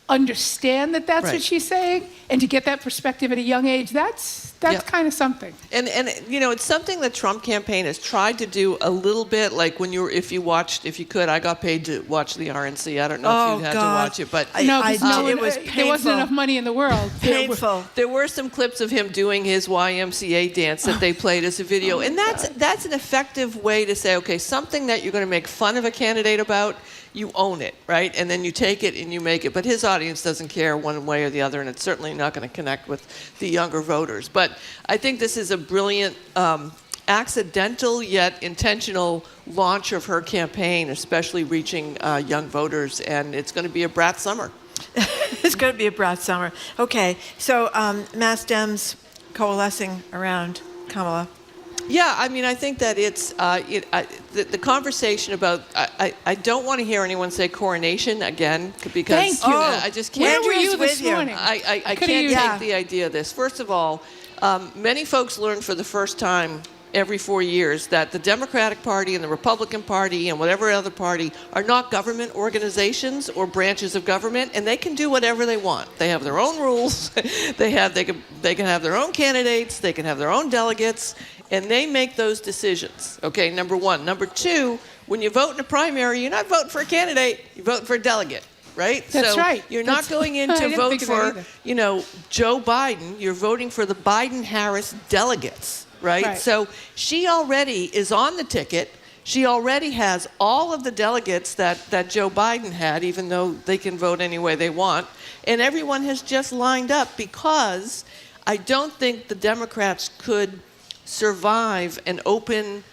understand that that's what she's saying, and to get that perspective at a young age, that's kind of something. And it's something the Trump campaign has tried to do a little bit. Like if you could, I got paid to watch the RNC. I don't know if you had to watch it, but it was painful. There wasn't enough money in the world. Painful. There were some clips of him doing his YMCA dance that they played as a video, and that's an effective way to say, okay, something that you're going to make fun of a candidate about, you own it, right? And then you take it and you make it. But his audience doesn't care one way or the other, and it's certainly not going to connect with the younger voters. But I think this is a brilliant, accidental yet intentional launch of her campaign, especially reaching young voters, and it's going to be a brat summer. It's going to be a brat summer. Okay, so Mass Dems coalescing around Kamala. Yeah, I mean, I think that it's the conversation about. I don't want to hear anyone say coronation again, because Thank you. I just can't. Where were you this morning? I can't take the idea of this. First of all, many folks learn for the first time every 4 years that the Democratic Party and the Republican Party and whatever other party are not government organizations or branches of government, and they can do whatever they want. They have their own rules. they can have their own candidates. They can have their own delegates. And they make those decisions, okay, number one. Number two, when you vote in a primary, you're not voting for a candidate, you're voting for a delegate, right? That's right. You're not going in to vote for, Joe Biden. You're voting for the Biden-Harris delegates, right? So she already is on the ticket. She already has all of the delegates that Joe Biden had, even though they can vote any way they want. And everyone has just lined up, because I don't think the Democrats could survive an open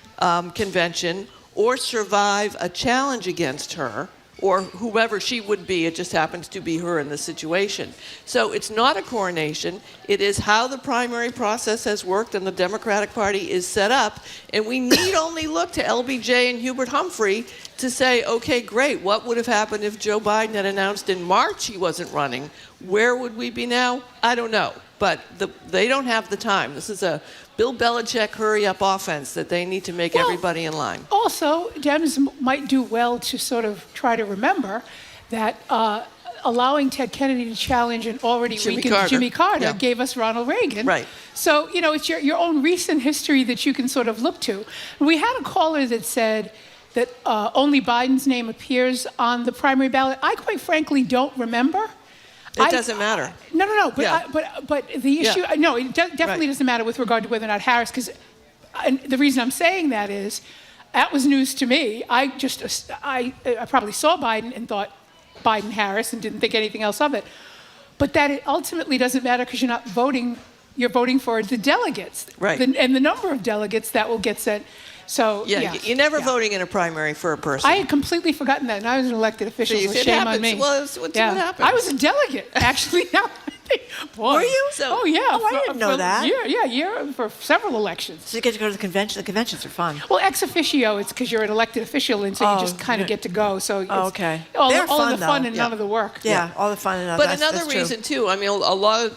convention or survive a challenge against her or whoever she would be. It just happens to be her in this situation. So it's not a coronation. It is how the primary process has worked and the Democratic Party is set up. And we need only look to LBJ and Hubert Humphrey to say, okay, great, what would have happened if Joe Biden had announced in March he wasn't running? Where would we be now? I don't know. But they don't have the time. This is a Bill Belichick hurry-up offense that they need to make everybody in line. Also, Dems might do well to sort of try to remember that allowing Ted Kennedy to challenge an already weakened Jimmy Carter gave us Ronald Reagan. Right. So, it's your own recent history that you can sort of look to. We had a caller that said that only Biden's name appears on the primary ballot. I quite frankly don't remember. It doesn't matter. No. But the issue, no, it definitely doesn't matter with regard to whether or not Harris, because the reason I'm saying that is, that was news to me. I probably saw Biden and thought Biden-Harris and didn't think anything else of it. But that it ultimately doesn't matter, because you're not voting, you're voting for the delegates. Right. And the number of delegates that will get sent. So you're never voting in a primary for a person. I had completely forgotten that, and I was an elected official. See, So it shame happens. on me. Well, it's what happens. I was a delegate, actually. Boy. Were you? Oh yeah. Oh, I didn't know that. For several elections. So you get to go to the convention. The conventions are fun. Well, ex officio, it's because you're an elected official, and so you just kind of get to go. So it's okay. All They're the fun, fun though. and none of the work. Yeah, all the fun and none. But another reason too. I mean,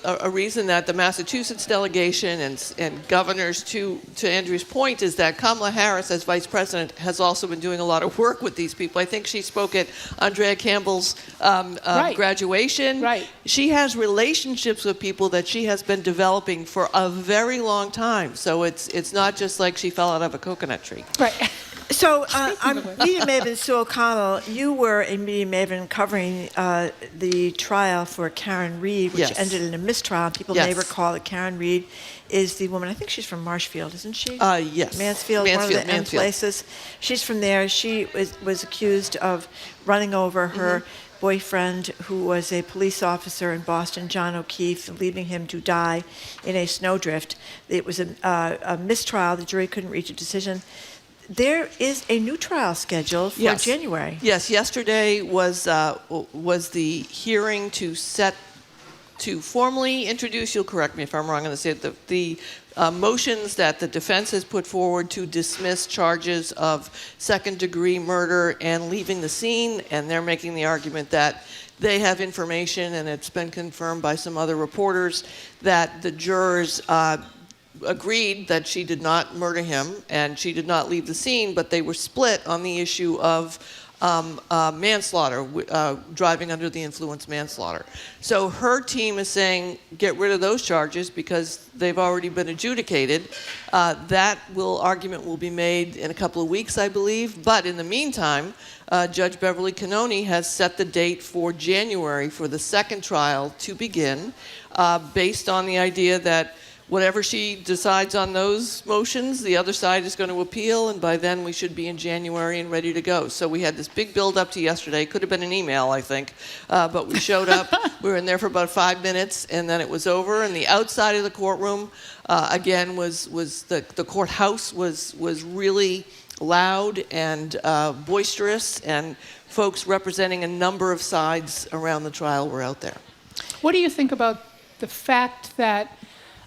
a reason that the Massachusetts delegation and governors, to Andrew's point, is that Kamala Harris, as vice president, has also been doing a lot of work with these people. I think she spoke at Andrea Campbell's graduation. Right. She has relationships with people that she has been developing for a very long time. So it's not just like she fell out of a coconut tree. Right. So, media maven Sue O'Connell, you were a media maven covering the trial for Karen Reed, which ended in a mistrial. People may recall that Karen Reed is the woman, I think she's from Marshfield, isn't she? Yes. Mansfield, one of the end places. She's from there. She was accused of running over her boyfriend, who was a police officer in Boston, John O'Keefe, leaving him to die in a snowdrift. It was a mistrial. The jury couldn't reach a decision. There is a new trial scheduled for January. Yes, yesterday was the hearing to formally introduce, you'll correct me if I'm wrong on this, the motions that the defense has put forward to dismiss charges of second-degree murder and leaving the scene, and they're making the argument that they have information, and it's been confirmed by some other reporters, that the jurors agreed that she did not murder him and she did not leave the scene, but they were split on the issue of manslaughter, driving under the influence manslaughter. So her team is saying, get rid of those charges because they've already been adjudicated. That argument will be made in a couple of weeks, I believe. But in the meantime, Judge Beverly Cannoni has set the date for January for the second trial to begin, based on the idea that whatever she decides on those motions, the other side is going to appeal, and by then we should be in January and ready to go. So we had this big build-up to yesterday. Could have been an email, I think, but we showed up. We were in there for about 5 minutes, and then it was over. And the outside of the courtroom, again, was the courthouse was really loud and boisterous, and folks representing a number of sides around the trial were out there. What do you think about the fact that,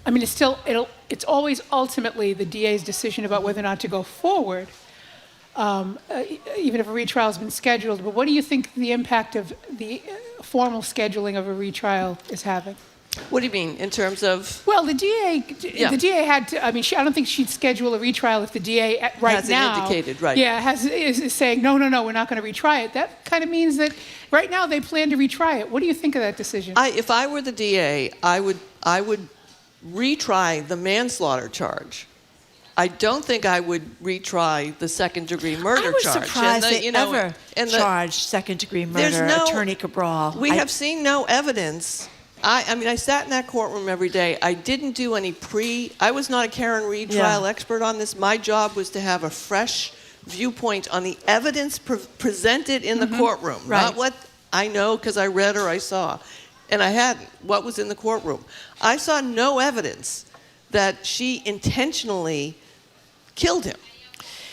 I mean, it's always ultimately the DA's decision about whether or not to go forward, even if a retrial has been scheduled. But what do you think the impact of the formal scheduling of a retrial is having? What do you mean in terms of? Well, the DA had to. I mean, I don't think she'd schedule a retrial if the DA hasn't indicated, right? Yeah, is saying no, we're not going to retry it. That kind of means that right now they plan to retry it. What do you think of that decision? If I were the DA, I would retry the manslaughter charge. I don't think I would retry the second-degree murder charge. I was surprised they ever charged second-degree murder, Attorney Cabral. We have seen no evidence. I mean, I sat in that courtroom every day. I didn't do any I was not a Karen Reed trial expert on this. My job was to have a fresh viewpoint on the evidence presented in the courtroom, not what I know because I read or I saw. And I hadn't. What was in the courtroom? I saw no evidence that she intentionally killed him.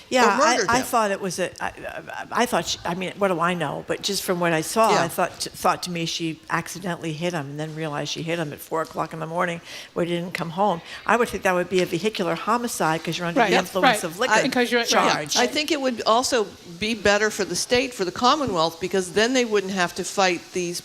Yeah, I thought it was I mean, what do I know? But just from what I saw, I thought to me she accidentally hit him and then realized she hit him at 4 o'clock in the morning where he didn't come home. I would think that would be a vehicular homicide because you're under the influence of liquor charge. I think it would also be better for the state, for the Commonwealth, because then they wouldn't have to fight these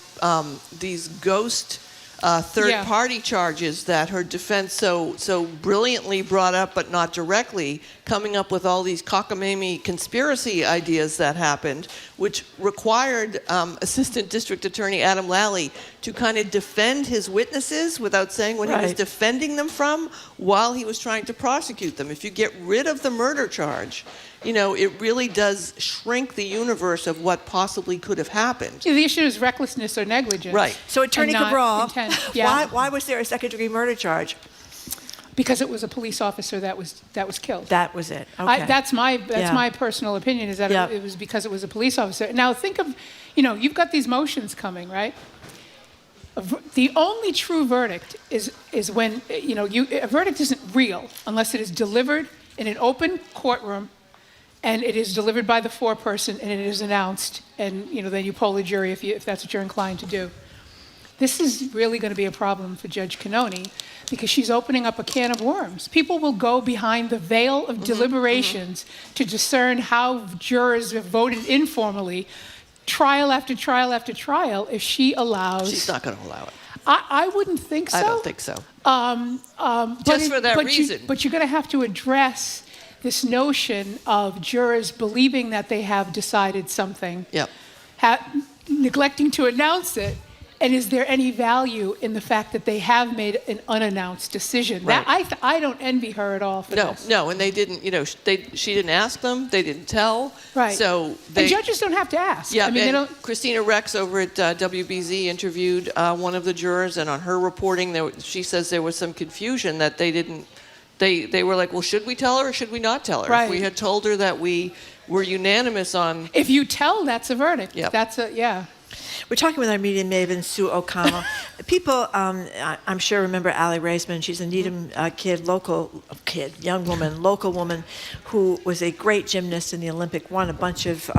ghost third-party charges that her defense so brilliantly brought up, but not directly, coming up with all these cockamamie conspiracy ideas that happened, which required Assistant District Attorney Adam Lally to kind of defend his witnesses without saying what he was defending them from while he was trying to prosecute them. If you get rid of the murder charge, it really does shrink the universe of what possibly could have happened. The issue is recklessness or negligence. Right. So Attorney Cabral, yeah. why was there a second-degree murder charge? Because it was a police officer that was killed. That was it. Okay. That's my personal opinion, is that it was because it was a police officer. Now think of, you've got these motions coming, right? The only true verdict is when a verdict isn't real unless it is delivered in an open courtroom and it is delivered by the foreperson, and it is announced, and then you poll the jury if that's what you're inclined to do. This is really going to be a problem for Judge Cannoni, because she's opening up a can of worms. People will go behind the veil of deliberations to discern how jurors have voted informally, trial after trial after trial, if she allows... She's not going to allow it. I wouldn't think so. I don't think so. Just for that reason. But you're going to have to address this notion of jurors believing that they have decided something, Yep. neglecting to announce it, and is there any value in the fact that they have made an unannounced decision? Right. I don't envy her at all for this. No, and they didn't. She didn't ask them. They didn't tell. Right. So and judges don't have to ask. Yeah. I mean, they don't. Christina Rex over at WBZ interviewed one of the jurors, and on her reporting, she says there was some confusion that they didn't. They were like, well, should we tell her or should we not tell her? Right. If we had told her that we were unanimous on. If you tell, that's a verdict. Yep. Yeah. We're talking with our media maven, Sue O'Connell. People, I'm sure, remember Allie Raisman. She's a Needham young woman, local woman, who was a great gymnast in the Olympic, won a bunch of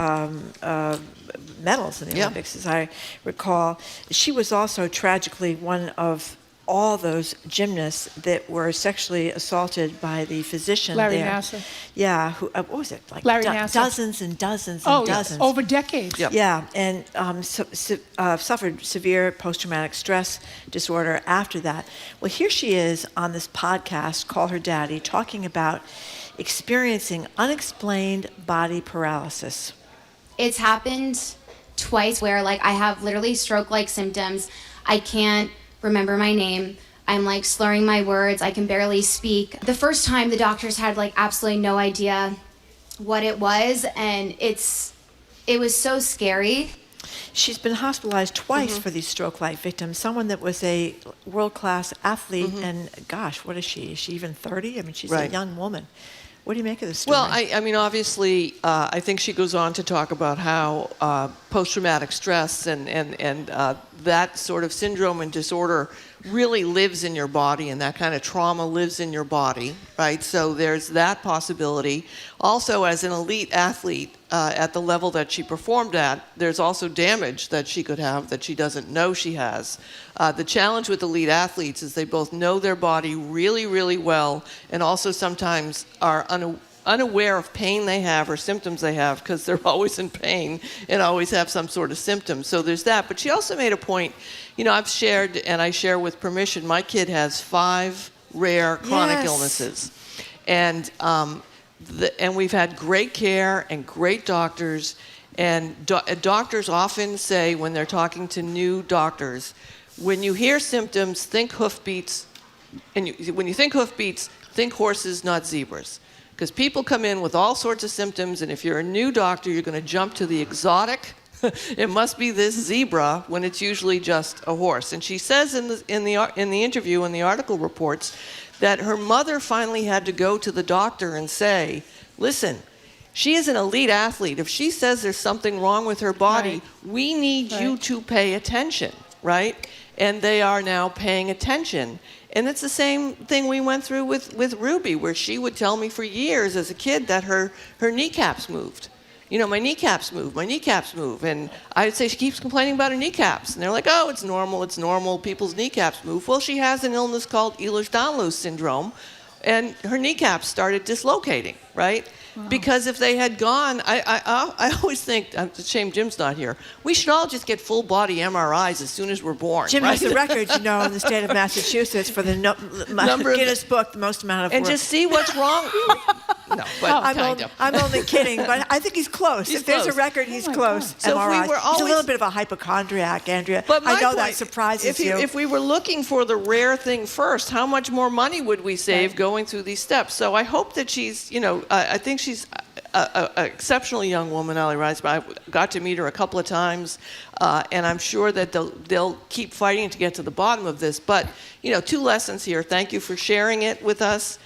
medals in the Olympics, as I recall. She was also tragically one of all those gymnasts that were sexually assaulted by the physician Larry there. Nassar. Yeah, who, what was it? Like Larry Nassar. Dozens and dozens and dozens. Over decades. Yep. Yeah, and suffered severe post-traumatic stress disorder after that. Well, here she is on this podcast, Call Her Daddy, talking about experiencing unexplained body paralysis. It's happened twice where I have literally stroke-like symptoms. I can't remember my name. I'm slurring my words. I can barely speak. The first time the doctors had absolutely no idea what it was, and it was so scary. She's been hospitalized twice for these stroke-like victims. Someone that was a world-class athlete, and gosh, what is she? Is she even 30? I mean, she's a young woman. What do you make of this story? Well, I mean, obviously, I think she goes on to talk about how post-traumatic stress and that sort of syndrome and disorder really lives in your body, and that kind of trauma lives in your body, right? So there's that possibility. Also, as an elite athlete at the level that she performed at, there's also damage that she could have that she doesn't know she has. The challenge with elite athletes is they both know their body really, really well, and also sometimes are unaware of pain they have or symptoms they have, because they're always in pain and always have some sort of symptom. So there's that. But she also made a point, I've shared, and I share with permission, my kid has 5 rare chronic illnesses. And we've had great care and great doctors. And doctors often say, when they're talking to new doctors, when you hear symptoms, think hoofbeats. And when you think hoofbeats, think horses, not zebras. Because people come in with all sorts of symptoms, and if you're a new doctor, you're going to jump to the exotic. It must be this zebra, when it's usually just a horse. And she says in the interview, and the article reports, that her mother finally had to go to the doctor and say, listen, she is an elite athlete. If she says there's something wrong with her body, we need you to pay attention, right? And they are now paying attention. And it's the same thing we went through with Ruby, where she would tell me for years as a kid that her kneecaps moved. My kneecaps move. And I would say, she keeps complaining about her kneecaps. And they're like, oh, it's normal, people's kneecaps move. Well, she has an illness called Ehlers-Danlos syndrome, and her kneecaps started dislocating, right? Wow. Because if they had gone, I always think, it's a shame Jim's not here, we should all just get full body MRIs as soon as we're born. Jim right? has the record, in the state of Massachusetts for the Guinness Book, the most amount of and work. just see what's wrong. No, but I'm only kidding, but I think he's close. If there's a record, he's close. So MRIs. we were He's a little bit of a hypochondriac, Andrea. But I know point, that surprises you. If we were looking for the rare thing first, how much more money would we save going through these steps? So I hope that she's, I think she's an exceptionally young woman, Allie Reisman. I got to meet her a couple of times, and I'm sure that they'll keep fighting to get to the bottom of this. But, 2 lessons here. Thank you for sharing it with us.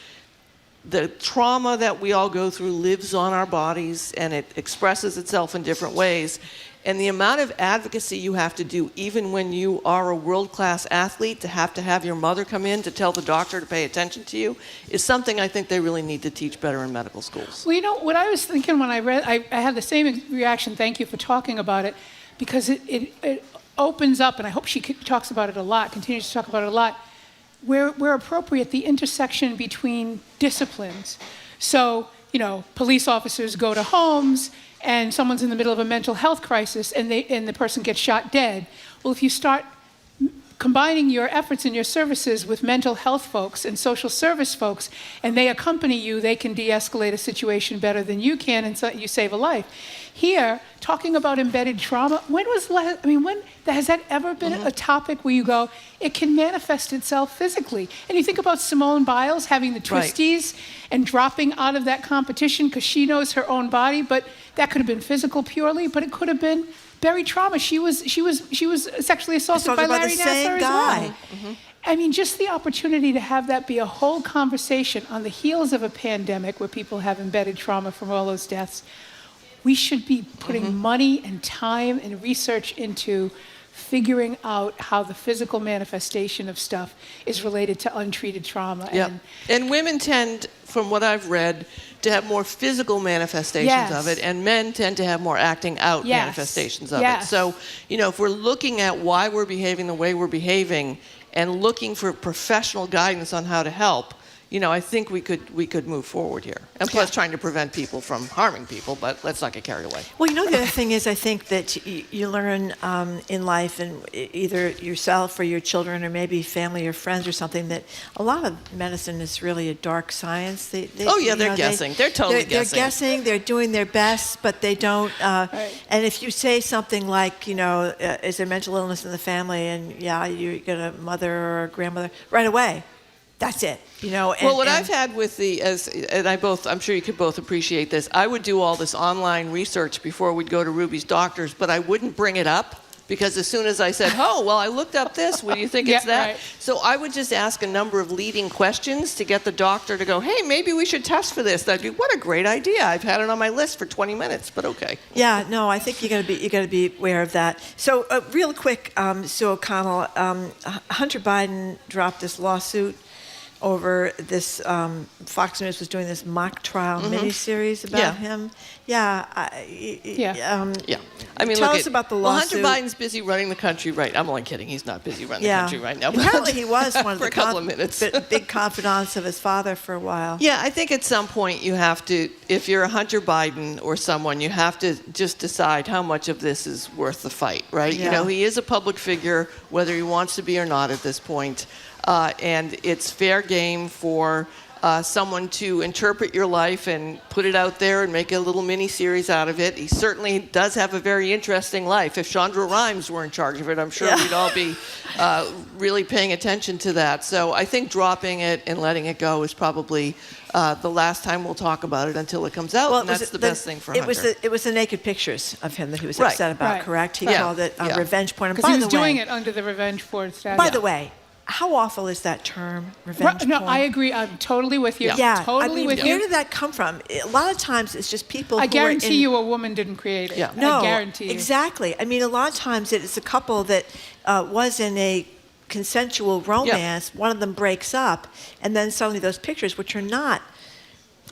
the trauma that we all go through lives on our bodies, and it expresses itself in different ways. And the amount of advocacy you have to do, even when you are a world-class athlete, to have your mother come in to tell the doctor to pay attention to you, is something I think they really need to teach better in medical schools. Well, you know, what I was thinking when I read, I had the same reaction, thank you for talking about it, because it opens up, and I hope she talks about it a lot, continues to talk about it a lot, where appropriate, the intersection between disciplines. So, you know, police officers go to homes, and someone's in the middle of a mental health crisis, and the person gets shot dead. Well, if you start combining your efforts and your services with mental health folks and social service folks, and they accompany you, they can de-escalate a situation better than you can, and so you save a life. Here, talking about embedded trauma, when has that ever been a topic where you go, it can manifest itself physically? And you think about Simone Biles having the twisties and dropping out of that competition because she knows her own body, but that could have been physical purely, but it could have been buried trauma. She was sexually assaulted by Larry Nassar as well. I mean, just the opportunity to have that be a whole conversation on the heels of a pandemic where people have embedded trauma from all those deaths. We should be putting money and time and research into figuring out how the physical manifestation of stuff is related to untreated trauma. Yep. And women tend, from what I've read, to have more physical manifestations of it, and men tend to have more acting out manifestations of it. So, you know, if we're looking at why we're behaving the way we're behaving and looking for professional guidance on how to help, you know, I think we could move forward here. And plus trying to prevent people from harming people, but let's not get carried away. Well, you know, the other thing is I think that you learn in life, and either yourself or your children or maybe family or friends or something, that a lot of medicine is really a dark science. They're guessing. They're totally guessing. They're guessing. They're doing their best, but they don't. And if you say something like, you know, is there mental illness in the family? And you get a mother or a grandmother, right away. That's it, you know. Well, what I've had with I'm sure you could both appreciate this. I would do all this online research before we'd go to Ruby's doctors, but I wouldn't bring it up because as soon as I said, "Oh, well, I looked up this. What do you think it's that?" Right. So I would just ask a number of leading questions to get the doctor to go, "Hey, maybe we should test for this." That'd be what a great idea. I've had it on my list for 20 minutes, but okay. Yeah, no, I think you got to be aware of that. So, real quick, Sue O'Connell, Hunter Biden dropped this lawsuit over this. Fox News was doing this mock trial miniseries about him. I mean, tell us about the lawsuit. Well, Hunter Biden's busy running the country, right? I'm only kidding. He's not busy running the country right now. Apparently, he was one of for the a couple of minutes. big confidants of his father for a while. Yeah, I think at some point you have to, if you're a Hunter Biden or someone, you have to just decide how much of this is worth the fight, right? Yeah. You know, he is a public figure, whether he wants to be or not at this point. And it's fair game for someone to interpret your life and put it out there and make a little mini-series out of it. He certainly does have a very interesting life. If Shonda Rhimes were in charge of it, I'm sure we'd all be really paying attention to that. So I think dropping it and letting it go is probably the last time we'll talk about it until it comes out, and that's the best thing for Hunter. It was the naked pictures of him that he was upset about, correct? He called it revenge porn. Because he was doing it under the revenge porn statute. By the way, how awful is that term, revenge porn? No, I agree. I'm totally with you. Yeah, totally with you. Where did that come from? A lot of times it's just people I guarantee you a woman didn't create it. Yeah. No, I guarantee you. Exactly. I mean, a lot of times it's a couple that was in a consensual romance. One of them breaks up, and then suddenly those pictures, which are not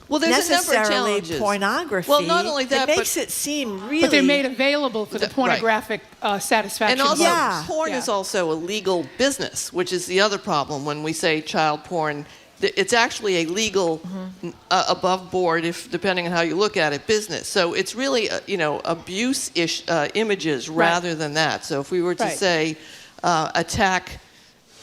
necessarily pornography. Well, not only that, it makes it seem really. But they're made available for the pornographic satisfaction. And also, porn is also a legal business, which is the other problem when we say child porn. It's actually a legal, above board, if depending on how you look at it, business. So it's really, abuse-ish images rather than that. So if we were to say attack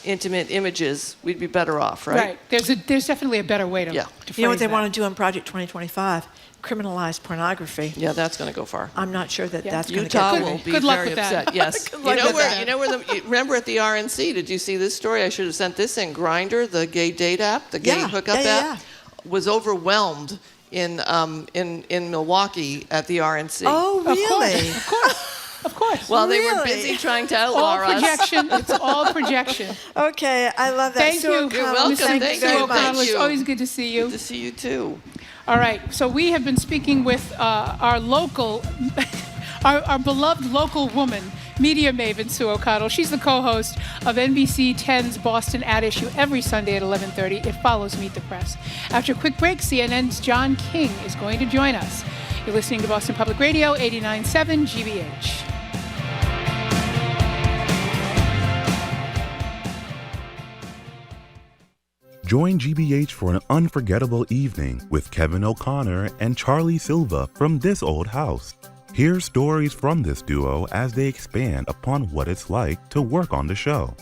intimate images, we'd be better off, right? Right. There's definitely a better way to You know what they want to do on Project 2025? Criminalize pornography. Yeah, that's going to go far. I'm not sure that that's going to Utah get will be very upset. Yes. Remember at the RNC, did you see this story? I should have sent this in. Grindr, the gay date app, the gay hookup app, was overwhelmed in Milwaukee at the RNC. Oh, really? Of course. Of course. Well, they were Really? busy trying to All outlaw us. projection. It's all projection. Okay, I love that. Thank Sue you. O'Connell, You're welcome. thank you Thank very you. much. Thank It's you. always good to see you. Good to see you too. All right, so we have been speaking with our local, our beloved local woman, media maven Sue O'Connell. She's the co-host of NBC 10's Boston At Issue every Sunday at 11:30. It follows Meet the Press. After a quick break, CNN's John King is going to join us. You're listening to Boston Public Radio, 89.7 GBH. Join GBH for an unforgettable evening with Kevin O'Connor and Charlie Silva from This Old House. Hear stories from this duo as they expand upon what it's like to work on the show.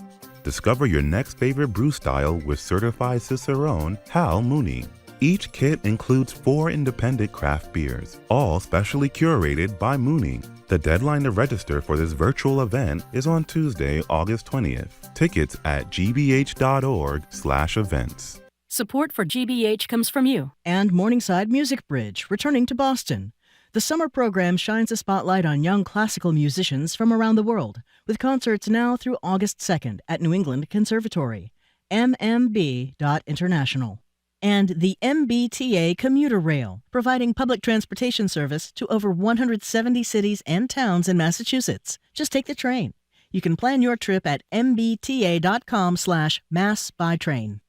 Discover your next favorite brew style with certified Cicerone Hal Mooney. Each kit includes 4 independent craft beers, all specially curated by Mooney. The deadline to register for this virtual event is on Tuesday, August 20th. Tickets at gbh.org/events. Support for GBH comes from you. And Morningside Music Bridge, returning to Boston. The summer program shines a spotlight on young classical musicians from around the world, with concerts now through August 2nd at New England Conservatory, mmb.international. And the MBTA Commuter Rail, providing public transportation service to over 170 cities and towns in Massachusetts. Just take the train. You can plan your trip at mbta.com/massbytrain.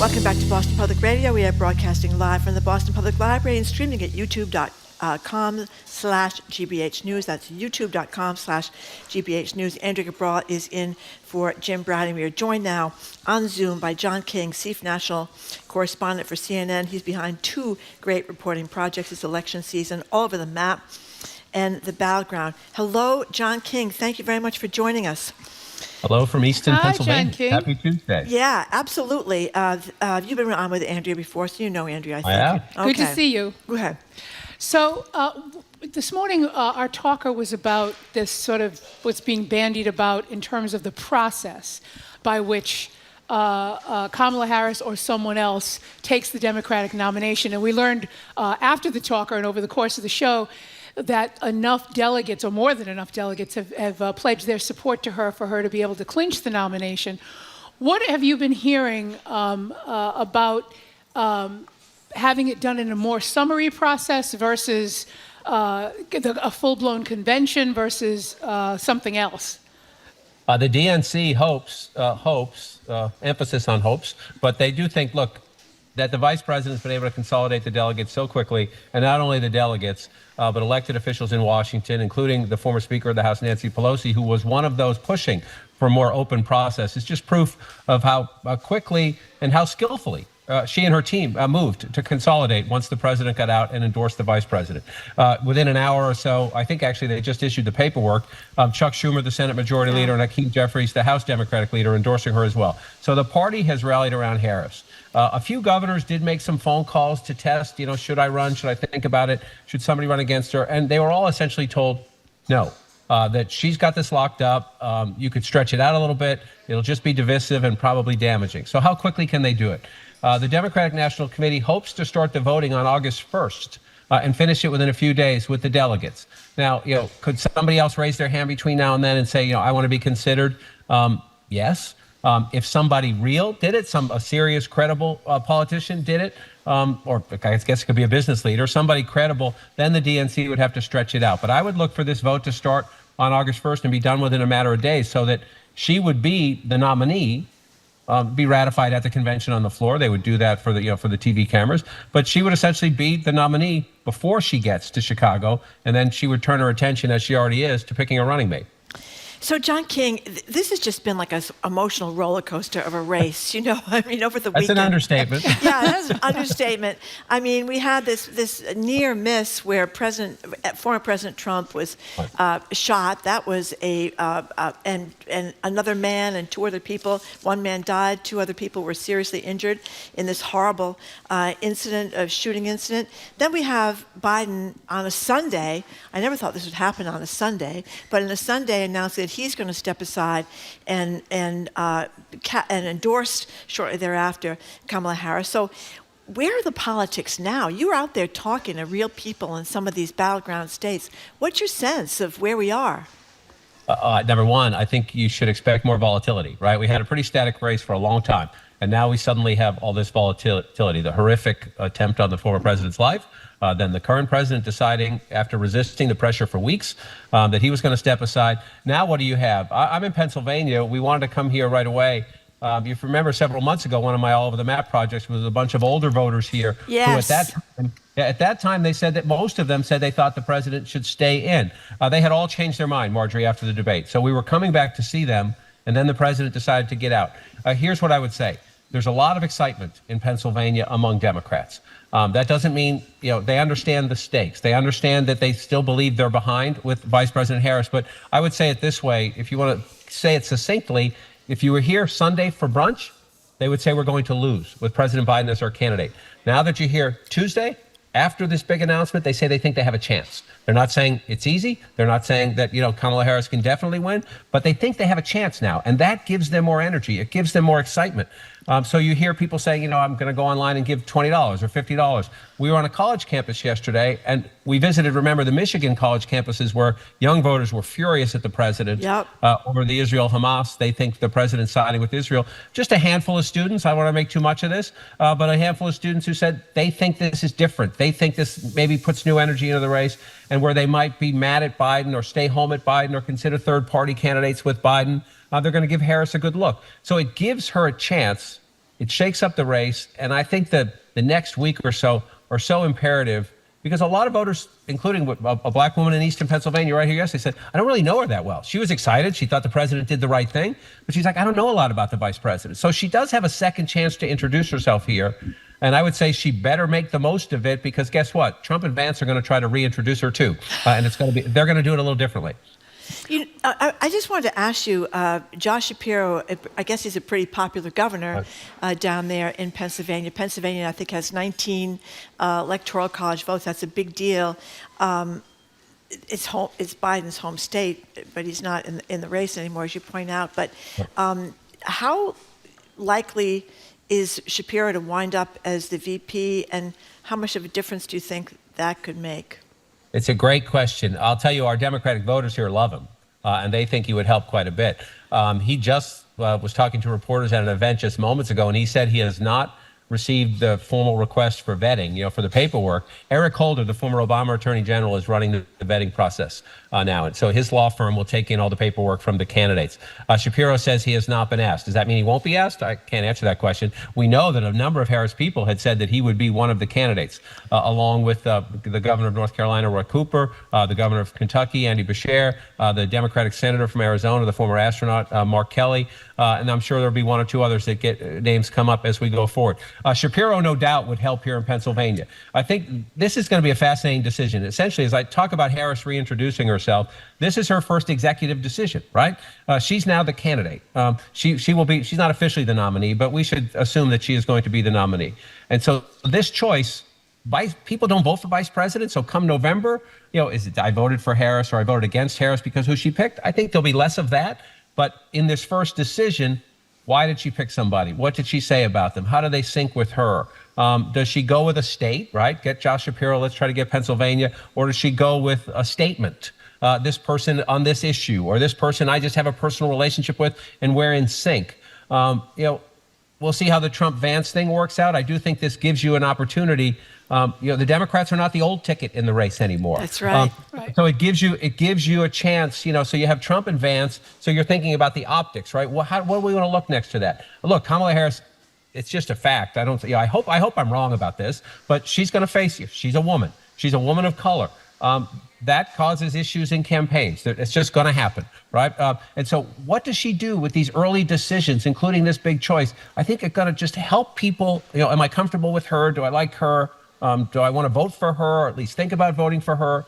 Welcome back to Boston Public Radio. We are broadcasting live from the Boston Public Library and streaming at youtube.com/GBH News. That's youtube.com/GBH News. Andrea Cabral is in for Jim Browning. We are joined now on Zoom by John King, Chief National Correspondent for CNN. He's behind 2 great reporting projects. It's election season, All Over the Map and The Battleground. Hello, John King. Thank you very much for joining us. Hello from Easton, Hi, Pennsylvania. John King. Happy Tuesday. Yeah, absolutely. You've been on with Andrea before, so you know Andrea, I think. have. Okay. Good to see you. Go ahead. So this morning, our talker was about this sort of what's being bandied about in terms of the process by which Kamala Harris or someone else takes the Democratic nomination. And we learned after the talker and over the course of the show that enough delegates, or more than enough delegates, have pledged their support to her for her to be able to clinch the nomination. What have you been hearing about having it done in a more summary process versus a full-blown convention versus something else? The DNC hopes, emphasis on hopes, but they do think, look, that the vice president's been able to consolidate the delegates so quickly, and not only the delegates, but elected officials in Washington, including the former Speaker of the House, Nancy Pelosi, who was one of those pushing for a more open process. It's just proof of how quickly and how skillfully she and her team moved to consolidate once the president got out and endorsed the vice president. Within an hour or so, I think actually they just issued the paperwork, Chuck Schumer, the Senate Majority Leader, and Hakeem Jeffries, the House Democratic Leader, endorsing her as well. So the party has rallied around Harris. A few governors did make some phone calls to test, should I run? Should I think about it? Should somebody run against her? And they were all essentially told no, that she's got this locked up. You could stretch it out a little bit. It'll just be divisive and probably damaging. So how quickly can they do it? The Democratic National Committee hopes to start the voting on August 1st and finish it within a few days with the delegates. Now, could somebody else raise their hand between now and then and say, I want to be considered? Yes. If somebody real did it, a serious, credible politician did it, or I guess it could be a business leader, somebody credible, then the DNC would have to stretch it out. But I would look for this vote to start on August 1st and be done within a matter of days so that she would be the nominee, be ratified at the convention on the floor. They would do that for the, for the TV cameras. But she would essentially be the nominee before she gets to Chicago, and then she would turn her attention, as she already is, to picking a running mate. So, John King, this has just been like an emotional roller coaster of a race, over the weekend. That's an understatement. Yeah, that's an understatement. I mean, we had this near miss where former President Trump was shot. That was and another man and 2 other people. 1 man died, 2 other people were seriously injured in this horrible shooting incident. Then we have Biden on a Sunday. I never thought this would happen on a Sunday, but on a Sunday announced that he's going to step aside and endorsed shortly thereafter Kamala Harris. So where are the politics now? You're out there talking to real people in some of these battleground states. What's your sense of where we are? Number one, I think you should expect more volatility, right? We had a pretty static race for a long time, and now we suddenly have all this volatility, the horrific attempt on the former president's life, then the current president deciding, after resisting the pressure for weeks, that he was going to step aside. Now what do you have? I'm in Pennsylvania. We wanted to come here right away. If you remember, several months ago, one of my All Over the Map projects was a bunch of older voters here who at that time they said that most of them said they thought the president should stay in. They had all changed their mind, Marjorie, after the debate. So we were coming back to see them, and then the president decided to get out. Here's what I would say. There's a lot of excitement in Pennsylvania among Democrats. That doesn't mean, they understand the stakes. They understand that they still believe they're behind with Vice President Harris. But I would say it this way, if you want to say it succinctly, if you were here Sunday for brunch, they would say we're going to lose with President Biden as our candidate. Now that you're here Tuesday, after this big announcement, they say they think they have a chance. They're not saying it's easy. They're not saying that, Kamala Harris can definitely win, but they think they have a chance now. And that gives them more energy. It gives them more excitement. So you hear people saying, I'm going to go online and give $20 or $50. We were on a college campus yesterday, and we visited, remember, the Michigan college campuses where young voters were furious at the president over the Israel-Hamas. They think the president's siding with Israel. Just a handful of students, I don't want to make too much of this, but a handful of students who said they think this is different. They think this maybe puts new energy into the race, and where they might be mad at Biden or stay home at Biden or consider third-party candidates with Biden, they're going to give Harris a good look. So it gives her a chance. It shakes up the race. And I think that the next week or so are so imperative because a lot of voters, including a black woman in Eastern Pennsylvania right here yesterday, said, I don't really know her that well. She was excited. She thought the president did the right thing. But she's like, I don't know a lot about the vice president. So she does have a second chance to introduce herself here. And I would say she better make the most of it because guess what? Trump and Vance are going to try to reintroduce her too. And they're going to do it a little differently. I just wanted to ask you, Josh Shapiro, I guess he's a pretty popular governor down there in Pennsylvania. Pennsylvania, I think, has 19 electoral college votes. That's a big deal. It's Biden's home state, but he's not in the race anymore, as you point out. But how likely is Shapiro to wind up as the VP, and how much of a difference do you think that could make? It's a great question. I'll tell you, our Democratic voters here love him, and they think he would help quite a bit. He just was talking to reporters at an event just moments ago, and he said he has not received the formal request for vetting, for the paperwork. Eric Holder, the former Obama Attorney General, is running the vetting process now. And so his law firm will take in all the paperwork from the candidates. Shapiro says he has not been asked. Does that mean he won't be asked? I can't answer that question. We know that a number of Harris people had said that he would be one of the candidates, along with the governor of North Carolina, Roy Cooper, the governor of Kentucky, Andy Beshear, the Democratic senator from Arizona, the former astronaut, Mark Kelly, and I'm sure there'll be one or two others that get names come up as we go forward. Shapiro, no doubt, would help here in Pennsylvania. I think this is going to be a fascinating decision. Essentially, as I talk about Harris reintroducing herself, this is her first executive decision, right? She's now the candidate. She will be. She's not officially the nominee, but we should assume that she is going to be the nominee. And so this choice, people don't vote for vice president. So come November, is it I voted for Harris or I voted against Harris because who she picked? I think there'll be less of that. But in this first decision, why did she pick somebody? What did she say about them? How do they sync with her? Does she go with a state, right? Get Josh Shapiro, let's try to get Pennsylvania. Or does she go with a statement? This person on this issue, or this person I just have a personal relationship with, and we're in sync. We'll see how the Trump-Vance thing works out. I do think this gives you an opportunity. The Democrats are not the old ticket in the race anymore. That's right. So it gives you a chance. So you have Trump and Vance. So you're thinking about the optics, right? What do we want to look next to that? Look, Kamala Harris. It's just a fact. I hope I'm wrong about this, but she's going to face you. She's a woman. She's a woman of color. That causes issues in campaigns. It's just going to happen, right? And so what does she do with these early decisions, including this big choice? I think it's going to just help people. Am I comfortable with her? Do I like her? Do I want to vote for her, or at least think about voting for her?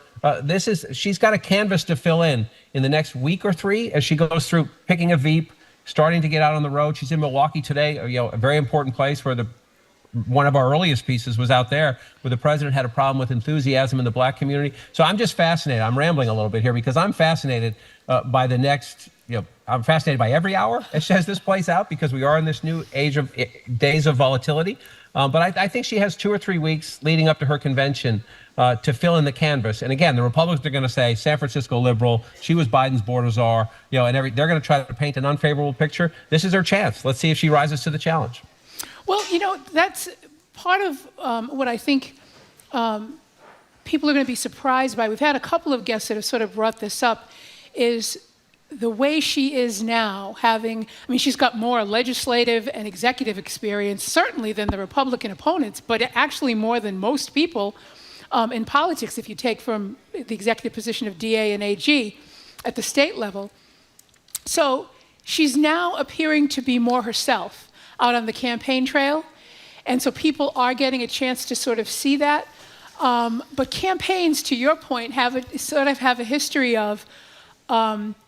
She's got a canvas to fill in the next week or three as she goes through picking a Veep, starting to get out on the road. She's in Milwaukee today, a very important place where one of our earliest pieces was out there where the president had a problem with enthusiasm in the black community. So I'm just fascinated. I'm rambling a little bit here because I'm fascinated by the next I'm fascinated by every hour as this plays out, because we are in this new age of days of volatility. But I think she has 2 or 3 weeks leading up to her convention to fill in the canvas. And again, the Republicans are going to say San Francisco liberal, she was Biden's border czar, and they're going to try to paint an unfavorable picture. This is her chance. Let's see if she rises to the challenge. Well, that's part of what I think people are going to be surprised by. We've had a couple of guests that have sort of brought this up, is the way she is now she's got more legislative and executive experience, certainly than the Republican opponents, but actually more than most people in politics, if you take from the executive position of DA and AG at the state level. So she's now appearing to be more herself out on the campaign trail. And so people are getting a chance to sort of see that. But campaigns, to your point, have a history of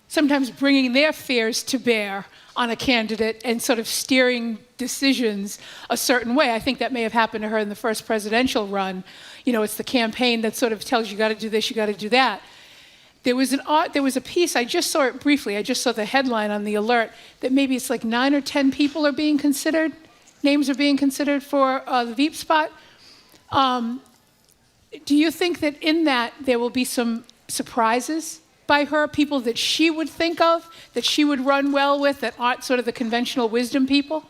sometimes bringing their fears to bear on a candidate and sort of steering decisions a certain way. I think that may have happened to her in the first presidential run. It's the campaign that sort of tells you got to do this, you got to do that. There was a piece, I just saw it briefly, I just saw the headline on the alert, that maybe it's like 9 or 10 people are being considered, names are being considered for the Veep spot. Do you think that in that there will be some surprises by her, people that she would think of, that she would run well with, that aren't sort of the conventional wisdom people?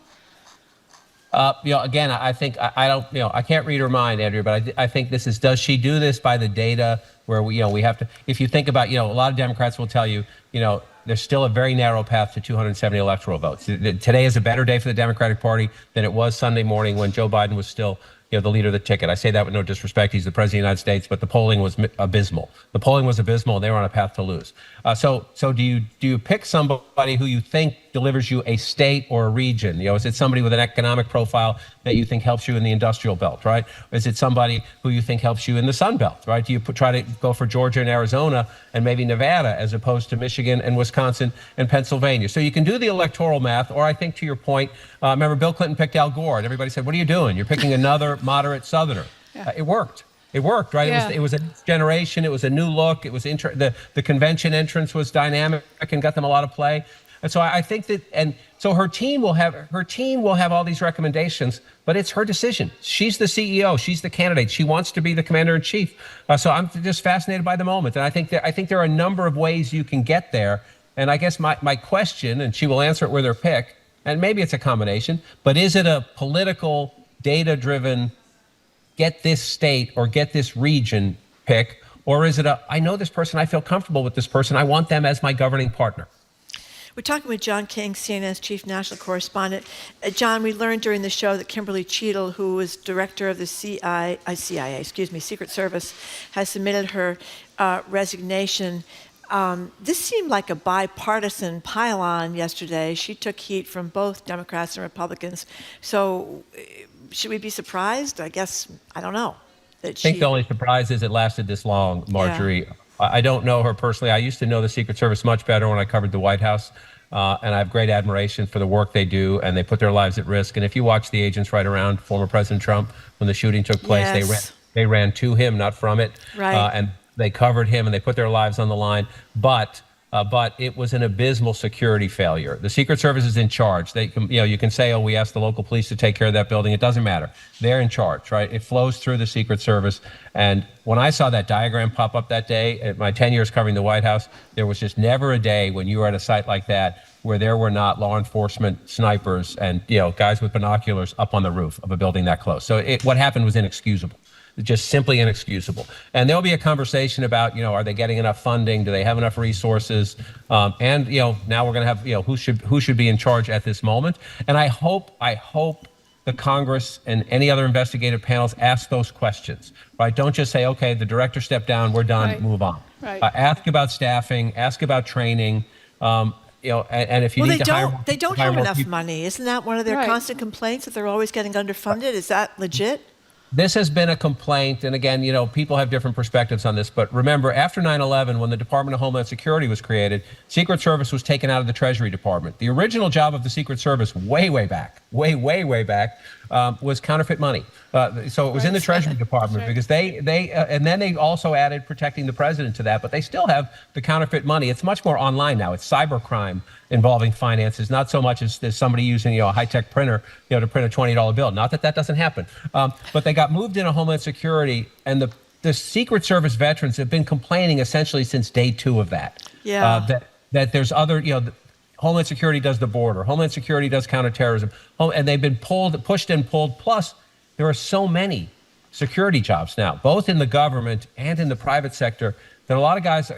Again, I think I can't read her mind, Andrea, but I think this is, does she do this by the data where we have to, if you think about, a lot of Democrats will tell you, there's still a very narrow path to 270 electoral votes. Today is a better day for the Democratic Party than it was Sunday morning when Joe Biden was still the leader of the ticket. I say that with no disrespect. He's the president of the United States, but the polling was abysmal. The polling was abysmal, and they were on a path to lose. So do you pick somebody who you think delivers you a state or a region? Is it somebody with an economic profile that you think helps you in the industrial belt, right? Or is it somebody who you think helps you in the Sun Belt, right? Do you try to go for Georgia and Arizona and maybe Nevada as opposed to Michigan and Wisconsin and Pennsylvania? So you can do the electoral math, or I think to your point, remember Bill Clinton picked Al Gore, and everybody said, what are you doing? You're picking another moderate Southerner. Yeah. It worked. It worked, right? Yeah. It was a generation. It was a new look. It was the convention entrance was dynamic and got them a lot of play. And so I think that, and so her team will have all these recommendations, but it's her decision. She's the CEO. She's the candidate. She wants to be the commander in chief. So I'm just fascinated by the moment. And I think there are a number of ways you can get there. And I guess my question, and she will answer it with her pick, and maybe it's a combination, but is it a political, data-driven, get this state or get this region pick, or is it I know this person, I feel comfortable with this person, I want them as my governing partner? We're talking with John King, CNN's chief national correspondent. John, we learned during the show that Kimberly Cheadle, who was director of the CIA, Secret Service, has submitted her resignation. This seemed like a bipartisan pile-on yesterday. She took heat from both Democrats and Republicans. So should we be surprised? I guess, I don't know. I think the only surprise is it lasted this long, Marjorie. Yeah. I don't know her personally. I used to know the Secret Service much better when I covered the White House, and I have great admiration for the work they do, and they put their lives at risk. And if you watch the agents right around former President Trump, when the shooting took place, yes, they ran to him, not from it, right. And they covered him, and they put their lives on the line. But it was an abysmal security failure. The Secret Service is in charge. They can, you can say, oh, we asked the local police to take care of that building. It doesn't matter. They're in charge, right? It flows through the Secret Service. And when I saw that diagram pop up that day, at my 10 years covering the White House, there was just never a day when you were at a site like that where there were not law enforcement snipers and guys with binoculars up on the roof of a building that close. So what happened was inexcusable. Just simply inexcusable. And there'll be a conversation about, are they getting enough funding? Do they have enough resources? And now we're going to have, who should be in charge at this moment? And I hope the Congress and any other investigative panels ask those questions, right? Don't just say, okay, the director stepped down, we're done, right, move on. Right. Ask about staffing, ask about training. And if you need to hire, they don't have enough money. Isn't that one of their constant complaints, that they're always getting underfunded? Is that legit? This has been a complaint, and again, people have different perspectives on this, but remember, after 9/11, when the Department of Homeland Security was created, Secret Service was taken out of the Treasury Department. The original job of the Secret Service way back, was counterfeit money. So it was in the Treasury Department because and then they also added protecting the president to that, but they still have the counterfeit money. It's much more online now. It's cybercrime involving finances, not so much as there's somebody using a high-tech printer to print a $20 bill. Not that doesn't happen. But they got moved into Homeland Security, and the Secret Service veterans have been complaining essentially since day 2 of that. Yeah. That there's other, Homeland Security does the border, Homeland Security does counterterrorism, and they've been pushed and pulled. Plus, there are so many security jobs now, both in the government and in the private sector, that a lot of guys,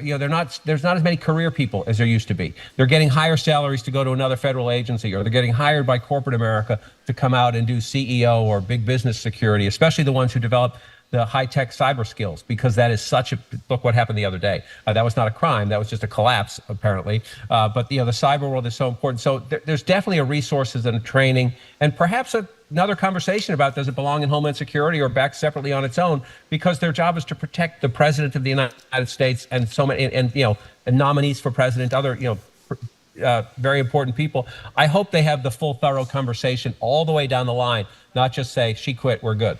there's not as many career people as there used to be. They're getting higher salaries to go to another federal agency, or they're getting hired by corporate America to come out and do CEO or big business security, especially the ones who develop the high-tech cyber skills, because that is look what happened the other day. That was not a crime. That was just a collapse, apparently. But the cyber world is so important. So there's definitely a resources and a training, and perhaps another conversation about does it belong in Homeland Security or back separately on its own, because their job is to protect the president of the United States and so many, and nominees for president, other, very important people. I hope they have the full, thorough conversation all the way down the line, not just say, she quit, we're good.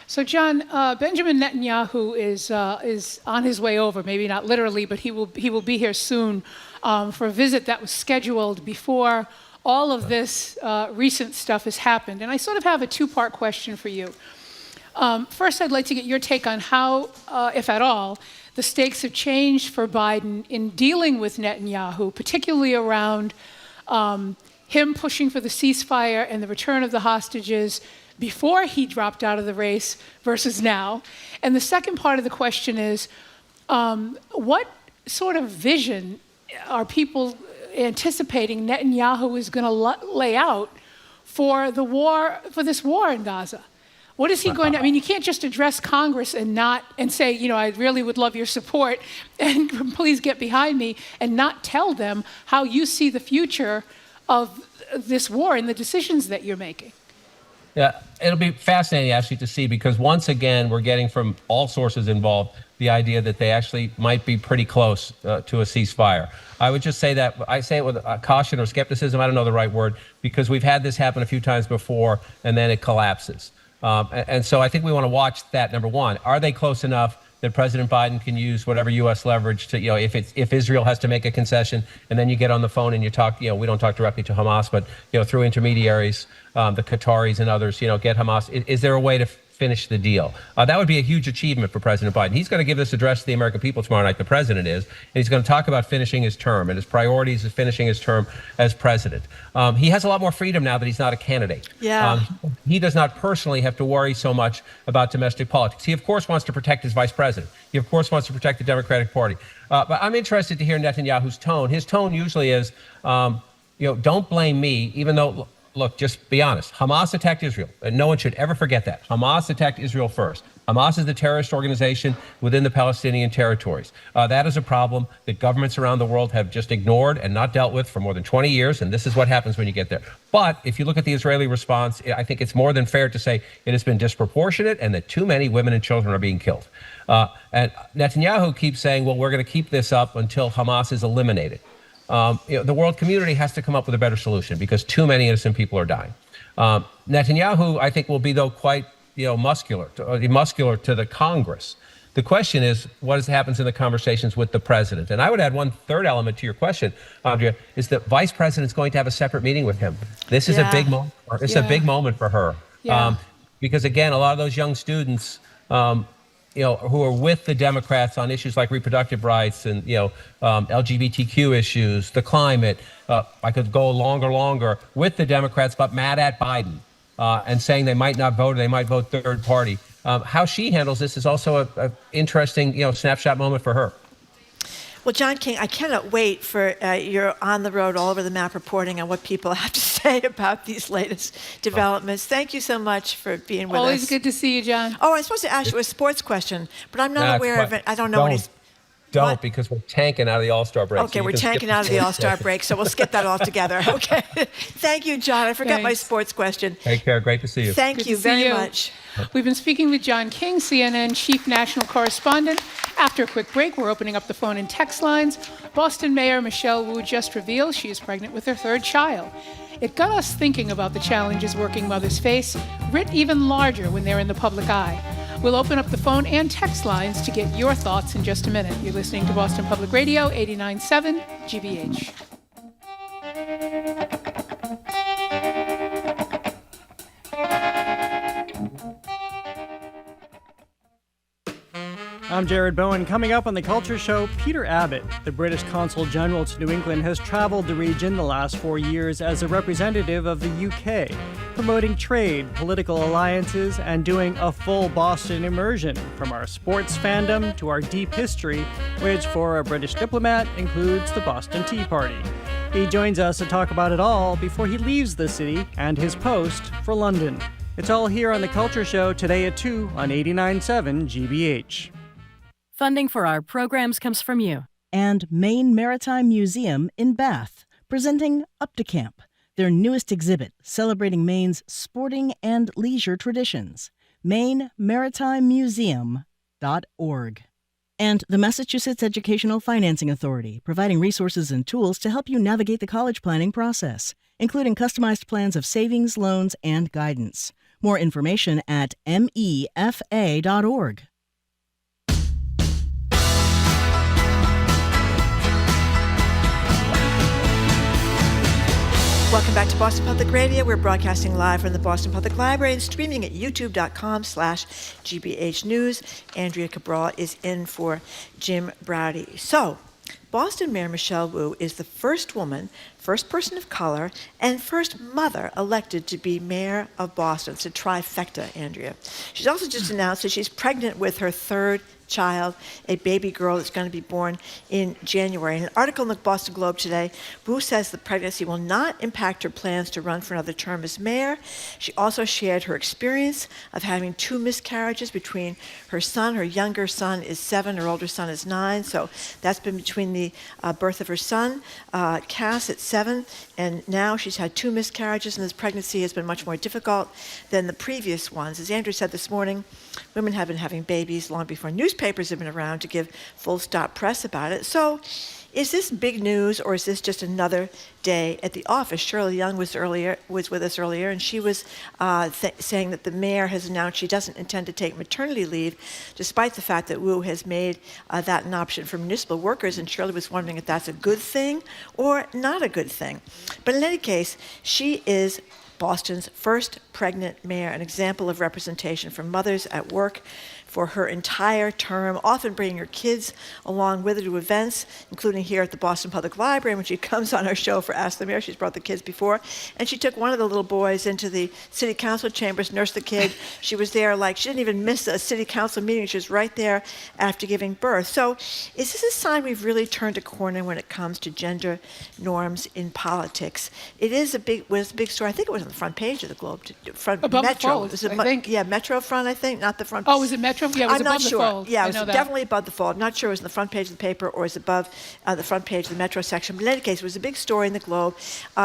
So, John, Benjamin Netanyahu is on his way over. Maybe not literally, but he will be here soon for a visit that was scheduled before all of this recent stuff has happened. And I sort of have a 2-part question for you. First, I'd like to get your take on how, if at all, the stakes have changed for Biden in dealing with Netanyahu, particularly around him pushing for the ceasefire and the return of the hostages before he dropped out of the race versus now. And the second part of the question is, what sort of vision are people anticipating Netanyahu is going to lay out for the war, for this war in Gaza? What is he going to, you can't just address Congress and say, I really would love your support and please get behind me, and not tell them how you see the future of this war and the decisions that you're making. Yeah, it'll be fascinating actually to see, because once again, we're getting from all sources involved the idea that they actually might be pretty close to a ceasefire. I would just say that, I say it with caution or skepticism, I don't know the right word, because we've had this happen a few times before and then it collapses. And so I think we want to watch that, number one. Are they close enough that President Biden can use whatever U.S. leverage to, if Israel has to make a concession, and then you get on the phone and you talk, we don't talk directly to Hamas, but, through intermediaries, the Qataris and others, get Hamas. Is there a way to finish the deal? That would be a huge achievement for President Biden. He's going to give this address to the American people tomorrow night, the president is, and he's going to talk about finishing his term, and his priorities is finishing his term as president. He has a lot more freedom now that he's not a candidate. Yeah. He does not personally have to worry so much about domestic politics. He, of course, wants to protect his vice president. He, of course, wants to protect the Democratic Party. But I'm interested to hear Netanyahu's tone. His tone usually is, don't blame me, even though, look, just be honest. Hamas attacked Israel, and no one should ever forget that. Hamas attacked Israel first. Hamas is the terrorist organization within the Palestinian territories. That is a problem that governments around the world have just ignored and not dealt with for more than 20 years, and this is what happens when you get there. But if you look at the Israeli response, I think it's more than fair to say it has been disproportionate and that too many women and children are being killed. And Netanyahu keeps saying, well, we're going to keep this up until Hamas is eliminated. The world community has to come up with a better solution because too many innocent people are dying. Netanyahu, I think, will be, though, quite muscular to the Congress. The question is, what happens in the conversations with the president? And I would add one third element to your question, Andrea, is that vice president's going to have a separate meeting with him. This is a big moment. It's a big moment for her. Yeah. Because, again, a lot of those young students who are with the Democrats on issues like reproductive rights and, LGBTQ issues, the climate. I could go longer with the Democrats, but mad at Biden and saying they might not vote, or they might vote third party. How she handles this is also an interesting, snapshot moment for her. Well, John King, I cannot wait for your on the road, all over the map reporting on what people have to say about these latest developments. Thank you so much for being with us. Always good to see you, John. Oh, I'm supposed to ask you a sports question, but I'm not aware of it. I don't know what he's... Don't, because we're tanking out of the All-Star break. Okay, we're tanking out of the All-Star break, so we'll skip that altogether. Okay. Thank you, John. I forgot my sports question. Take care. Great to see you. Thank you very much. We've been speaking with John King, CNN Chief National Correspondent. After a quick break, we're opening up the phone and text lines. Boston Mayor Michelle Wu just revealed she is pregnant with her third child. It got us thinking about the challenges working mothers face, writ even larger when they're in the public eye. We'll open up the phone and text lines to get your thoughts in just a minute. You're listening to Boston Public Radio, 89.7 GBH. I'm Jared Bowen. Coming up on The Culture Show, Peter Abbott, the British Consul General to New England, has traveled the region the last 4 years as a representative of the UK, promoting trade, political alliances, and doing a full Boston immersion, from our sports fandom to our deep history, which for a British diplomat includes the Boston Tea Party. He joins us to talk about it all before he leaves the city and his post for London. It's all here on The Culture Show today at 2 on 89.7 GBH. Funding for our programs comes from you. And Maine Maritime Museum in Bath, presenting Up to Camp, their newest exhibit celebrating Maine's sporting and leisure traditions. MaineMaritimeMuseum.org. And the Massachusetts Educational Financing Authority, providing resources and tools to help you navigate the college planning process, including customized plans of savings, loans, and guidance. More information at mefa.org. Welcome back to Boston Public Radio. We're broadcasting live from the Boston Public Library and streaming at youtube.com/GBH News. Andrea Cabral is in for Jim Braude. So, Boston Mayor Michelle Wu is the first woman, first person of color, and first mother elected to be mayor of Boston. It's a trifecta, Andrea. She's also just announced that she's pregnant with her third child, a baby girl that's going to be born in January. In an article in the Boston Globe today, Wu says the pregnancy will not impact her plans to run for another term as mayor. She also shared her experience of having 2 miscarriages between her son. Her younger son is 7, her older son is 9. So that's been between the birth of her son, Cass, at 7, and now she's had 2 miscarriages, and this pregnancy has been much more difficult than the previous ones. As Andrew said this morning, women have been having babies long before newspapers have been around to give full-stop press about it. So is this big news, or is this just another day at the office? Shirley Young was with us earlier, and she was saying that the mayor has announced she doesn't intend to take maternity leave, despite the fact that Wu has made that an option for municipal workers, and Shirley was wondering if that's a good thing or not a good thing. But in any case, she is Boston's first pregnant mayor, an example of representation for mothers at work for her entire term, often bringing her kids along with her to events, including here at the Boston Public Library. When she comes on our show for Ask the Mayor, she's brought the kids before. And she took one of the little boys into the city council chambers, nursed the kid. She was there she didn't even miss a city council meeting. She was right there after giving birth. So is this a sign we've really turned a corner when it comes to gender norms in politics? It is a big story. I think it was on the front page of the Globe. Above Metro. the fold, I think. Yeah, Metro front, I think, not the front. Oh, was it Metro? Yeah, it was I'm above not the sure. fold. Yeah, it I know was that. definitely above the fold. I'm not sure it was in the front page of the paper or is above the front page of the Metro section. But in any case, it was a big story in the Globe.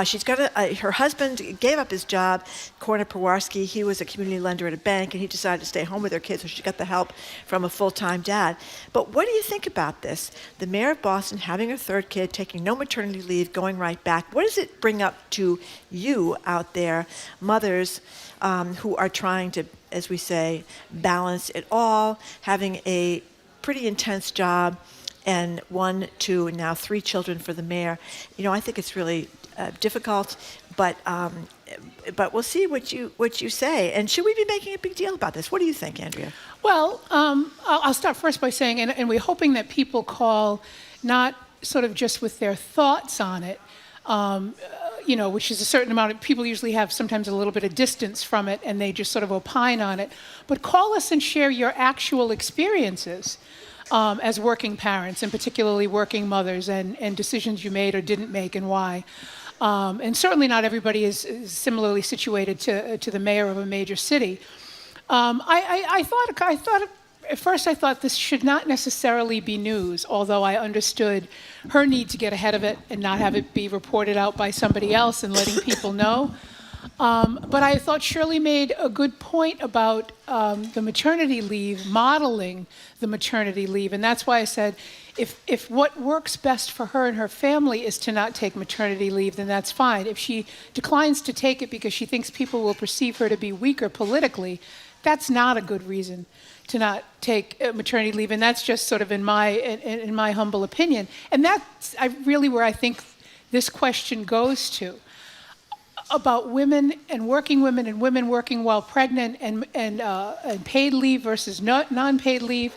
She's got her husband gave up his job, Corner Pewarski. He was a community lender at a bank, and he decided to stay home with her kids, so she got the help from a full-time dad. But what do you think about this? The mayor of Boston having her third kid, taking no maternity leave, going right back. What does it bring up to you out there, mothers who are trying to, as we say, balance it all, having a pretty intense job, and 1, 2, and now 3 children for the mayor? I think it's really difficult, but we'll see what you say. And should we be making a big deal about this? What do you think, Andrea? Well, I'll start first by saying, and we're hoping that people call not sort of just with their thoughts on it, which is a certain amount of people usually have sometimes a little bit of distance from it, and they just sort of opine on it. But call us and share your actual experiences as working parents, and particularly working mothers, and decisions you made or didn't make and why. And certainly not everybody is similarly situated to the mayor of a major city. I thought at first I thought this should not necessarily be news, although I understood her need to get ahead of it and not have it be reported out by somebody else and letting people know. But I thought Shirley made a good point about the maternity leave, modeling the maternity leave. And that's why I said, if what works best for her and her family is to not take maternity leave, then that's fine. If she declines to take it because she thinks people will perceive her to be weaker politically, that's not a good reason to not take maternity leave. And that's just sort of in my humble opinion. And that's really where I think this question goes to, about women and women working while pregnant and paid leave versus non-paid leave.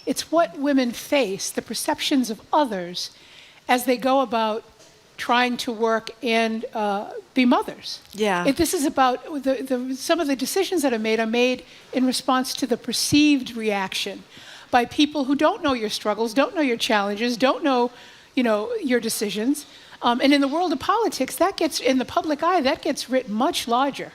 It's what women face, the perceptions of others as they go about trying to work and be mothers. Yeah. This is about some of the decisions that are made in response to the perceived reaction by people who don't know your struggles, don't know your challenges, don't know, your decisions. And in the world of politics, in the public eye, that gets writ much larger.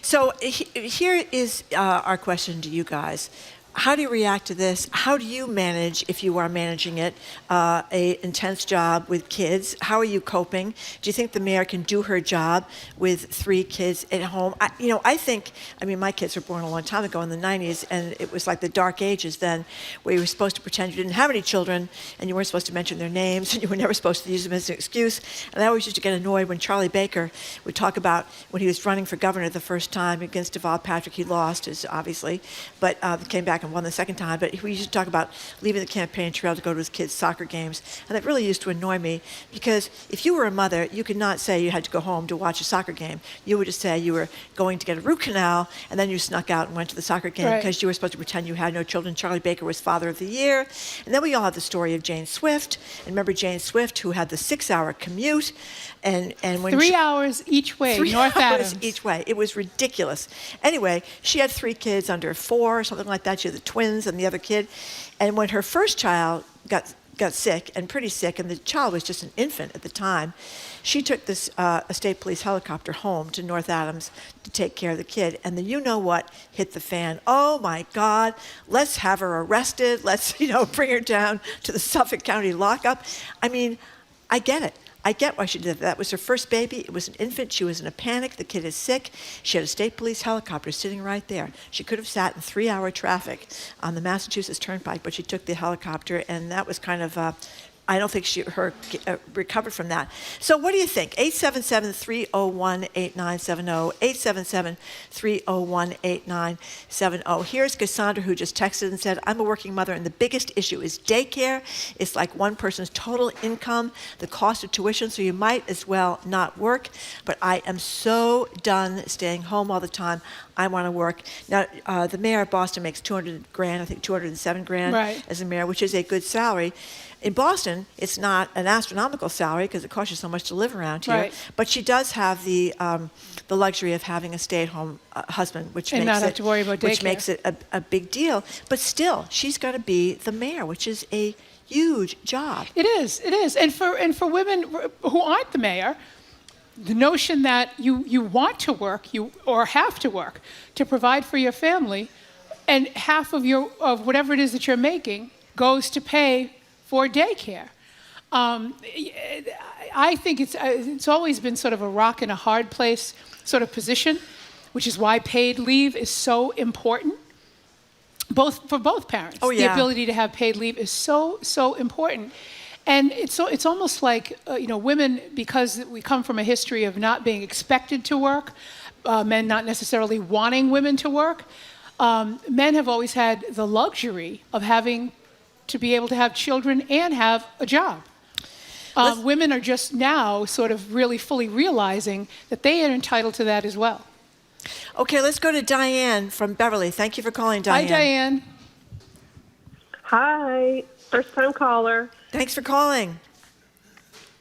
So here is our question to you guys. How do you react to this? How do you manage, if you are managing it, a intense job with kids? How are you coping? Do you think the mayor can do her job with 3 kids at home? I think, my kids were born a long time ago in the 90s, and it was like the dark ages then, where you were supposed to pretend you didn't have any children, and you weren't supposed to mention their names, and you were never supposed to use them as an excuse. And I always used to get annoyed when Charlie Baker would talk about when he was running for governor the first time against Deval Patrick. He lost, obviously, but came back and won the second time. But we used to talk about leaving the campaign trail to go to his kids' soccer games. And that really used to annoy me, because if you were a mother, you could not say you had to go home to watch a soccer game. You would just say you were going to get a root canal, and then you snuck out and went to the soccer game because you were supposed to pretend you had no children. Charlie Baker was Father of the Year. And then we all have the story of Jane Swift. And remember Jane Swift, who had the 6-hour commute. And when 3 hours each way, 3 North hours Adams. each way. It was ridiculous. Anyway, she had 3 kids under 4, something like that. She had the twins and the other kid. And when her first child got sick, and pretty sick, and the child was just an infant at the time, she took this a state police helicopter home to North Adams to take care of the kid. And then what hit the fan? Oh my God, let's have her arrested. Let's, bring her down to the Suffolk County lockup. I get it. I get why she did that. That was her first baby. It was an infant. She was in a panic. The kid is sick. She had a state police helicopter sitting right there. She could have sat in 3-hour traffic on the Massachusetts Turnpike, but she took the helicopter, and that was kind of I don't think she recovered from that. So what do you think? 877-301-8970, 877-301-8970. Here's Cassandra, who just texted and said, I'm a working mother, and the biggest issue is daycare. It's like one person's total income, the cost of tuition, so you might as well not work. But I am so done staying home all the time. I want to work. Now, the mayor of Boston makes $200,000, I think $207,000 as a mayor, which is a good salary. In Boston, it's not an astronomical salary because it costs you so much to live around here. But she does have the luxury of having a stay-at-home husband, which makes it a big deal. But still, she's got to be the mayor, which is a huge job. It is. And for women who aren't the mayor, the notion that you want to work, or have to work to provide for your family, and half of whatever it is that you're making goes to pay for daycare. I think it's always been sort of a rock and a hard place sort of position, which is why paid leave is so important, for both parents. Oh, yeah. The ability to have paid leave is so important. And it's almost like, women, because we come from a history of not being expected to work, men not necessarily wanting women to work, men have always had the luxury of having to be able to have children and have a job. Women are just now sort of really fully realizing that they are entitled to that as well. Okay, let's go to Diane from Beverly. Thank you for calling, Diane. Hi, Diane. Hi, first-time caller. Thanks for calling.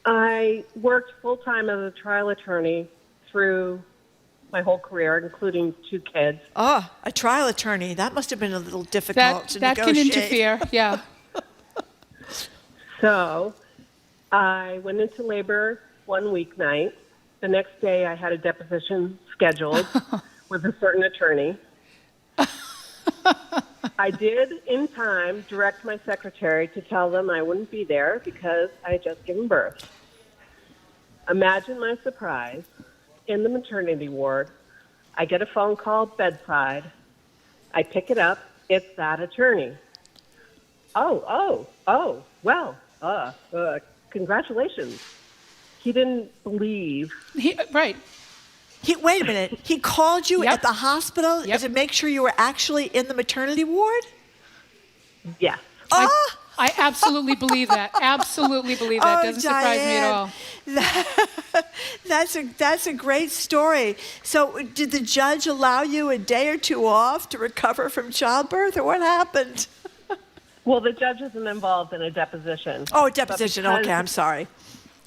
I worked full-time as a trial attorney through my whole career, including 2 kids. Oh, a trial attorney. That must have been a little difficult to negotiate. That can interfere, yeah. So I went into labor one weeknight. The next day I had a deposition scheduled with a certain attorney. I did, in time, direct my secretary to tell them I wouldn't be there because I had just given birth. Imagine my surprise in the maternity ward. I get a phone call bedside. I pick it up. It's that attorney. Well, congratulations. He didn't believe. Right. Wait a minute. He called you at the hospital to make sure you were actually in the maternity ward? Yes. I absolutely believe that. Absolutely believe that. Doesn't surprise me at all. That's a great story. So did the judge allow you a day or two off to recover from childbirth, or what happened? Well, the judge isn't involved in a deposition. Oh, a deposition. Okay, I'm sorry.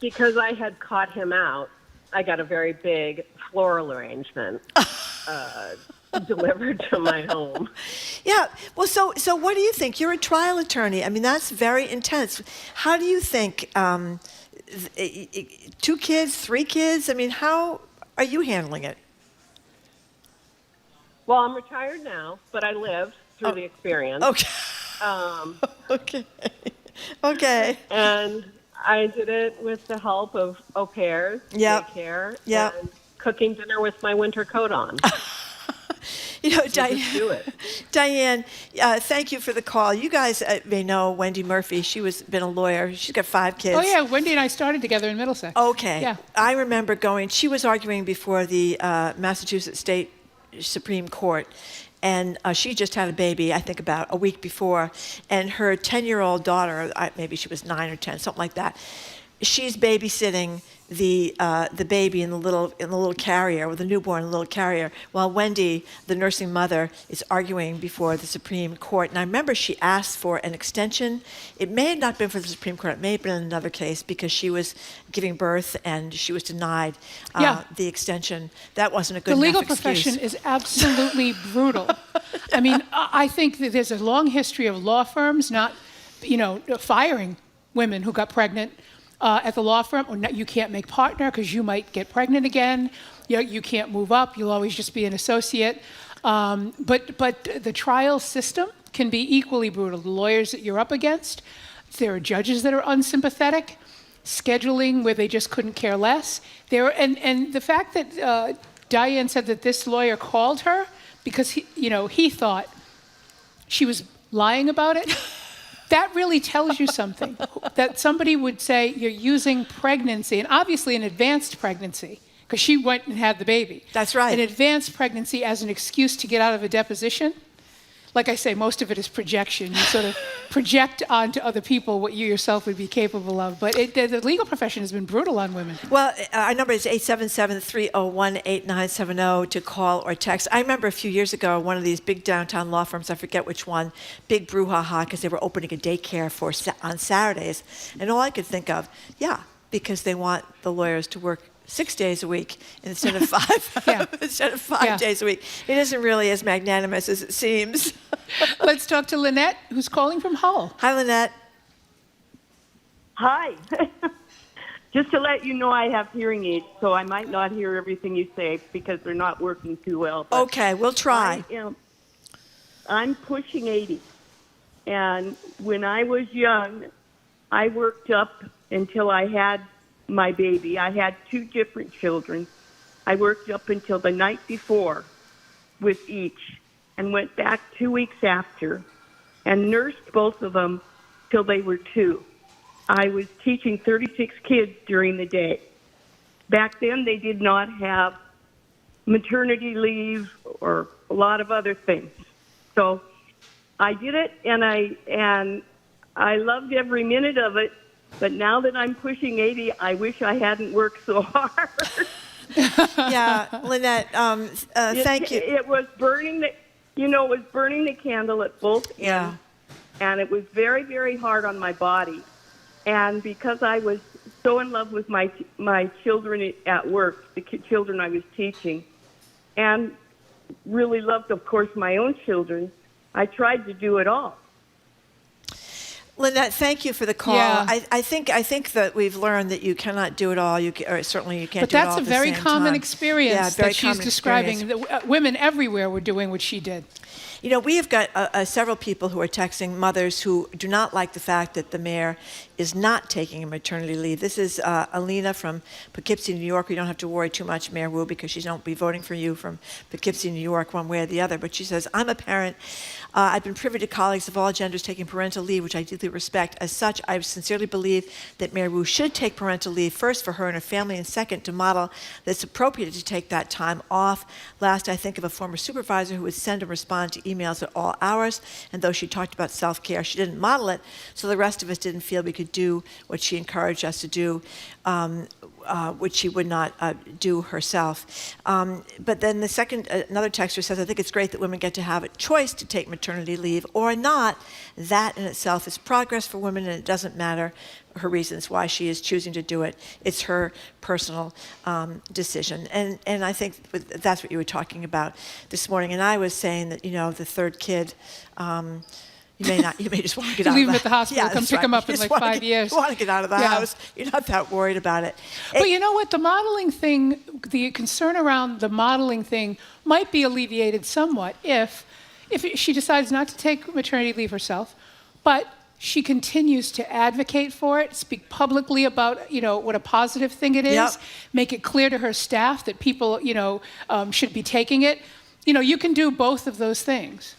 Because I had caught him out, I got a very big floral arrangement delivered to my home. Yeah. Well, so what do you think? You're a trial attorney. I mean, that's very intense. How do you think? 2 kids, 3 kids? I mean, how are you handling it? Well, I'm retired now, but I lived through the experience. Okay. Okay. And I did it with the help of au pairs, daycare, and cooking dinner with my winter coat on. You know, Diane, thank you for the call. You guys may know Wendy Murphy. She's been a lawyer. She's got 5 kids. Oh, yeah. Wendy and I started together in Middlesex. Okay. Yeah. I remember she was arguing before the Massachusetts State Supreme Court. And she just had a baby, I think about a week before. And her 10-year-old daughter, maybe she was 9 or 10, something like that. She's babysitting the baby in the little carrier, with the newborn little carrier, while Wendy, the nursing mother, is arguing before the Supreme Court. And I remember she asked for an extension. It may have not been for the Supreme Court. It may have been in another case because she was giving birth and she was denied the extension. That wasn't a good enough The legal excuse. profession is absolutely brutal. I mean, I think that there's a long history of law firms not, firing women who got pregnant at the law firm, or you can't make partner because you might get pregnant again. You can't move up. You'll always just be an associate. But the trial system can be equally brutal. The lawyers that you're up against, there are judges that are unsympathetic, scheduling where they just couldn't care less. And the fact that Diane said that this lawyer called her because he thought she was lying about it. That really tells you something, that somebody would say you're using pregnancy, and obviously an advanced pregnancy, because she went and had the baby. That's right. An advanced pregnancy as an excuse to get out of a deposition. Like I say, most of it is projection. You sort of project onto other people what you yourself would be capable of. But the legal profession has been brutal on women. Well, our number is 877-301-8970 to call or text. I remember a few years ago, one of these big downtown law firms, I forget which one, big brouhaha because they were opening a daycare on Saturdays. And all I could think of, because they want the lawyers to work 6 days a week instead of 5. Instead of 5 days a week. It isn't really as magnanimous as it seems. Let's talk to Lynette, who's calling from Hull. Hi, Lynette. Hi. Just to let you know, I have hearing aids, so I might not hear everything you say because they're not working too well. Okay, we'll try. I'm pushing 80. And when I was young, I worked up until I had my baby. I had 2 different children. I worked up until the night before with each and went back 2 weeks after and nursed both of them till they were 2. I was teaching 36 kids during the day. Back then, they did not have maternity leave or a lot of other things. So I did it, and I loved every minute of it. But now that I'm pushing 80, I wish I hadn't worked so hard. Lynette, thank you. It was burning the candle at both ends, and it was very, very hard on my body. And because I was so in love with my children at work, the children I was teaching, and really loved, of course, my own children, I tried to do it all. Lynette, thank you for the call. Yeah. I think that we've learned that you cannot do it all. Or certainly you can't do it all But at the same time. that's a very common experience very that she's common describing. experience. That women everywhere were doing what she did. You know, we have got several people who are texting mothers who do not like the fact that the mayor is not taking a maternity leave. This is Alina from Poughkeepsie, New York. We don't have to worry too much, Mayor Wu, because she won't be voting for you from Poughkeepsie, New York, one way or the other. But she says, I'm a parent. I've been privy to colleagues of all genders taking parental leave, which I deeply respect. As such, I sincerely believe that Mayor Wu should take parental leave, first for her and her family, and second to model that it's appropriate to take that time off. Last, I think of a former supervisor who would send and respond to emails at all hours, and though she talked about self-care, she didn't model it, so the rest of us didn't feel we could do what she encouraged us to do, which she would not do herself. But then the second, another texter says, I think it's great that women get to have a choice to take maternity leave or not. That in itself is progress for women, and it doesn't matter her reasons why she is choosing to do it. It's her personal decision. And I think that's what you were talking about this morning. And I was saying that, you know, the third kid, you may just want to get out of the house. Leave him at the hospital, come pick him up in like 5 years. You want to get out of the house. You're not that worried about it. But you know what? The modeling thing, the concern around the modeling thing might be alleviated somewhat if she decides not to take maternity leave herself, but she continues to advocate for it, speak publicly about, you know, what a positive thing it is, make it clear to her staff that people, you know, should be taking it. You know, you can do both of those things.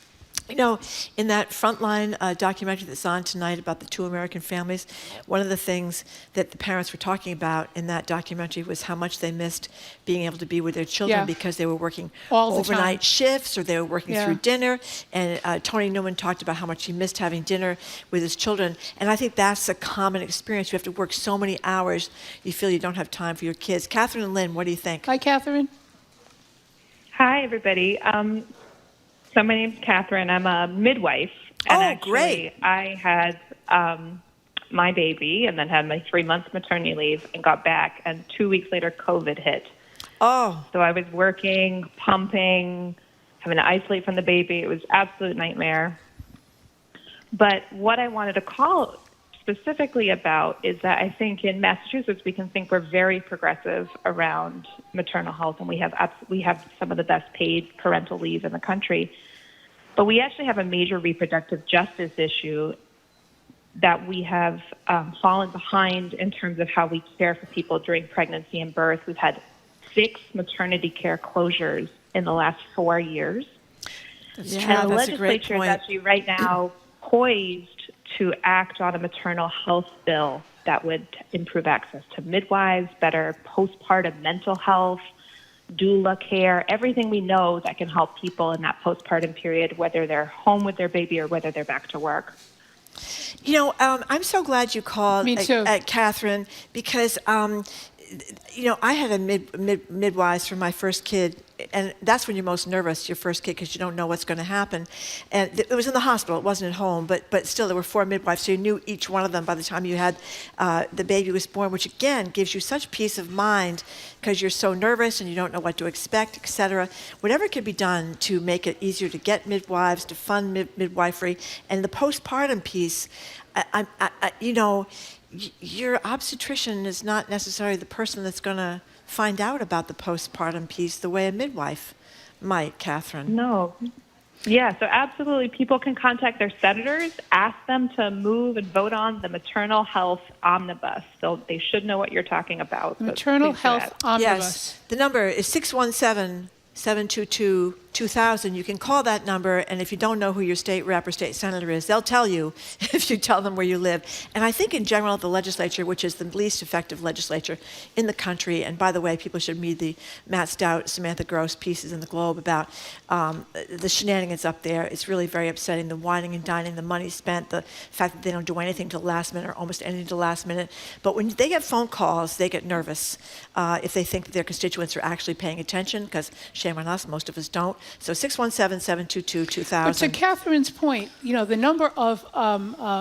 You know, in that Frontline documentary that's on tonight about the 2 American families, one of the things that the parents were talking about in that documentary was how much they missed being able to be with their children because they were working overnight shifts or they were working through dinner. And Tony Newman talked about how much he missed having dinner with his children. And I think that's a common experience. You have to work so many hours, you feel you don't have time for your kids. Catherine and Lynn, what do you think? Hi, Catherine. Hi, everybody. So my name's Catherine. I'm a midwife. And great. I had my baby and then had my 3 months maternity leave and got back. And 2 weeks later, COVID hit. Oh. So I was working, pumping, having to isolate from the baby. It was an absolute nightmare. But what I wanted to call specifically about is that I think in Massachusetts we can think we're very progressive around maternal health, and we have some of the best paid parental leave in the country. But we actually have a major reproductive justice issue that we have fallen behind in terms of how we care for people during pregnancy and birth. We've had 6 maternity care closures in the last 4 years. And the legislature is actually right now poised to act on a maternal health bill that would improve access to midwives, better postpartum mental health, doula care, everything we know that can help people in that postpartum period, whether they're home with their baby or whether they're back to work. You know, I'm so glad you called, Catherine, because, you know, I had a midwives for my first kid, and that's when you're most nervous, your first kid, because you don't know what's going to happen. And it was in the hospital, it wasn't at home, but still there were 4 midwives, so you knew each one of them by the time you had the baby was born, which again gives you such peace of mind because you're so nervous and you don't know what to expect, et cetera. Whatever could be done to make it easier to get midwives, to fund midwifery, and the postpartum piece, you know, your obstetrician is not necessarily the person that's going to find out about the postpartum piece the way a midwife might, Catherine. No. Yeah, so absolutely. People can contact their senators, ask them to move and vote on the maternal health omnibus. They should know what you're talking about. Maternal health omnibus. Yes, the number is 617-722-2000. You can call that number, and if you don't know who your state rep or state senator is, they'll tell you if you tell them where you live. And I think in general, the legislature, which is the least effective legislature in the country, and by the way, people should read the Matt Stout, Samantha Gross pieces in the Globe about the shenanigans up there. It's really very upsetting, the whining and dining, the money spent, the fact that they don't do anything till the last minute or almost anything till the last minute. But when they get phone calls, they get nervous if they think that their constituents are actually paying attention, because shame on us, most of us don't. So 617-722-2000. But to Catherine's point, you know, the number of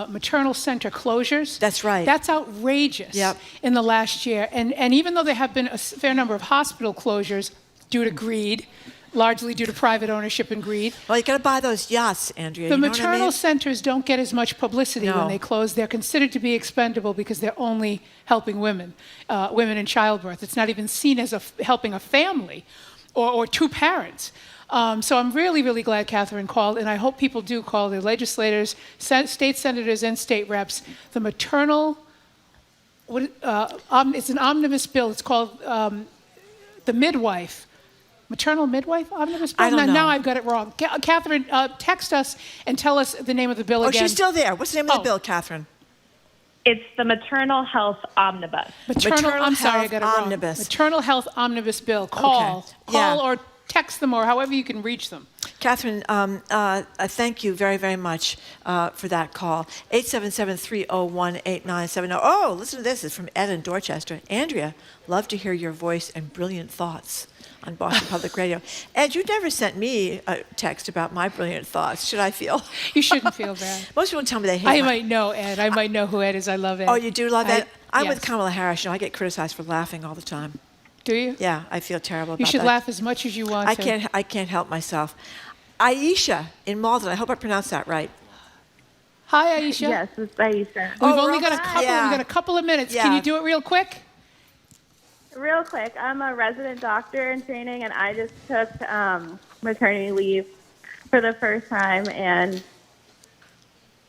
maternal center closures. That's right. That's outrageous in the last year. And even though there have been a fair number of hospital closures due to greed, largely due to private ownership and greed. Well, you got to buy those yachts, Andrea. The you know maternal what I mean? centers don't get as much publicity when they close. They're considered to be expendable because they're only helping women, women in childbirth. It's not even seen as helping a family or 2 parents. So I'm really, really glad Catherine called, and I hope people do call their legislators, state senators, and state reps. The maternal, it's an omnibus bill. It's called the midwife. Maternal midwife omnibus bill? I don't know. Now I've got it wrong. Catherine, text us and tell us the name of the bill again. Oh, she's still there. What's the name of the bill, Catherine? It's the Maternal Health Omnibus. I'm sorry, I got it wrong. Omnibus. Maternal Health Omnibus Bill. Call Yeah. or text them or however you can reach them. Catherine, thank you very, very much for that call. 877-301-8970. Oh, listen to this. It's from Ed in Dorchester. Andrea, love to hear your voice and brilliant thoughts on Boston Public Radio. Ed, you never sent me a text about my brilliant thoughts. Should I feel? You shouldn't feel bad. Most people tell me they hate I might know Ed. I might know who Ed is. I love Ed. Oh, you do love Ed? I'm yes. with Kamala Harris. You know, I get criticized for laughing all the time. Do you? Yeah, I feel terrible about You should that. laugh as much as you want to. I can't help myself. Aisha in Malden. I hope I pronounced that right. Hi, Aisha. Yes, it's Aisha. We've only got a couple. Yeah. We've got a couple of minutes. Yeah. Can you do it real quick? Real quick, I'm a resident doctor in training, and I just took maternity leave for the first time, and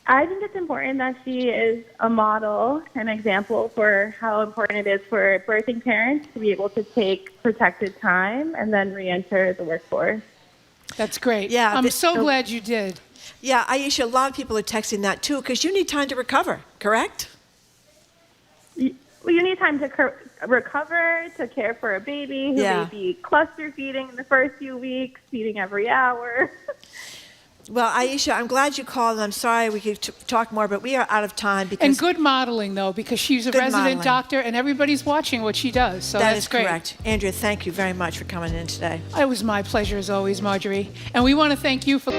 I think it's important that she is a model, an example for how important it is for birthing parents to be able to take protected time and then re-enter the workforce. That's great. Yeah, I'm so glad you did. Yeah, Aisha, a lot of people are texting that too because you need time to recover, correct? Well, you need time to recover, to care for a baby who may be cluster feeding in the first few weeks, feeding every hour. Well, Aisha, I'm glad you called, and I'm sorry we could talk more, but we are out of time. Because And good modeling, though, because she's a resident doctor, and everybody's watching what she does, so that that's is great. correct. Andrea, thank you very much for coming in today. It was my pleasure, as always, Marjorie. And we want to thank you for...